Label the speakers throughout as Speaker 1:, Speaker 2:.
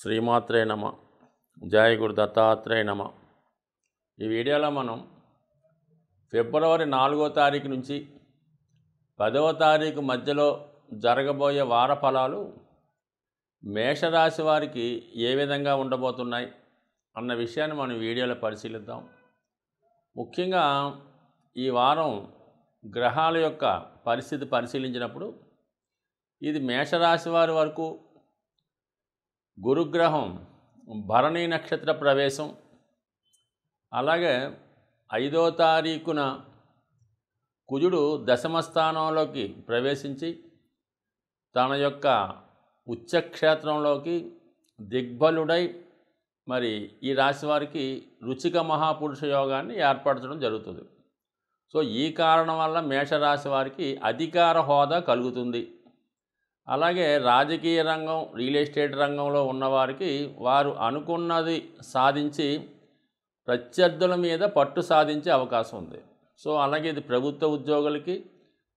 Speaker 1: శ్రీమాత్రే నమ. జయ గురు దత్తాత్రేయ నమ. ఈ వీడియోలో మనం ఫిబ్రవరి 4వ తారీఖు నుంచి 10వ తారీఖు మధ్యలో జరగబోయే వార ఫలాలు మేషరాశి వారికి ఏ విధంగా ఉండబోతున్నాయి అన్న విషయాన్ని మనం వీడియోలో పరిశీలిద్దాం. ముఖ్యంగా ఈ వారం గ్రహాల యొక్క పరిస్థితి పరిశీలించినప్పుడు ఇది మేషరాశి వారి వరకు గురుగ్రహం భరణి నక్షత్ర ప్రవేశం, అలాగే 5వ తారీఖున కుజుడు దశమ స్థానంలోకి ప్రవేశించి తన యొక్క ఉచ్చక్షేత్రంలోకి దిగ్బలుడై మరి ఈ రాశి వారికి రుచిక మహాపురుష యోగాన్ని ఏర్పరచడం జరుగుతుంది. సో ఈ కారణం వల్ల మేషరాశి వారికి అధికార హోదా కలుగుతుంది. అలాగే రాజకీయ రంగం, రియల్ ఎస్టేట్ రంగంలో ఉన్నవారికి వారు అనుకున్నది సాధించి ప్రత్యర్థుల మీద పట్టు సాధించే అవకాశం ఉంది. సో అలాగే ఇది ప్రభుత్వ ఉద్యోగులకి,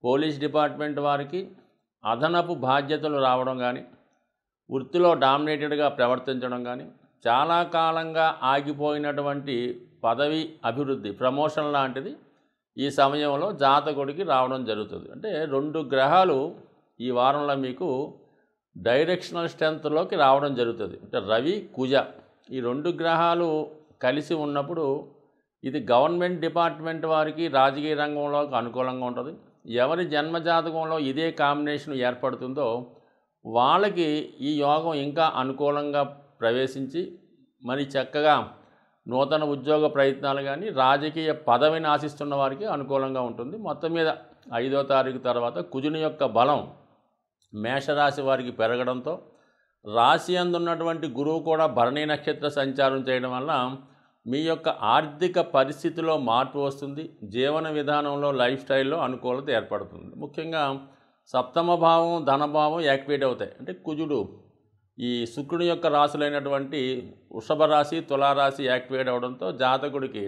Speaker 1: పోలీస్ డిపార్ట్మెంట్ వారికి అదనపు బాధ్యతలు రావడం కానీ, వృత్తిలో డామినేటెడ్గా ప్రవర్తించడం కానీ, చాలా కాలంగా ఆగిపోయినటువంటి పదవి అభివృద్ధి, ప్రమోషన్ లాంటిది ఈ సమయంలో జాతకుడికి రావడం జరుగుతుంది. అంటే 2 గ్రహాలు ఈ వారంలో మీకు డైరెక్షనల్ స్ట్రెంత్లోకి రావడం జరుగుతుంది. అంటే రవి, కుజ ఈ 2 గ్రహాలు కలిసి ఉన్నప్పుడు ఇది గవర్నమెంట్ డిపార్ట్మెంట్ వారికి, రాజకీయ రంగంలోకి అనుకూలంగా ఉంటుంది. ఎవరి జన్మజాతకంలో ఇదే కాంబినేషన్ ఏర్పడుతుందో వాళ్ళకి ఈ యోగం ఇంకా అనుకూలంగా ప్రవేశించి మరి చక్కగా నూతన ఉద్యోగ ప్రయత్నాలు కానీ, రాజకీయ పదవిని ఆశిస్తున్న వారికి అనుకూలంగా ఉంటుంది. మొత్తం మీద 5వ తారీఖు తర్వాత కుజుని యొక్క బలం మేషరాశి వారికి పెరగడంతో, రాశి అందున్నటువంటి గురువు కూడా భరణి నక్షత్ర సంచారం చేయడం వల్ల మీ యొక్క ఆర్థిక పరిస్థితిలో మార్పు వస్తుంది. జీవన విధానంలో, లైఫ్ స్టైల్లో అనుకూలత ఏర్పడుతుంది. ముఖ్యంగా సప్తమ భావం, ధనభావం యాక్టివేట్ అవుతాయి. అంటే కుజుడు ఈ శుక్రుని యొక్క రాశులైనటువంటి వృషభ రాశి, తులారాశి యాక్టివేట్ అవడంతో జాతకుడికి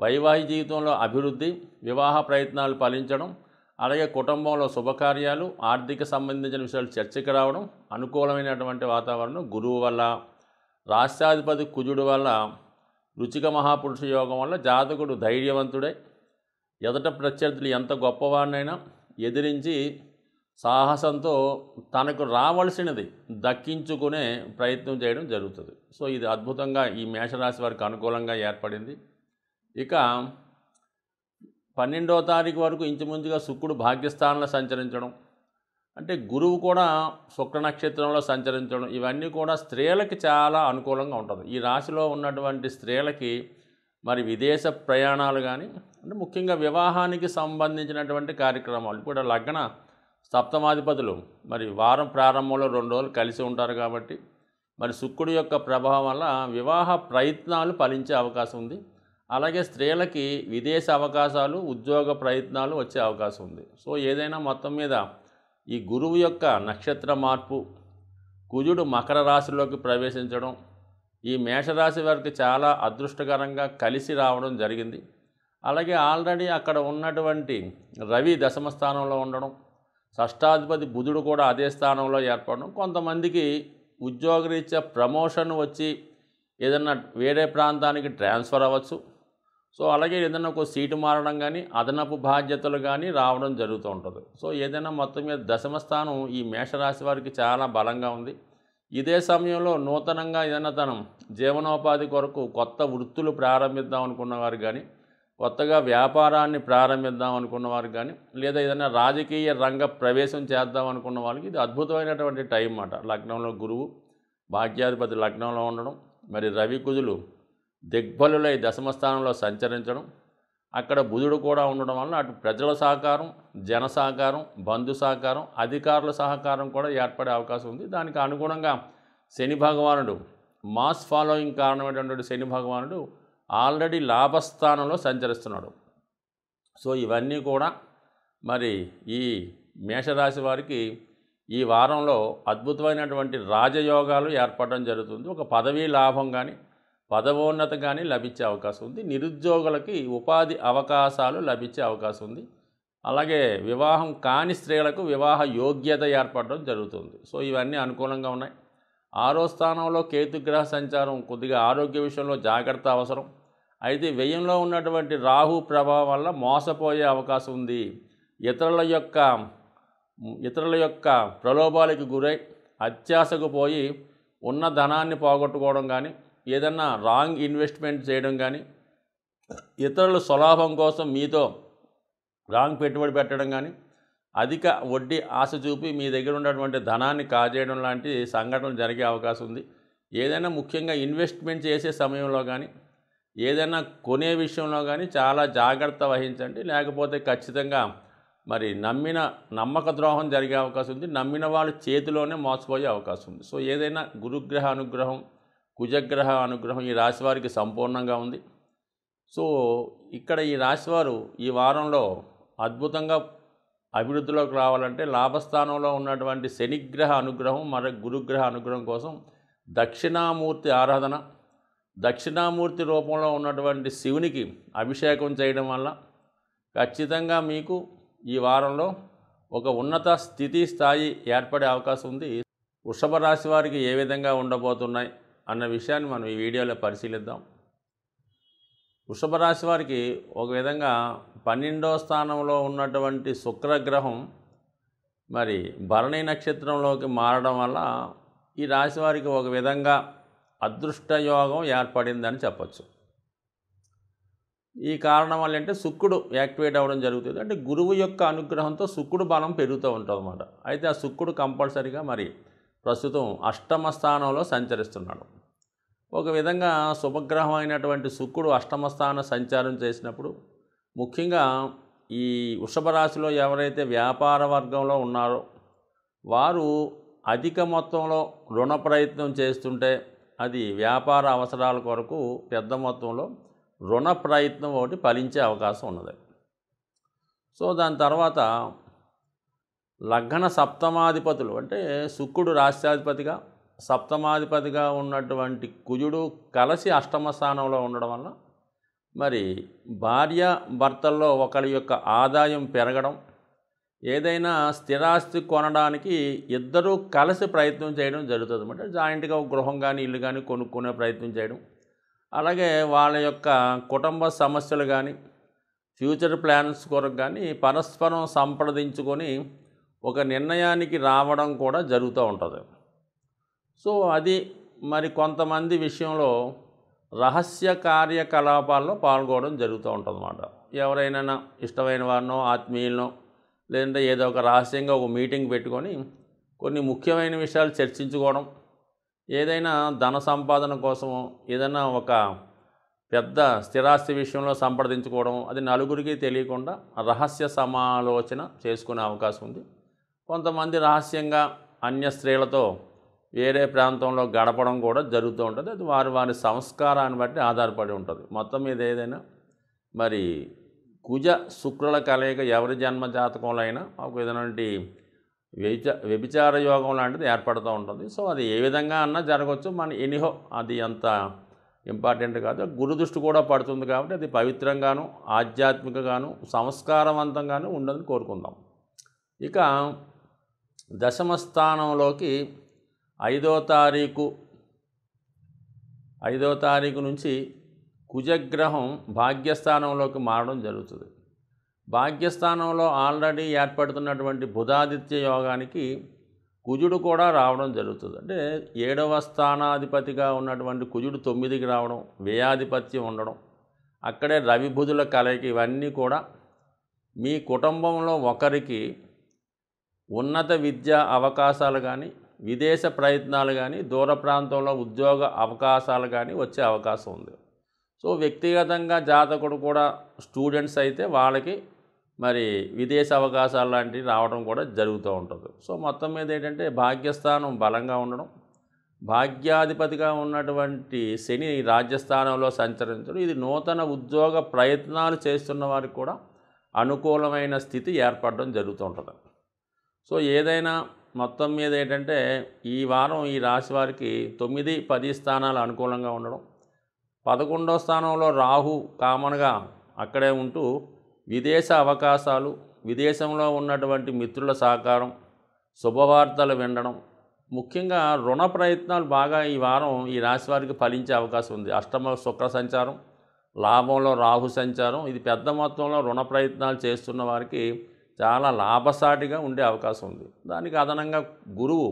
Speaker 1: వైవాహిక జీవితంలో అభివృద్ధి, వివాహ ప్రయత్నాలు ఫలించడం, అలాగే కుటుంబంలో శుభకార్యాలు, ఆర్థిక సంబంధించిన విషయాలు చర్చకి రావడం, అనుకూలమైనటువంటి వాతావరణం గురువు వల్ల, రాష్ట్రాధిపతి కుజుడు వల్ల, రుచిక మహాపురుష యోగం వల్ల జాతకుడు ధైర్యవంతుడై ఎదట ప్రత్యర్థులు ఎంత గొప్పవాడినైనా ఎదిరించి సాహసంతో తనకు రావాల్సినది దక్కించుకునే ప్రయత్నం చేయడం జరుగుతుంది. సో ఇది అద్భుతంగా ఈ మేషరాశి వారికి అనుకూలంగా ఏర్పడింది. ఇక 12వ తారీఖు వరకు ఇంచుమించుగా శుక్రుడు భాగ్యస్థానంలో సంచరించడం, అంటే గురువు కూడా శుక్ర నక్షత్రంలో సంచరించడం, ఇవన్నీ కూడా స్త్రీలకి చాలా అనుకూలంగా ఉంటుంది. ఈ రాశిలో ఉన్నటువంటి స్త్రీలకి మరి విదేశ ప్రయాణాలు కానీ, అంటే ముఖ్యంగా వివాహానికి సంబంధించినటువంటి కార్యక్రమాలు, ఇప్పుడు లగ్న సప్తమాధిపతులు మరి వారం ప్రారంభంలో 2 రోజులు కలిసి ఉంటారు కాబట్టి మరి శుక్రుడి యొక్క ప్రభావం వల్ల వివాహ ప్రయత్నాలు ఫలించే అవకాశం ఉంది. అలాగే స్త్రీలకి విదేశ అవకాశాలు, ఉద్యోగ ప్రయత్నాలు వచ్చే అవకాశం ఉంది. సో ఏదైనా మొత్తం మీద ఈ గురువు యొక్క నక్షత్ర మార్పు, కుజుడు మకర రాశిలోకి ప్రవేశించడం ఈ మేషరాశి వారికి చాలా అదృష్టకరంగా కలిసి రావడం జరిగింది. అలాగే ఆల్రెడీ అక్కడ ఉన్నటువంటి రవి దశమ స్థానంలో ఉండడం, షష్టాధిపతి బుధుడు కూడా అదే స్థానంలో ఏర్పడడం, కొంతమందికి ఉద్యోగరీత్యా ప్రమోషన్ వచ్చి ఏదన్నా వేరే ప్రాంతానికి ట్రాన్స్ఫర్ అవ్వచ్చు. సో అలాగే ఏదైనా ఒక సీటు మారడం కానీ, అదనపు బాధ్యతలు కానీ రావడం జరుగుతూ ఉంటుంది. సో ఏదైనా మొత్తం మీద దశమ స్థానం ఈ మేషరాశి వారికి చాలా బలంగా ఉంది. ఇదే సమయంలో నూతనంగా ఏదైనా తన జీవనోపాధి కొరకు కొత్త వృత్తులు ప్రారంభిద్దాం అనుకున్న వారు కానీ, కొత్తగా వ్యాపారాన్ని ప్రారంభిద్దాం అనుకున్న వారు కానీ, లేదా ఏదైనా రాజకీయ రంగ ప్రవేశం చేద్దాం అనుకున్న వాళ్ళకి ఇది అద్భుతమైనటువంటి టైం అన్నమాట. లగ్నంలో గురువు భాగ్యాధిపతి లగ్నంలో ఉండడం, మరి రవి కుజులు దిగ్బలులై దశమ స్థానంలో సంచరించడం, అక్కడ బుధుడు కూడా ఉండడం వల్ల అటు ప్రజల సహకారం, జన సహకారం, బంధు సహకారం, అధికారుల సహకారం కూడా ఏర్పడే అవకాశం ఉంది. దానికి అనుగుణంగా శని భగవానుడు, మాస్ ఫాలోయింగ్ కారణమైనటువంటి శని భగవానుడు ఆల్రెడీ లాభస్థానంలో సంచరిస్తున్నాడు. సో ఇవన్నీ కూడా మరి ఈ మేషరాశి వారికి ఈ వారంలో అద్భుతమైనటువంటి రాజయోగాలు ఏర్పడడం జరుగుతుంది. ఒక పదవీ లాభం కానీ, పదవోన్నత కానీ లభించే అవకాశం ఉంది. నిరుద్యోగులకి ఉపాధి అవకాశాలు లభించే అవకాశం ఉంది. అలాగే వివాహం కాని స్త్రీలకు వివాహ యోగ్యత ఏర్పడడం జరుగుతుంది. సో ఇవన్నీ అనుకూలంగా ఉన్నాయి. 6వ స్థానంలో కేతుగ్రహ సంచారం కొద్దిగా ఆరోగ్య విషయంలో జాగ్రత్త అవసరం. అయితే వ్యయంలో ఉన్నటువంటి రాహు ప్రభావం వల్ల మోసపోయే అవకాశం ఉంది. ఇతరుల యొక్క ప్రలోభాలకు గురై అత్యాశకు పోయి ఉన్న ధనాన్ని పోగొట్టుకోవడం కానీ, ఏదన్నా రాంగ్ ఇన్వెస్ట్మెంట్ చేయడం కానీ, ఇతరుల స్వలాభం కోసం మీతో రాంగ్ పెట్టుబడి పెట్టడం కానీ, అధిక వడ్డీ ఆశ చూపి మీ దగ్గర ఉన్నటువంటి ధనాన్ని కాజేయడం లాంటి సంఘటనలు జరిగే అవకాశం ఉంది. ఏదైనా ముఖ్యంగా ఇన్వెస్ట్మెంట్ చేసే సమయంలో కానీ, ఏదైనా కొనే విషయంలో కానీ చాలా జాగ్రత్త వహించండి. లేకపోతే ఖచ్చితంగా మరి నమ్మక ద్రోహం జరిగే అవకాశం ఉంది. నమ్మిన వాళ్ళ చేతిలోనే మోసపోయే అవకాశం ఉంది. సో ఏదైనా గురుగ్రహ అనుగ్రహం, కుజగ్రహ అనుగ్రహం ఈ రాశివారికి సంపూర్ణంగా ఉంది. సో ఇక్కడ ఈ రాశివారు ఈ వారంలో అద్భుతంగా అభివృద్ధిలోకి రావాలంటే లాభస్థానంలో ఉన్నటువంటి శనిగ్రహ అనుగ్రహం, మరి గురుగ్రహ అనుగ్రహం కోసం దక్షిణామూర్తి ఆరాధన, దక్షిణామూర్తి రూపంలో ఉన్నటువంటి శివునికి అభిషేకం చేయడం వల్ల ఖచ్చితంగా మీకు ఈ వారంలో ఒక ఉన్నత స్థాయి ఏర్పడే అవకాశం ఉంది. వృషభ రాశి వారికి ఏ విధంగా ఉండబోతున్నాయి అన్న విషయాన్ని మనం ఈ వీడియోలో పరిశీలిద్దాం. వృషభ రాశి వారికి ఒక విధంగా 12వ స్థానంలో ఉన్నటువంటి శుక్రగ్రహం మరి భరణి నక్షత్రంలోకి మారడం వల్ల ఈ రాశి వారికి ఒక విధంగా అదృష్టయోగం ఏర్పడిందని చెప్పచ్చు. ఈ కారణం వల్ల అంటే శుక్రుడు యాక్టివేట్ అవ్వడం జరుగుతుంది. అంటే గురువు యొక్క అనుగ్రహంతో శుక్రుడు బలం పెరుగుతూ ఉంటుంది అన్నమాట. అయితే ఆ శుక్రుడు కంపల్సరీగా మరి ప్రస్తుతం 8వ స్థానంలో సంచరిస్తున్నాడు. ఒక విధంగా శుభగ్రహం అయినటువంటి శుక్రుడు 8వ స్థాన సంచారం చేసినప్పుడు ముఖ్యంగా ఈ వృషభ రాశిలో ఎవరైతే వ్యాపార వర్గంలో ఉన్నారో వారు అధిక మొత్తంలో రుణ ప్రయత్నం చేస్తుంటే అది వ్యాపార అవసరాల కొరకు పెద్ద మొత్తంలో రుణ ప్రయత్నం ఒకటి ఫలించే అవకాశం ఉన్నది. సో దాని తర్వాత లగ్న సప్తమాధిపతులు అంటే శుక్రుడు రాష్ట్రాధిపతిగా, సప్తమాధిపతిగా ఉన్నటువంటి కుజుడు కలిసి 8వ స్థానంలో ఉండడం వల్ల మరి భార్య భర్తల్లో ఒకరి యొక్క ఆదాయం పెరగడం, ఏదైనా స్థిరాస్తి కొనడానికి ఇద్దరూ కలిసి ప్రయత్నం చేయడం జరుగుతుంది అన్నమాట. జాయింట్గా ఒక గృహం కానీ ఇల్లు కానీ కొనుక్కునే ప్రయత్నం చేయడం, అలాగే వాళ్ళ యొక్క కుటుంబ సమస్యలు కానీ ఫ్యూచర్ ప్లాన్స్ కొరకు కానీ పరస్పరం సంప్రదించుకొని ఒక నిర్ణయానికి రావడం కూడా జరుగుతూ ఉంటుంది. సో అది మరి కొంతమంది విషయంలో రహస్య కార్యకలాపాల్లో పాల్గొనడం జరుగుతూ ఉంటుంది అన్నమాట. ఎవరైనా ఇష్టమైన వారినో ఆత్మీయులనో లేదంటే ఏదో ఒక రహస్యంగా ఒక మీటింగ్ పెట్టుకొని కొన్ని ముఖ్యమైన విషయాలు చర్చించుకోవడం, ఏదైనా ధన సంపాదన కోసమో ఏదైనా ఒక పెద్ద స్థిరాస్తి విషయంలో సంప్రదించుకోవడం, అది నలుగురికి తెలియకుండా రహస్య సమాలోచన చేసుకునే అవకాశం ఉంది. కొంతమంది రహస్యంగా అన్య స్త్రీలతో వేరే ప్రాంతంలో గడపడం కూడా జరుగుతూ ఉంటుంది. అది వారి సంస్కారాన్ని బట్టి ఆధారపడి ఉంటుంది. మొత్తం మీద ఏదైనా మరి కుజ శుక్రుల కలయిక ఎవరి జన్మ జాతకంలో అయినా ఒక విధమైనటువంటి వ్యభిచార యోగం లాంటిది ఏర్పడుతూ ఉంటుంది. సో అది ఏ విధంగా అన్నా జరగవచ్చు. ఎనీహో అది అంత ఇంపార్టెంట్ కాదు. గురు దృష్టి కూడా పడుతుంది కాబట్టి అది పవిత్రంగాను ఆధ్యాత్మికగాను సంస్కారవంతంగాను ఉండదని కోరుకుందాం. ఇక 10వ స్థానంలోకి 5వ తారీఖు నుంచి కుజగ్రహం భాగ్యస్థానంలోకి మారడం జరుగుతుంది. భాగ్యస్థానంలో ఆల్రెడీ ఏర్పడుతున్నటువంటి బుధాదిత్య యోగానికి కుజుడు కూడా రావడం జరుగుతుంది. అంటే 7వ స్థానాధిపతిగా ఉన్నటువంటి కుజుడు 9కి రావడం, వ్యయాధిపత్యం ఉండడం, అక్కడే రవి బుధుల కలయిక, ఇవన్నీ కూడా మీ కుటుంబంలో ఒకరికి ఉన్నత విద్యా అవకాశాలు కానీ, విదేశ ప్రయత్నాలు కానీ, దూర ప్రాంతంలో ఉద్యోగ అవకాశాలు కానీ వచ్చే అవకాశం ఉంది. సో వ్యక్తిగతంగా జాతకుడు కూడా స్టూడెంట్స్ అయితే వాళ్ళకి మరి విదేశ అవకాశాలు లాంటివి రావడం కూడా జరుగుతూ ఉంటుంది. సో మొత్తం మీద ఏంటంటే భాగ్యస్థానం బలంగా ఉండడం, భాగ్యాధిపతిగా ఉన్నటువంటి శని రాజ్యస్థానంలో సంచరించడం, ఇది నూతన ఉద్యోగ ప్రయత్నాలు చేస్తున్న వారికి కూడా అనుకూలమైన స్థితి ఏర్పడడం జరుగుతూ ఉంటుంది. సో ఏదైనా మొత్తం మీద ఏంటంటే ఈ వారం ఈ రాశి వారికి 9, 10 స్థానాలు అనుకూలంగా ఉండడం, 11వ స్థానంలో రాహు కామన్గా అక్కడే ఉంటూ విదేశ అవకాశాలు, విదేశంలో ఉన్నటువంటి మిత్రుల సహకారం, శుభవార్తలు వినడం, ముఖ్యంగా రుణ ప్రయత్నాలు బాగా ఈ వారం ఈ రాశి వారికి ఫలించే అవకాశం ఉంది. అష్టమ శుక్ర సంచారం, లాభంలో రాహు సంచారం, ఇది పెద్ద మొత్తంలో రుణ ప్రయత్నాలు చేస్తున్న వారికి చాలా లాభసాటిగా ఉండే అవకాశం ఉంది. దానికి అదనంగా గురువు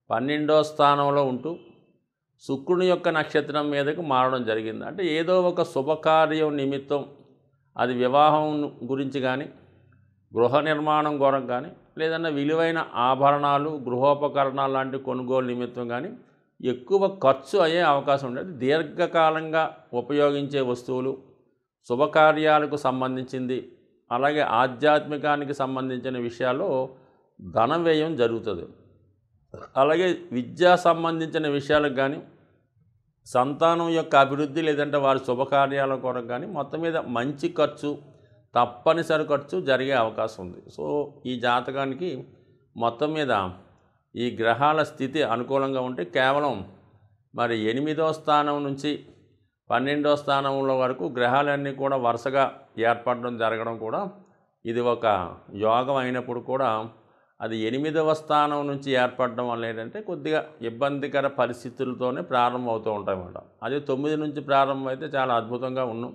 Speaker 1: 12వ స్థానంలో ఉంటూ శుక్రుని యొక్క నక్షత్రం మీదకు మారడం జరిగింది. అంటే ఏదో ఒక శుభకార్యం నిమిత్తం, అది వివాహం గురించి కానీ, గృహ నిర్మాణం కొరకు కానీ, లేదన్నా విలువైన ఆభరణాలు, గృహోపకరణాలు లాంటి కొనుగోలు నిమిత్తం కానీ ఎక్కువ ఖర్చు అయ్యే అవకాశం ఉండేది. దీర్ఘకాలంగా ఉపయోగించే వస్తువులు, శుభకార్యాలకు సంబంధించింది, అలాగే ఆధ్యాత్మికానికి సంబంధించిన విషయాల్లో ధన వ్యయం జరుగుతుంది. అలాగే విద్యా సంబంధించిన విషయాలకు కానీ, సంతానం యొక్క అభివృద్ధి లేదంటే వారి శుభకార్యాల కొరకు కానీ మొత్తం మీద మంచి ఖర్చు, తప్పనిసరి ఖర్చు జరిగే అవకాశం ఉంది. సో ఈ జాతకానికి మొత్తం మీద ఈ గ్రహాల స్థితి అనుకూలంగా ఉంటే కేవలం మరి 8వ స్థానం నుంచి 12వ స్థానంలో వరకు గ్రహాలన్నీ కూడా వరుసగా ఏర్పడడం జరగడం కూడా ఇది ఒక యోగం అయినప్పుడు కూడా అది 8వ స్థానం నుంచి ఏర్పడడం వల్ల ఏంటంటే కొద్దిగా ఇబ్బందికర పరిస్థితులతోనే ప్రారంభమవుతూ ఉంటాయన్నమాట. అదే 9 నుంచి ప్రారంభమైతే చాలా అద్భుతంగా ఉన్నాం.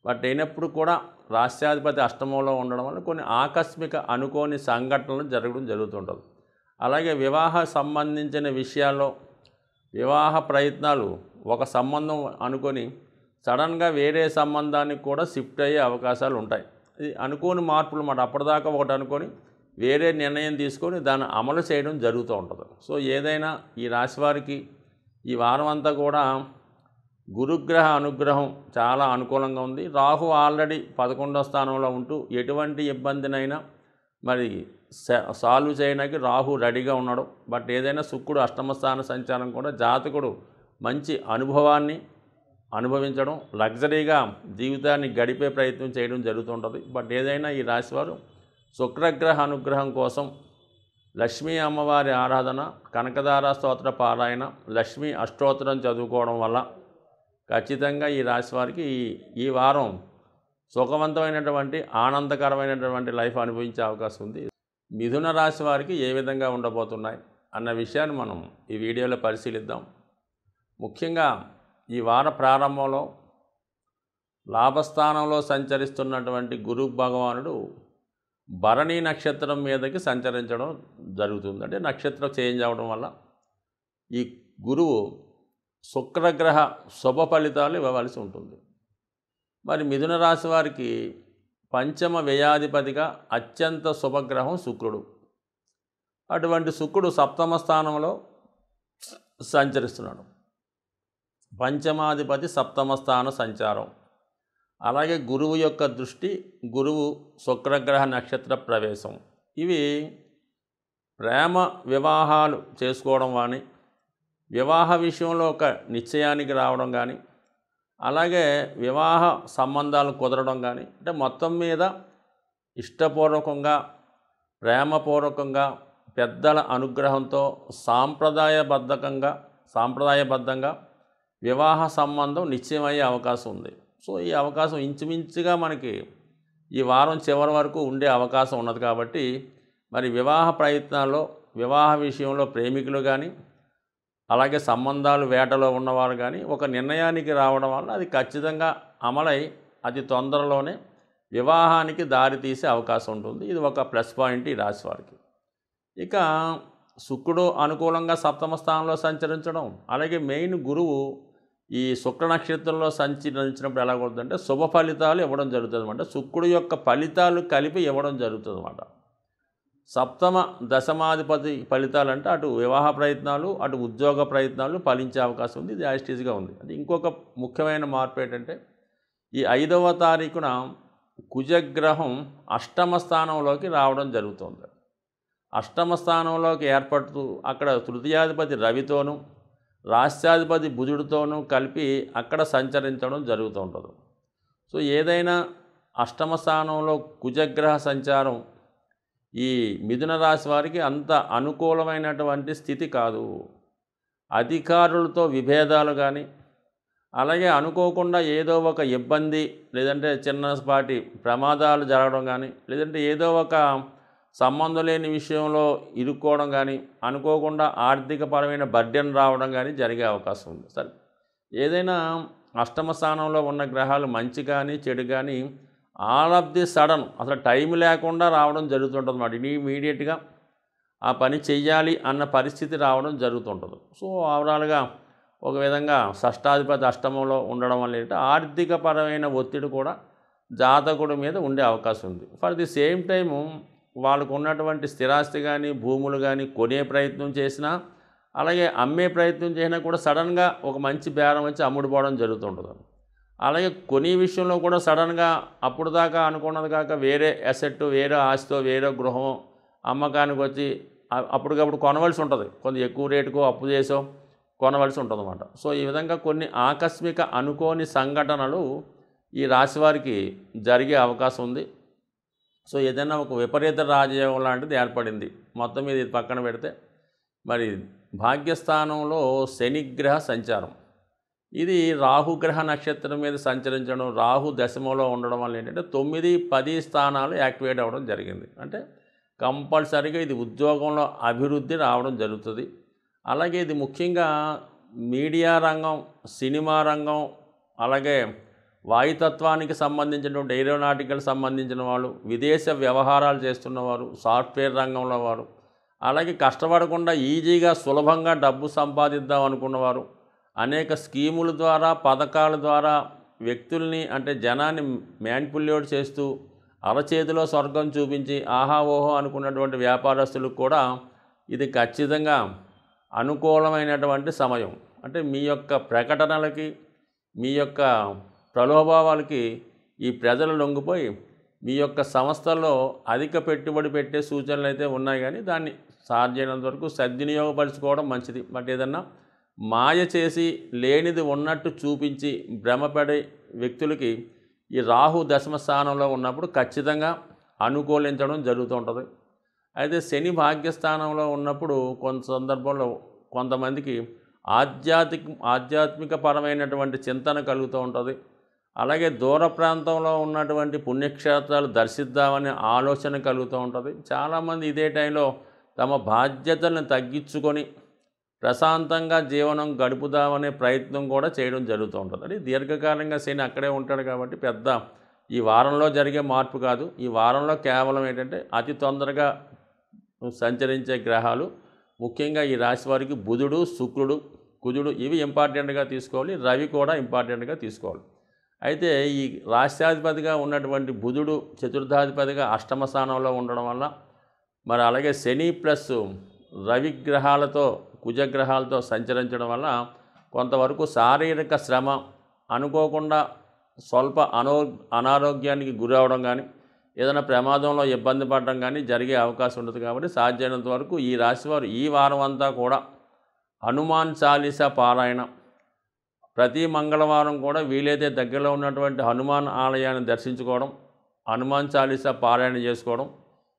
Speaker 1: బట్ అయినప్పుడు కూడా రాష్ట్రాధిపతి అష్టమంలో ఉండడం వల్ల కొన్ని ఆకస్మిక అనుకోని సంఘటనలు జరగడం జరుగుతుంటుంది. అలాగే వివాహ సంబంధించిన విషయాల్లో వివాహ ప్రయత్నాలు ఒక సంబంధం అనుకొని సడన్గా వేరే సంబంధానికి కూడా షిఫ్ట్ అయ్యే అవకాశాలు ఉంటాయి. ఇది అనుకోని మార్పులు మాట. అప్పటిదాకా ఒకటి అనుకొని వేరే నిర్ణయం తీసుకొని దాన్ని అమలు చేయడం జరుగుతూ ఉంటుంది. సో ఏదైనా ఈ రాశి వారికి ఈ వారం అంతా కూడా గురుగ్రహ అనుగ్రహం చాలా అనుకూలంగా ఉంది. రాహు ఆల్రెడీ 11వ స్థానంలో ఉంటూ ఎటువంటి ఇబ్బందినైనా మరి సాల్వ్ చేయడానికి రాహు రెడీగా ఉన్నాడు. బట్ ఏదైనా శుక్రుడు అష్టమ స్థాన సంచారం కూడా జాతకుడు మంచి అనుభవాన్ని అనుభవించడం, లగ్జరీగా జీవితాన్ని గడిపే ప్రయత్నం చేయడం జరుగుతుంటుంది. బట్ ఏదైనా ఈ రాశివారు శుక్రగ్రహ అనుగ్రహం కోసం లక్ష్మీ అమ్మవారి ఆరాధన, కనకదార స్తోత్ర పారాయణ, లక్ష్మీ అష్టోత్తరం చదువుకోవడం వల్ల ఖచ్చితంగా ఈ రాశి వారికి ఈ వారం సుఖవంతమైనటువంటి ఆనందకరమైనటువంటి లైఫ్ అనుభవించే అవకాశం ఉంది. మిథున రాశి వారికి ఏ విధంగా ఉండబోతున్నాయి అన్న విషయాన్ని మనం ఈ వీడియోలో పరిశీలిద్దాం. ముఖ్యంగా ఈ వార ప్రారంభంలో లాభస్థానంలో సంచరిస్తున్నటువంటి గురు భగవానుడు భరణి నక్షత్రం మీదకి సంచరించడం జరుగుతుంది. అంటే నక్షత్రం చేంజ్ అవ్వడం వల్ల ఈ గురువు శుక్రగ్రహ శుభ ఫలితాలు ఇవ్వవలసి ఉంటుంది. మరి మిథున రాశి వారికి పంచమ వ్యయాధిపతిగా అత్యంత శుభగ్రహం శుక్రుడు. అటువంటి శుక్రుడు సప్తమ స్థానంలో సంచరిస్తున్నాడు. పంచమాధిపతి సప్తమ స్థాన సంచారం. అలాగే గురువు యొక్క దృష్టి, గురువు శుక్రగ్రహ నక్షత్ర ప్రవేశం. ఇవి ప్రేమ వివాహాలు చేసుకోవడం కానీ, వివాహ విషయంలో ఒక నిశ్చయానికి రావడం కానీ, అలాగే వివాహ సంబంధాలు కుదరడం కానీ, అంటే మొత్తం మీద ఇష్టపూర్వకంగా, ప్రేమపూర్వకంగా, పెద్దల అనుగ్రహంతో సాంప్రదాయబద్ధంగా వివాహ సంబంధం నిశ్చయమయ్యే అవకాశం ఉంది. సో ఈ అవకాశం ఇంచుమించుగా మనకి ఈ వారం చివరి వరకు ఉండే అవకాశం ఉన్నది. కాబట్టి మరి వివాహ ప్రయత్నాల్లో, వివాహ విషయంలో ప్రేమికులు కానీ, అలాగే సంబంధాలు వేటలో ఉన్నవారు కానీ ఒక నిర్ణయానికి రావడం వల్ల అది ఖచ్చితంగా అమలై అతి తొందరలోనే వివాహానికి దారితీసే అవకాశం ఉంటుంది. ఇది ఒక ప్లస్ పాయింట్ ఈ రాశి వారికి. ఇక శుక్రుడు అనుకూలంగా సప్తమ స్థానంలో సంచరించడం, అలాగే మెయిన్ గురువు ఈ శుక్ర నక్షత్రంలో సంచరించినప్పుడు ఎలా కుదురుతుందంటే శుభ ఫలితాలు ఇవ్వడం జరుగుతుంది అన్నమాట. శుక్రుడు యొక్క ఫలితాలు కలిపి ఇవ్వడం జరుగుతుంది అన్నమాట. సప్తమ దశమాధిపతి ఫలితాలు అంటే అటు వివాహ ప్రయత్నాలు, అటు ఉద్యోగ ప్రయత్నాలు ఫలించే అవకాశం ఉంది. ఇది యాజిటీస్గా ఉంది. అంటే ఇంకొక ముఖ్యమైన మార్పు ఏంటంటే ఈ 5వ తారీఖున కుజగ్రహం అష్టమ స్థానంలోకి రావడం జరుగుతుంది. అష్టమ స్థానంలోకి ఏర్పడుతూ అక్కడ తృతీయాధిపతి రవితోనూ, రాష్ట్రాధిపతి బుధుడితోనూ కలిపి అక్కడ సంచరించడం జరుగుతూ ఉంటుంది. సో ఏదైనా అష్టమ స్థానంలో కుజగ్రహ సంచారం ఈ మిథున రాశి వారికి అంత అనుకూలమైనటువంటి స్థితి కాదు. అధికారులతో విభేదాలు కానీ, అలాగే అనుకోకుండా ఏదో ఒక ఇబ్బంది లేదంటే చిన్నపాటి ప్రమాదాలు జరగడం కానీ, లేదంటే ఏదో ఒక సంబంధం లేని విషయంలో ఇరుక్కోవడం కానీ, అనుకోకుండా ఆర్థికపరమైన బర్డెన్ రావడం కానీ జరిగే అవకాశం ఉంది. సరే, ఏదైనా అష్టమ స్థానంలో ఉన్న గ్రహాలు మంచి కానీ, చెడు కానీ ఆల్ ఆఫ్ ది సడన్ అసలు టైం లేకుండా రావడం జరుగుతుంటుంది అన్నమాట. ఇమీడియట్గా ఆ పని చెయ్యాలి అన్న పరిస్థితి రావడం జరుగుతుంటుంది. సో ఓవరాల్గా ఒక విధంగా షష్టాధిపతి అష్టమంలో ఉండడం వల్ల ఏంటంటే ఆర్థికపరమైన ఒత్తిడి కూడా జాతకుడి మీద ఉండే అవకాశం ఉంది. ఫర్ ది సేమ్ టైము వాళ్ళకు ఉన్నటువంటి స్థిరాస్తి కానీ, భూములు కానీ కొనే ప్రయత్నం చేసినా, అలాగే అమ్మే ప్రయత్నం చేసినా కూడా సడన్గా ఒక మంచి బేరం వచ్చి అమ్ముడుపోవడం జరుగుతుంటుంది. అలాగే కొనే విషయంలో కూడా సడన్గా అప్పుడు దాకా అనుకున్నది కాక వేరే అసెట్, వేరే ఆస్తితో, వేరే గృహం అమ్మకానికి వచ్చి అప్పటికప్పుడు కొనవలసి ఉంటుంది. కొంత ఎక్కువ రేటుకో అప్పు చేసో కొనవలసి ఉంటుందన్నమాట. సో ఈ విధంగా కొన్ని ఆకస్మిక అనుకోని సంఘటనలు ఈ రాశివారికి జరిగే అవకాశం ఉంది. సో ఏదైనా ఒక విపరీత రాజయోగం లాంటిది ఏర్పడింది. మొత్తం మీద ఇది పక్కన పెడితే మరి భాగ్యస్థానంలో శనిగ్రహ సంచారం, ఇది రాహుగ్రహ నక్షత్రం మీద సంచరించడం, రాహు దశమంలో ఉండడం వల్ల ఏంటంటే 9, 10 స్థానాలు యాక్టివేట్ అవ్వడం జరిగింది. అంటే కంపల్సరీగా ఇది ఉద్యోగంలో అభివృద్ధి రావడం జరుగుతుంది. అలాగే ఇది ముఖ్యంగా మీడియా రంగం, సినిమా రంగం, అలాగే వాయుతత్వానికి సంబంధించినటువంటి ఏరోనాటికల్ సంబంధించిన వాళ్ళు, విదేశ వ్యవహారాలు చేస్తున్నవారు, సాఫ్ట్వేర్ రంగంలో వారు, అలాగే కష్టపడకుండా ఈజీగా సులభంగా డబ్బు సంపాదిద్దాం అనుకున్నవారు, అనేక స్కీముల ద్వారా, పథకాల ద్వారా వ్యక్తుల్ని అంటే జనాన్ని మ్యానిపులేట్ చేస్తూ అరచేతిలో స్వర్గం చూపించి ఆహా ఓహో అనుకున్నటువంటి వ్యాపారస్తులకు కూడా ఇది ఖచ్చితంగా అనుకూలమైనటువంటి సమయం. అంటే మీ యొక్క ప్రకటనలకి, మీ యొక్క ప్రలోభావాలకి ఈ ప్రజలు లొంగిపోయి మీ యొక్క సంస్థల్లో అధిక పెట్టుబడి పెట్టే సూచనలు అయితే ఉన్నాయి, కానీ దాన్ని సాధ్యమైనంత వరకు సద్వినియోగపరచుకోవడం మంచిది. బట్ ఏదన్నా మాయ చేసి లేనిది ఉన్నట్టు చూపించి భ్రమపడే వ్యక్తులకి ఈ రాహు దశమ స్థానంలో ఉన్నప్పుడు ఖచ్చితంగా అనుకూలించడం జరుగుతూ ఉంటుంది. అయితే శని భాగ్యస్థానంలో ఉన్నప్పుడు కొంత సందర్భంలో కొంతమందికి ఆధ్యాత్మికపరమైనటువంటి చింతన కలుగుతూ ఉంటుంది. అలాగే దూర ప్రాంతంలో ఉన్నటువంటి పుణ్యక్షేత్రాలు దర్శిద్దామనే ఆలోచన కలుగుతూ ఉంటుంది. చాలామంది ఇదే టైంలో తమ బాధ్యతలను తగ్గించుకొని ప్రశాంతంగా జీవనం గడుపుదామనే ప్రయత్నం కూడా చేయడం జరుగుతూ ఉంటుంది. అంటే దీర్ఘకాలంగా శని అక్కడే ఉంటాడు కాబట్టి పెద్ద ఈ వారంలో జరిగే మార్పు కాదు. ఈ వారంలో కేవలం ఏంటంటే అతి తొందరగా సంచరించే గ్రహాలు ముఖ్యంగా ఈ రాశి వారికి బుధుడు, శుక్రుడు, కుజుడు ఇవి ఇంపార్టెంట్గా తీసుకోవాలి. రవి కూడా ఇంపార్టెంట్గా తీసుకోవాలి. అయితే ఈ రాష్ట్రాధిపతిగా ఉన్నటువంటి బుధుడు చతుర్థాధిపతిగా అష్టమ స్థానంలో ఉండడం వల్ల మరి అలాగే శని ప్లస్ రవి గ్రహాలతో, కుజగ్రహాలతో సంచరించడం వల్ల కొంతవరకు శారీరక శ్రమ, అనుకోకుండా స్వల్ప అనారోగ్యానికి గురవడం కానీ, ఏదైనా ప్రమాదంలో ఇబ్బంది పడడం కానీ జరిగే అవకాశం ఉంటుంది. కాబట్టి సాధ్యమైనంత వరకు ఈ రాశివారు ఈ వారం అంతా కూడా హనుమాన్ చాలీసా పారాయణ, ప్రతి మంగళవారం కూడా వీలైతే దగ్గరలో ఉన్నటువంటి హనుమాన్ ఆలయాన్ని దర్శించుకోవడం, హనుమాన్ చాలీసా పారాయణ చేసుకోవడం,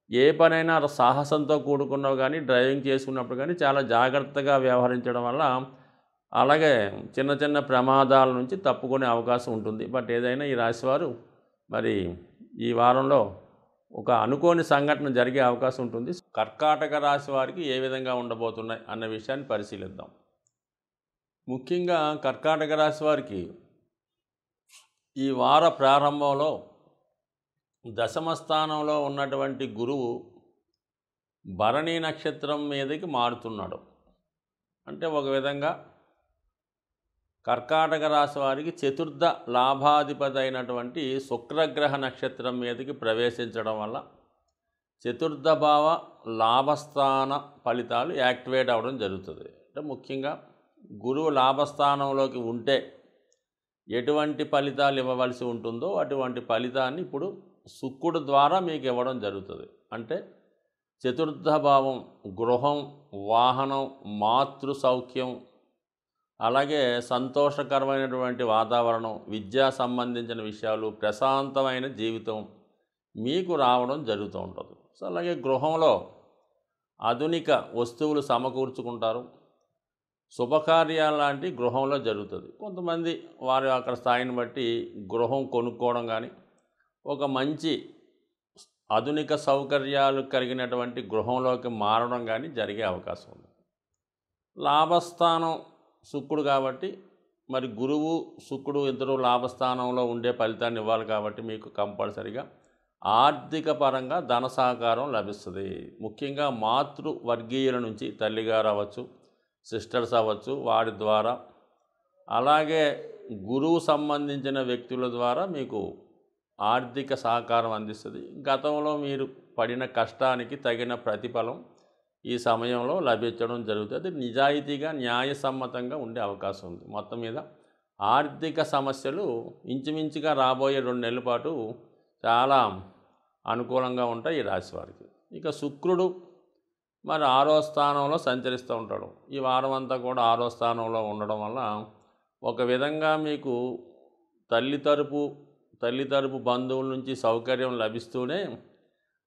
Speaker 1: ఏ పనైనా సాహసంతో కూడుకున్నవి కానీ డ్రైవింగ్ చేసుకున్నప్పుడు కానీ చాలా జాగ్రత్తగా వ్యవహరించడం వల్ల అలాగే చిన్న చిన్న ప్రమాదాల నుంచి తప్పుకునే అవకాశం ఉంటుంది. బట్ ఏదైనా ఈ రాశివారు మరి ఈ వారంలో ఒక అనుకోని సంఘటన జరిగే అవకాశం ఉంటుంది. కర్కాటక రాశి వారికి ఏ విధంగా ఉండబోతున్నాయి అన్న విషయాన్ని పరిశీలిద్దాం. ముఖ్యంగా కర్కాటక రాశి వారికి ఈ వార ప్రారంభంలో దశమ స్థానంలో ఉన్నటువంటి గురువు భరణి నక్షత్రం మీదకి మారుతున్నాడు. అంటే ఒక విధంగా కర్కాటక రాశి వారికి చతుర్థ లాభాధిపతి అయినటువంటి శుక్రగ్రహ నక్షత్రం మీదకి ప్రవేశించడం వల్ల చతుర్థ భావ లాభస్థాన ఫలితాలు యాక్టివేట్ అవ్వడం జరుగుతుంది. అంటే ముఖ్యంగా గురువు లాభస్థానంలోకి ఉంటే ఎటువంటి ఫలితాలు ఇవ్వవలసి ఉంటుందో అటువంటి ఫలితాన్ని ఇప్పుడు శుక్రుడు ద్వారా మీకు ఇవ్వడం జరుగుతుంది. అంటే చతుర్థ భావం గృహం, వాహనం, మాతృ సౌఖ్యం, అలాగే సంతోషకరమైనటువంటి వాతావరణం, విద్యా సంబంధించిన విషయాలు, ప్రశాంతమైన జీవితం మీకు రావడం జరుగుతూ ఉంటుంది. సో అలాగే గృహంలో ఆధునిక వస్తువులు సమకూర్చుకుంటారు. శుభకార్యాలు లాంటి గృహంలో జరుగుతుంది. కొంతమంది వారి అక్కడ స్థాయిని బట్టి గృహం కొనుక్కోవడం కానీ, ఒక మంచి ఆధునిక సౌకర్యాలు కలిగినటువంటి గృహంలోకి మారడం కానీ జరిగే అవకాశం ఉంది. లాభస్థానం శుక్రుడు కాబట్టి మరి గురువు శుక్రుడు ఇద్దరు లాభస్థానంలో ఉండే ఫలితాన్ని ఇవ్వాలి కాబట్టి మీకు కంపల్సరిగా ఆర్థిక పరంగా ధన సహకారం లభిస్తుంది. ముఖ్యంగా మాతృవర్గీయుల నుంచి తల్లిగారు అవ్వచ్చు, సిస్టర్స్ అవ్వచ్చు, వారి ద్వారా, అలాగే గురువు సంబంధించిన వ్యక్తుల ద్వారా మీకు ఆర్థిక సహకారం అందిస్తుంది. గతంలో మీరు పడిన కష్టానికి తగిన ప్రతిఫలం ఈ సమయంలో లభించడం జరుగుతుంది. అది నిజాయితీగా న్యాయసమ్మతంగా ఉండే అవకాశం ఉంది. మొత్తం మీద ఆర్థిక సమస్యలు ఇంచుమించుగా రాబోయే 2 నెలల పాటు చాలా అనుకూలంగా ఉంటాయి ఈ రాశి వారికి. ఇక శుక్రుడు మరి 6వ స్థానంలో సంచరిస్తూ ఉంటాడు. ఈ వారం అంతా కూడా 6వ స్థానంలో ఉండడం వల్ల ఒక విధంగా మీకు తల్లి తరపు బంధువుల నుంచి సౌకర్యం లభిస్తూనే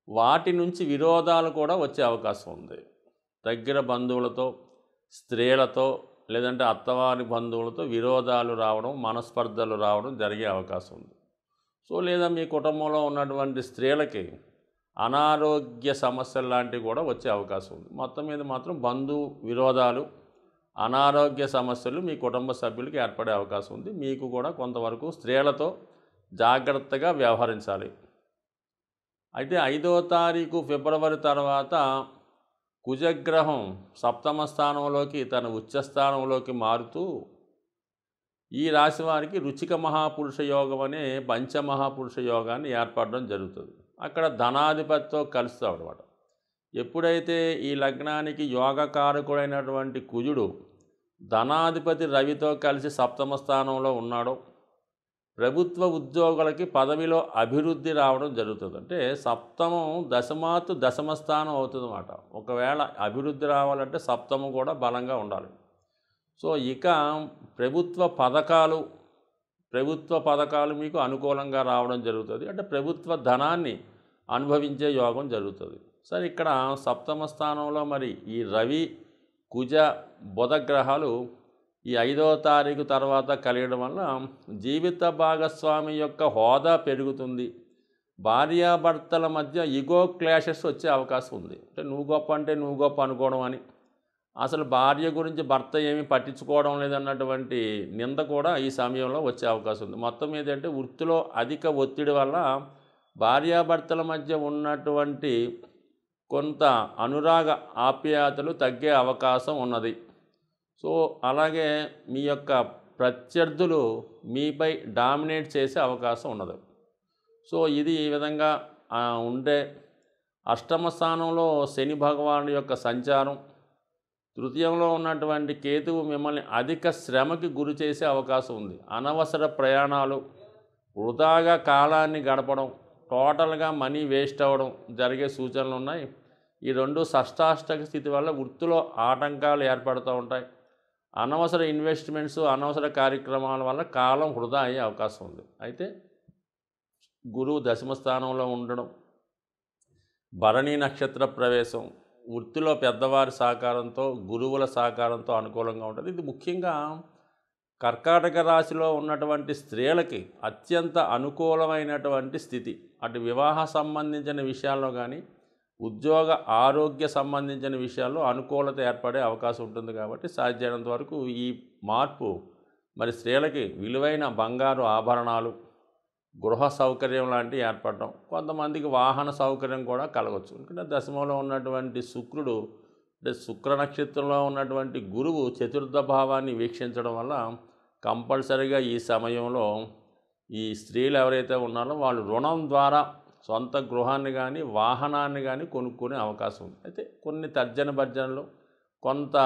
Speaker 1: వాటి నుంచి విరోధాలు కూడా వచ్చే అవకాశం ఉంది. దగ్గర బంధువులతో, స్త్రీలతో, లేదంటే అత్తవారి బంధువులతో విరోధాలు రావడం, మనస్పర్ధలు రావడం జరిగే అవకాశం ఉంది. సో లేదా మీ కుటుంబంలో ఉన్నటువంటి స్త్రీలకి అనారోగ్య సమస్యలు లాంటివి కూడా వచ్చే అవకాశం ఉంది. మొత్తం మీద మాత్రం బంధు విరోధాలు, అనారోగ్య సమస్యలు మీ కుటుంబ సభ్యులకి ఏర్పడే అవకాశం ఉంది. మీకు కూడా కొంతవరకు స్త్రీలతో జాగ్రత్తగా వ్యవహరించాలి. అయితే 5వ తారీఖు ఫిబ్రవరి తర్వాత కుజగ్రహం 7వ స్థానంలోకి తన ఉచ్చస్థానంలోకి మారుతూ ఈ రాశి వారికి రుచిక మహాపురుష యోగం అనే పంచమహాపురుష యోగాన్ని ఏర్పడడం జరుగుతుంది. అక్కడ ధనాధిపతితో కలుస్తాడు అన్నమాట. ఎప్పుడైతే ఈ లగ్నానికి యోగకారకుడైనటువంటి కుజుడు ధనాధిపతి రవితో కలిసి 7వ స్థానంలో ఉన్నాడో ప్రభుత్వ ఉద్యోగులకి పదవిలో అభివృద్ధి రావడం జరుగుతుంది. అంటే సప్తమం దశమాతు దశమ స్థానం అవుతుంది అన్నమాట. ఒకవేళ అభివృద్ధి రావాలంటే సప్తమం కూడా బలంగా ఉండాలి. సో ఇక ప్రభుత్వ పథకాలు మీకు అనుకూలంగా రావడం జరుగుతుంది. అంటే ప్రభుత్వ ధనాన్ని అనుభవించే యోగం జరుగుతుంది. సరే, ఇక్కడ 7వ స్థానంలో మరి ఈ రవి, కుజ, బుధ గ్రహాలు ఈ 5వ తారీఖు తర్వాత కలియడం వల్ల జీవిత భాగస్వామి యొక్క హోదా పెరుగుతుంది. భార్యాభర్తల మధ్య ఈగో క్లాషెస్ వచ్చే అవకాశం ఉంది. అంటే నువ్వు గొప్ప అంటే నువ్వు గొప్ప అనుకోవడం అని, అసలు భార్య గురించి భర్త ఏమీ పట్టించుకోవడం లేదన్నటువంటి నింద కూడా ఈ సమయంలో వచ్చే అవకాశం ఉంది. మొత్తం ఏంటంటే వృత్తిలో అధిక ఒత్తిడి వల్ల భార్యాభర్తల మధ్య ఉన్నటువంటి కొంత అనురాగ ఆప్యాయతలు తగ్గే అవకాశం ఉన్నది. సో అలాగే మీ యొక్క ప్రత్యర్థులు మీపై డామినేట్ చేసే అవకాశం ఉన్నది. సో ఇది ఈ విధంగా ఉండే 8వ స్థానంలో శని భగవానుడి యొక్క సంచారం, తృతీయంలో ఉన్నటువంటి కేతువు మిమ్మల్ని అధిక శ్రమకి గురి చేసే అవకాశం ఉంది. అనవసర ప్రయాణాలు, వృధాగా కాలాన్ని గడపడం, టోటల్గా మనీ వేస్ట్ అవ్వడం జరిగే సూచనలు ఉన్నాయి. ఈ 2 షష్టాష్టక స్థితి వల్ల వృత్తిలో ఆటంకాలు ఏర్పడుతూ ఉంటాయి. అనవసర ఇన్వెస్ట్మెంట్స్, అనవసర కార్యక్రమాల వల్ల కాలం వృధా అయ్యే అవకాశం ఉంది. అయితే గురువు 10వ స్థానంలో ఉండడం, భరణి నక్షత్ర ప్రవేశం, వృత్తిలో పెద్దవారి సహకారంతో, గురువుల సహకారంతో అనుకూలంగా ఉంటుంది. ఇది ముఖ్యంగా కర్కాటక రాశిలో ఉన్నటువంటి స్త్రీలకి అత్యంత అనుకూలమైనటువంటి స్థితి. అటు వివాహ సంబంధించిన విషయాల్లో కానీ, ఉద్యోగ ఆరోగ్య సంబంధించిన విషయాల్లో అనుకూలత ఏర్పడే అవకాశం ఉంటుంది. కాబట్టి సాధ్యమైనంత వరకు ఈ మార్పు మరి స్త్రీలకి విలువైన బంగారు ఆభరణాలు, గృహ సౌకర్యం లాంటివి ఏర్పడడం, కొంతమందికి వాహన సౌకర్యం కూడా కలగవచ్చు. ఎందుకంటే దశమంలో ఉన్నటువంటి శుక్రుడు, అంటే శుక్ర నక్షత్రంలో ఉన్నటువంటి గురువు 4వ భావాన్ని వీక్షించడం వల్ల కంపల్సరీగా ఈ సమయంలో ఈ స్త్రీలు ఎవరైతే ఉన్నారో వాళ్ళు రుణం ద్వారా సొంత గృహాన్ని కానీ వాహనాన్ని కానీ కొనుక్కునే అవకాశం ఉంది. అయితే కొన్ని తర్జన భర్జనలు, కొంత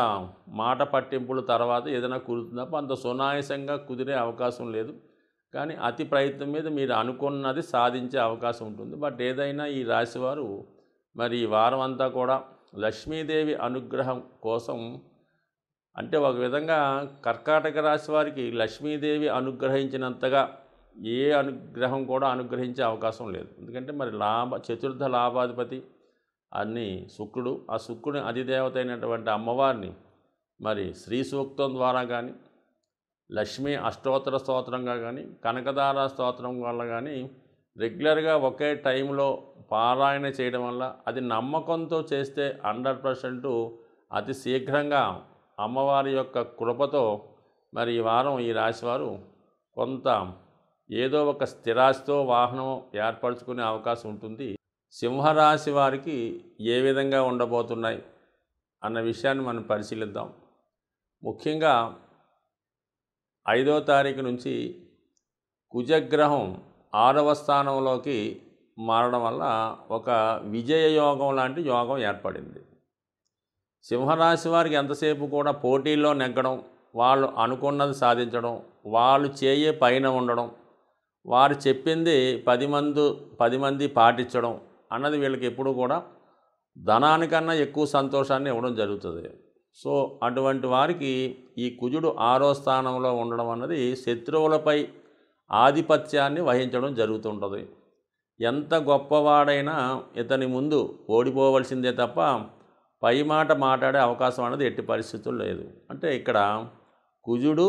Speaker 1: మాట పట్టింపుల తర్వాత ఏదైనా కుదురుతుందప్ప అంత సునాయాసంగా కుదిరే అవకాశం లేదు. కానీ అతి ప్రయత్నం మీద మీరు అనుకున్నది సాధించే అవకాశం ఉంటుంది. బట్ ఏదైనా ఈ రాశివారు మరి ఈ వారం అంతా కూడా లక్ష్మీదేవి అనుగ్రహం కోసం, అంటే ఒక విధంగా కర్కాటక రాశి వారికి లక్ష్మీదేవి అనుగ్రహించినంతగా ఏ అనుగ్రహం కూడా అనుగ్రహించే అవకాశం లేదు. ఎందుకంటే మరి 4వ లాభాధిపతి అన్ని శుక్రుడు, ఆ శుక్రుని అధిదేవత అయినటువంటి అమ్మవారిని మరి శ్రీ సూక్తం ద్వారా కానీ, లక్ష్మీ అష్టోత్తర స్తోత్రంగా కానీ, కనకదార స్తోత్రం వల్ల కానీ రెగ్యులర్గా ఒకే టైంలో పారాయణ చేయడం వల్ల అది నమ్మకంతో చేస్తే 100% అతి శీఘ్రంగా అమ్మవారి యొక్క కృపతో మరి ఈ వారం ఈ రాశివారు కొంత ఏదో ఒక స్థిరాస్తితో వాహనం ఏర్పరచుకునే అవకాశం ఉంటుంది. సింహరాశి వారికి ఏ విధంగా ఉండబోతున్నాయి అన్న విషయాన్ని మనం పరిశీలిద్దాం. ముఖ్యంగా 5వ తారీఖు నుంచి కుజగ్రహం 6వ స్థానంలోకి మారడం వల్ల ఒక విజయ యోగం లాంటి యోగం ఏర్పడింది. సింహరాశి వారికి ఎంతసేపు కూడా పోటీల్లో నెగ్గడం, వాళ్ళు అనుకున్నది సాధించడం, వాళ్ళు చేయే పైన ఉండడం, వారు చెప్పింది 10 మంది పాటించడం అన్నది వీళ్ళకి ఎప్పుడు కూడా ధనానికన్నా ఎక్కువ సంతోషాన్ని ఇవ్వడం జరుగుతుంది. సో అటువంటి వారికి ఈ కుజుడు 6వ స్థానంలో ఉండడం అన్నది శత్రువులపై ఆధిపత్యాన్ని వహించడం జరుగుతుంటుంది. ఎంత గొప్పవాడైనా ఇతని ముందు ఓడిపోవలసిందే తప్ప పై మాట మాట్లాడే అవకాశం అనేది ఎట్టి పరిస్థితుల్లో లేదు. అంటే ఇక్కడ కుజుడు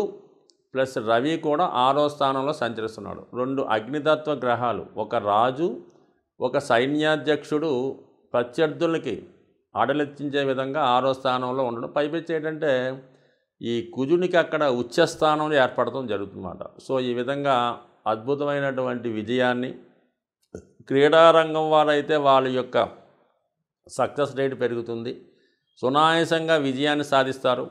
Speaker 1: ప్లస్ రవి కూడా 6వ స్థానంలో సంచరిస్తున్నాడు. 2 అగ్నితత్వ గ్రహాలు, ఒక రాజు ఒక సైన్యాధ్యక్షుడు ప్రత్యర్థులకి ఆడలెత్తించే విధంగా 6వ స్థానంలో ఉండడం. పైపెచ్చి ఏంటంటే ఈ కుజునికి అక్కడ ఉచ్చస్థానంలో ఏర్పడటం జరుగుతుందన్నమాట. సో ఈ విధంగా అద్భుతమైనటువంటి విజయాన్ని, క్రీడారంగం వారైతే వాళ్ళ యొక్క సక్సెస్ రేట్ పెరుగుతుంది, సునాయాసంగా విజయాన్ని సాధిస్తారు.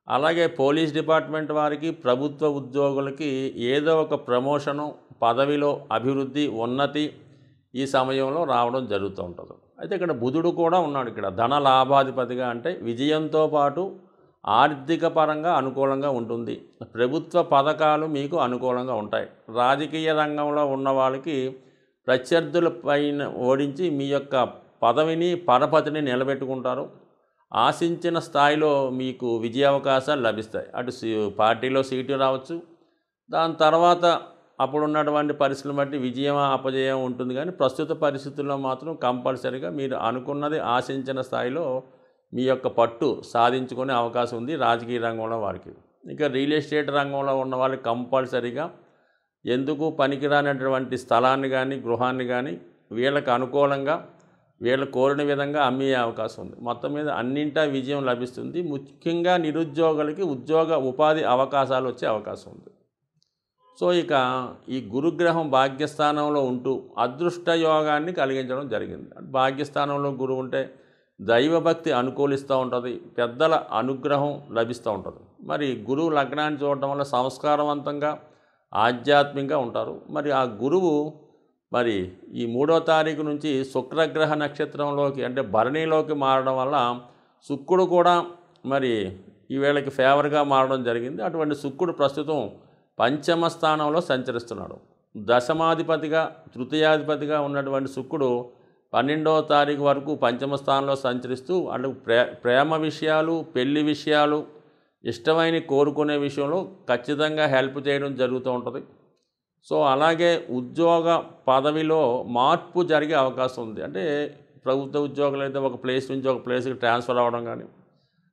Speaker 1: అలాగే పోలీస్ డిపార్ట్మెంట్ వారికి, ప్రభుత్వ ఉద్యోగులకి ఏదో ఒక ప్రమోషను, పదవిలో అభివృద్ధి, ఉన్నతి ఈ సమయంలో రావడం జరుగుతూ ఉంటుంది. అయితే ఇక్కడ బుధుడు కూడా ఉన్నాడు. ఇక్కడ ధన లాభాధిపతిగా, అంటే విజయంతో పాటు ఆర్థిక పరంగా అనుకూలంగా ఉంటుంది. ప్రభుత్వ పథకాలు మీకు అనుకూలంగా ఉంటాయి. రాజకీయ రంగంలో ఉన్న వాళ్ళకి ప్రత్యర్థుల పైన ఓడించి మీ యొక్క పదవిని, పరపతిని నిలబెట్టుకుంటారు. ఆశించిన స్థాయిలో మీకు విజయ అవకాశాలు లభిస్తాయి. అటు పార్టీలో సీటు రావచ్చు, దాని తర్వాత అప్పుడున్నటువంటి పరిస్థితులను బట్టి విజయం అపజయం ఉంటుంది. కానీ ప్రస్తుత పరిస్థితుల్లో మాత్రం కంపల్సరీగా మీరు అనుకున్నది ఆశించిన స్థాయిలో మీ యొక్క పట్టు సాధించుకునే అవకాశం ఉంది రాజకీయ రంగంలో వారికి. ఇక రియల్ ఎస్టేట్ రంగంలో ఉన్న వాళ్ళకి కంపల్సరీగా ఎందుకు పనికిరానటువంటి స్థలాన్ని కానీ, గృహాన్ని కానీ వీళ్ళకి అనుకూలంగా, వీళ్ళు కోరిన విధంగా అమ్మే అవకాశం ఉంది. మొత్తం మీద అన్నింటా విజయం లభిస్తుంది. ముఖ్యంగా నిరుద్యోగులకి ఉపాధి అవకాశాలు వచ్చే అవకాశం ఉంది. సో ఇక ఈ గురుగ్రహం భాగ్యస్థానంలో ఉంటూ అదృష్ట యోగాన్ని కలిగించడం జరిగింది. భాగ్యస్థానంలో గురువు ఉంటే దైవభక్తి అనుకూలిస్తూ ఉంటుంది, పెద్దల అనుగ్రహం లభిస్తూ ఉంటుంది. మరి గురువు లగ్నాన్ని చూడటం వల్ల సంస్కారవంతంగా, ఆధ్యాత్మికంగా ఉంటారు. మరి ఆ గురువు మరి ఈ 3వ తారీఖు నుంచి శుక్రగ్రహ నక్షత్రంలోకి, అంటే భరణిలోకి మారడం వల్ల శుక్రుడు కూడా మరి ఈ వేళకి ఫేవర్గా మారడం జరిగింది. అటువంటి శుక్రుడు ప్రస్తుతం 5వ స్థానంలో సంచరిస్తున్నాడు. దశమాధిపతిగా, తృతీయాధిపతిగా ఉన్నటువంటి శుక్రుడు 12వ తారీఖు వరకు 5వ స్థానంలో సంచరిస్తూ అటు ప్రేమ విషయాలు, పెళ్లి విషయాలు, ఇష్టమైన కోరుకునే విషయంలో ఖచ్చితంగా హెల్ప్ చేయడం జరుగుతూ ఉంటుంది. సో అలాగే ఉద్యోగ పదవిలో మార్పు జరిగే అవకాశం ఉంది. అంటే ప్రభుత్వ ఉద్యోగులు అయితే ఒక ప్లేస్ నుంచి ఒక ప్లేస్కి ట్రాన్స్ఫర్ అవ్వడం కానీ,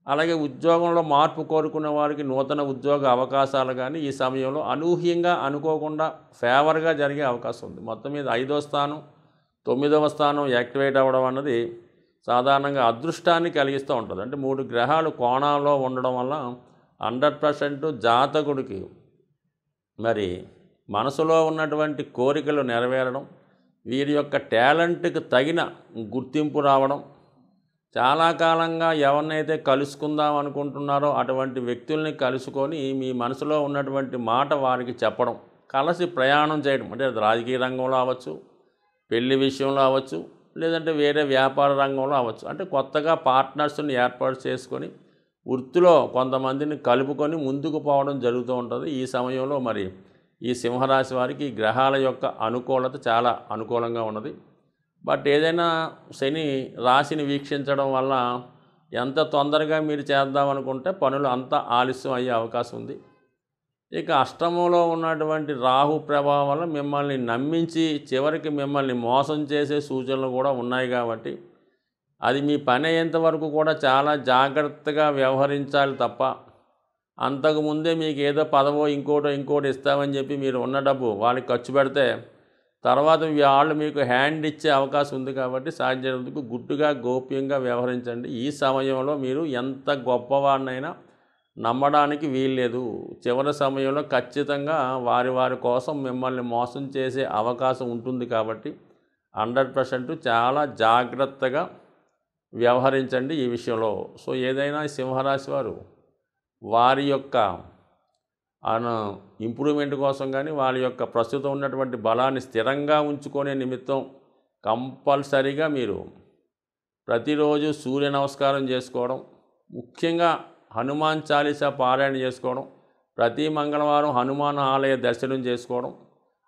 Speaker 1: అలాగే ఉద్యోగంలో మార్పు కోరుకునే వారికి నూతన ఉద్యోగ అవకాశాలు కానీ ఈ సమయంలో అనూహ్యంగా, అనుకోకుండా ఫేవర్గా జరిగే అవకాశం ఉంది. మొత్తం మీద 5వ స్థానం, 9వ స్థానం యాక్టివేట్ అవ్వడం అన్నది సాధారణంగా అదృష్టాన్ని కలిగిస్తూ ఉంటుంది. అంటే 3 గ్రహాలు కోణాల్లో ఉండడం వల్ల 100% జాతకుడికి మరి మనసులో ఉన్నటువంటి కోరికలు నెరవేరడం, వీరి యొక్క టాలెంట్కి తగిన గుర్తింపు రావడం, చాలా కాలంగా ఎవరినైతే కలుసుకుందాం అనుకుంటున్నారో అటువంటి వ్యక్తుల్ని కలుసుకొని మీ మనసులో ఉన్నటువంటి మాట వారికి చెప్పడం, కలిసి ప్రయాణం చేయడం, అంటే రాజకీయ రంగంలో అవ్వచ్చు, పెళ్లి విషయంలో అవ్వచ్చు, లేదంటే వేరే వ్యాపార రంగంలో అవ్వచ్చు. అంటే కొత్తగా పార్ట్నర్స్ని ఏర్పాటు చేసుకొని వృత్తిలో కొంతమందిని కలుపుకొని ముందుకు పోవడం జరుగుతూ ఉంటుంది. ఈ సమయంలో మరి ఈ సింహరాశి వారికి ఈ గ్రహాల యొక్క అనుకూలత చాలా అనుకూలంగా ఉన్నది. బట్ ఏదైనా శని రాశిని వీక్షించడం వల్ల ఎంత తొందరగా మీరు చేద్దామనుకుంటే పనులు అంత ఆలస్యం అయ్యే అవకాశం ఉంది. ఇక అష్టమంలో ఉన్నటువంటి రాహు ప్రభావం వల్ల మిమ్మల్ని నమ్మించి చివరికి మిమ్మల్ని మోసం చేసే సూచనలు కూడా ఉన్నాయి. కాబట్టి అది మీ పని అయ్యేంతవరకు కూడా చాలా జాగ్రత్తగా వ్యవహరించాలి తప్ప అంతకుముందే మీకు ఏదో పదవో ఇంకోటి ఇస్తామని చెప్పి మీరు ఉన్న డబ్బు వాళ్ళకి ఖర్చు పెడితే తర్వాత వాళ్ళు మీకు హ్యాండ్ ఇచ్చే అవకాశం ఉంది కాబట్టి సాధ్యమైనందుకు గుట్టుగా గోప్యంగా వ్యవహరించండి. ఈ సమయంలో మీరు ఎంత గొప్పవాడినైనా నమ్మడానికి వీల్లేదు. చివరి సమయంలో ఖచ్చితంగా వారి కోసం మిమ్మల్ని మోసం చేసే అవకాశం ఉంటుంది కాబట్టి 100% చాలా జాగ్రత్తగా వ్యవహరించండి ఈ విషయంలో. సో ఏదైనా సింహరాశి వారు వారి యొక్క ఇంప్రూవ్మెంట్ కోసం కానీ వాళ్ళ యొక్క ప్రస్తుతం ఉన్నటువంటి బలాన్ని స్థిరంగా ఉంచుకునే నిమిత్తం కంపల్సరీగా మీరు ప్రతిరోజు సూర్య నమస్కారం చేసుకోవడం, ముఖ్యంగా హనుమాన్ చాలీసా పారాయణ చేసుకోవడం, ప్రతి మంగళవారం హనుమాన్ ఆలయ దర్శనం చేసుకోవడం,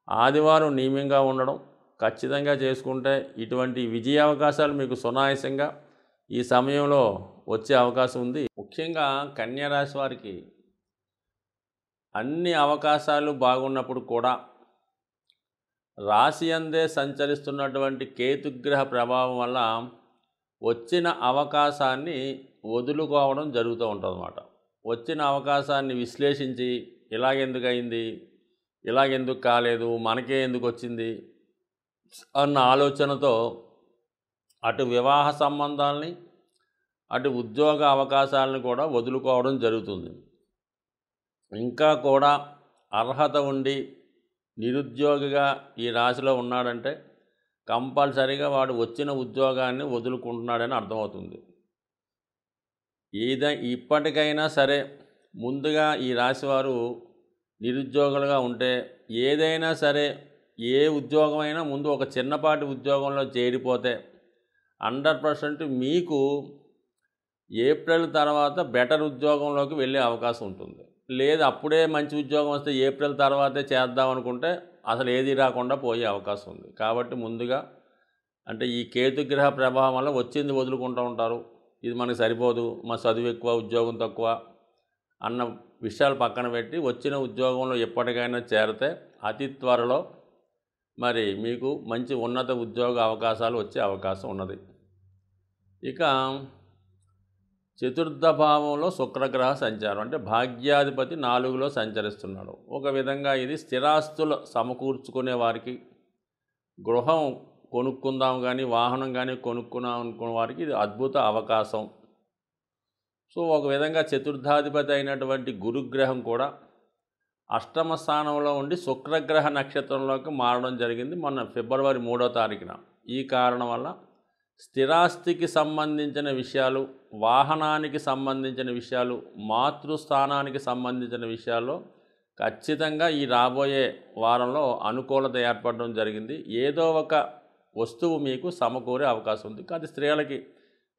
Speaker 1: ఆదివారం నియమంగా ఉండడం ఖచ్చితంగా చేసుకుంటే ఇటువంటి విజయ అవకాశాలు మీకు సునాయాసంగా ఈ సమయంలో వచ్చే అవకాశం ఉంది. ముఖ్యంగా కన్యా రాశి వారికి అన్ని అవకాశాలు బాగున్నప్పుడు కూడా రాశి అందే సంచరిస్తున్నటువంటి కేతుగ్రహ ప్రభావం వల్ల వచ్చిన అవకాశాన్ని వదులుకోవడం జరుగుతూ ఉంటుందన్నమాట. వచ్చిన అవకాశాన్ని విశ్లేషించి ఇలాగెందుకు అయింది, ఇలాగెందుకు కాలేదు, మనకే ఎందుకు వచ్చింది అన్న ఆలోచనతో అటు వివాహ సంబంధాలని అటు ఉద్యోగ అవకాశాలను కూడా వదులుకోవడం జరుగుతుంది. ఇంకా కూడా అర్హత ఉండి నిరుద్యోగిగా ఈ రాశిలో ఉన్నాడంటే కంపల్సరీగా వాడు వచ్చిన ఉద్యోగాన్ని వదులుకుంటున్నాడని అర్థమవుతుంది. ఇప్పటికైనా సరే ముందుగా ఈ రాశివారు నిరుద్యోగులుగా ఉంటే ఏదైనా సరే ఏ ఉద్యోగమైనా ముందు ఒక చిన్నపాటి ఉద్యోగంలో చేరిపోతే 100% మీకు ఏప్రిల్ తర్వాత బెటర్ ఉద్యోగంలోకి వెళ్ళే అవకాశం ఉంటుంది. లేదు అప్పుడే మంచి ఉద్యోగం వస్తే ఏప్రిల్ తర్వాతే చేద్దాం అనుకుంటే అసలు ఏది రాకుండా పోయే అవకాశం ఉంది. కాబట్టి ముందుగా అంటే ఈ కేతుగ్రహ ప్రభావం వల్ల వచ్చింది వదులుకుంటూ ఉంటారు. ఇది మనకు సరిపోదు, మా చదువు ఎక్కువ ఉద్యోగం తక్కువ అన్న విషయాలు పక్కన పెట్టి వచ్చిన ఉద్యోగంలో ఎప్పటికైనా చేరితే అతి త్వరలో మరి మీకు మంచి ఉన్నత ఉద్యోగ అవకాశాలు వచ్చే అవకాశం ఉన్నది. ఇక చతుర్థ భావంలో శుక్రగ్రహ సంచారం అంటే భాగ్యాధిపతి 4లో సంచరిస్తున్నాడు. ఒక విధంగా ఇది స్థిరాస్తులు సమకూర్చుకునే వారికి, గృహం కొనుక్కుందాం కానీ వాహనం కానీ కొనుక్కుందాం అనుకునే వారికి ఇది అద్భుత అవకాశం. సో ఒక విధంగా చతుర్థాధిపతి అయినటువంటి గురుగ్రహం కూడా అష్టమ స్థానంలో ఉండి శుక్రగ్రహ నక్షత్రంలోకి మారడం జరిగింది మొన్న ఫిబ్రవరి 3వ తారీఖున. ఈ కారణం వల్ల స్థిరాస్తికి సంబంధించిన విషయాలు, వాహనానికి సంబంధించిన విషయాలు, మాతృస్థానానికి సంబంధించిన విషయాల్లో ఖచ్చితంగా ఈ రాబోయే వారంలో అనుకూలత ఏర్పడడం జరిగింది. ఏదో ఒక వస్తువు మీకు సమకూరే అవకాశం ఉంది. అది స్త్రీలకి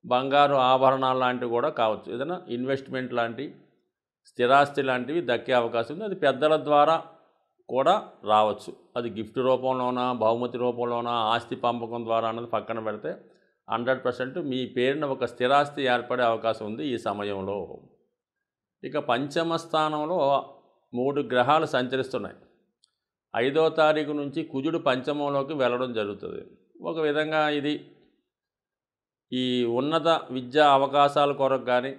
Speaker 1: బంగారు ఆభరణాలు లాంటివి కూడా కావచ్చు, ఏదైనా ఇన్వెస్ట్మెంట్ లాంటి స్థిరాస్తి లాంటివి దక్కే అవకాశం ఉంది. అది పెద్దల ద్వారా కూడా రావచ్చు. అది గిఫ్ట్ రూపంలోనా, బహుమతి రూపంలోనా, ఆస్తి పంపకం ద్వారా అన్నది పక్కన పెడితే 100% మీ పేరున ఒక స్థిరాస్తి ఏర్పడే అవకాశం ఉంది ఈ సమయంలో. ఇక పంచమ స్థానంలో 3 గ్రహాలు సంచరిస్తున్నాయి. 5వ తారీఖు నుంచి కుజుడు పంచమంలోకి వెళ్ళడం జరుగుతుంది. ఒక విధంగా ఇది ఈ ఉన్నత విద్యా అవకాశాల కొరకు కానీ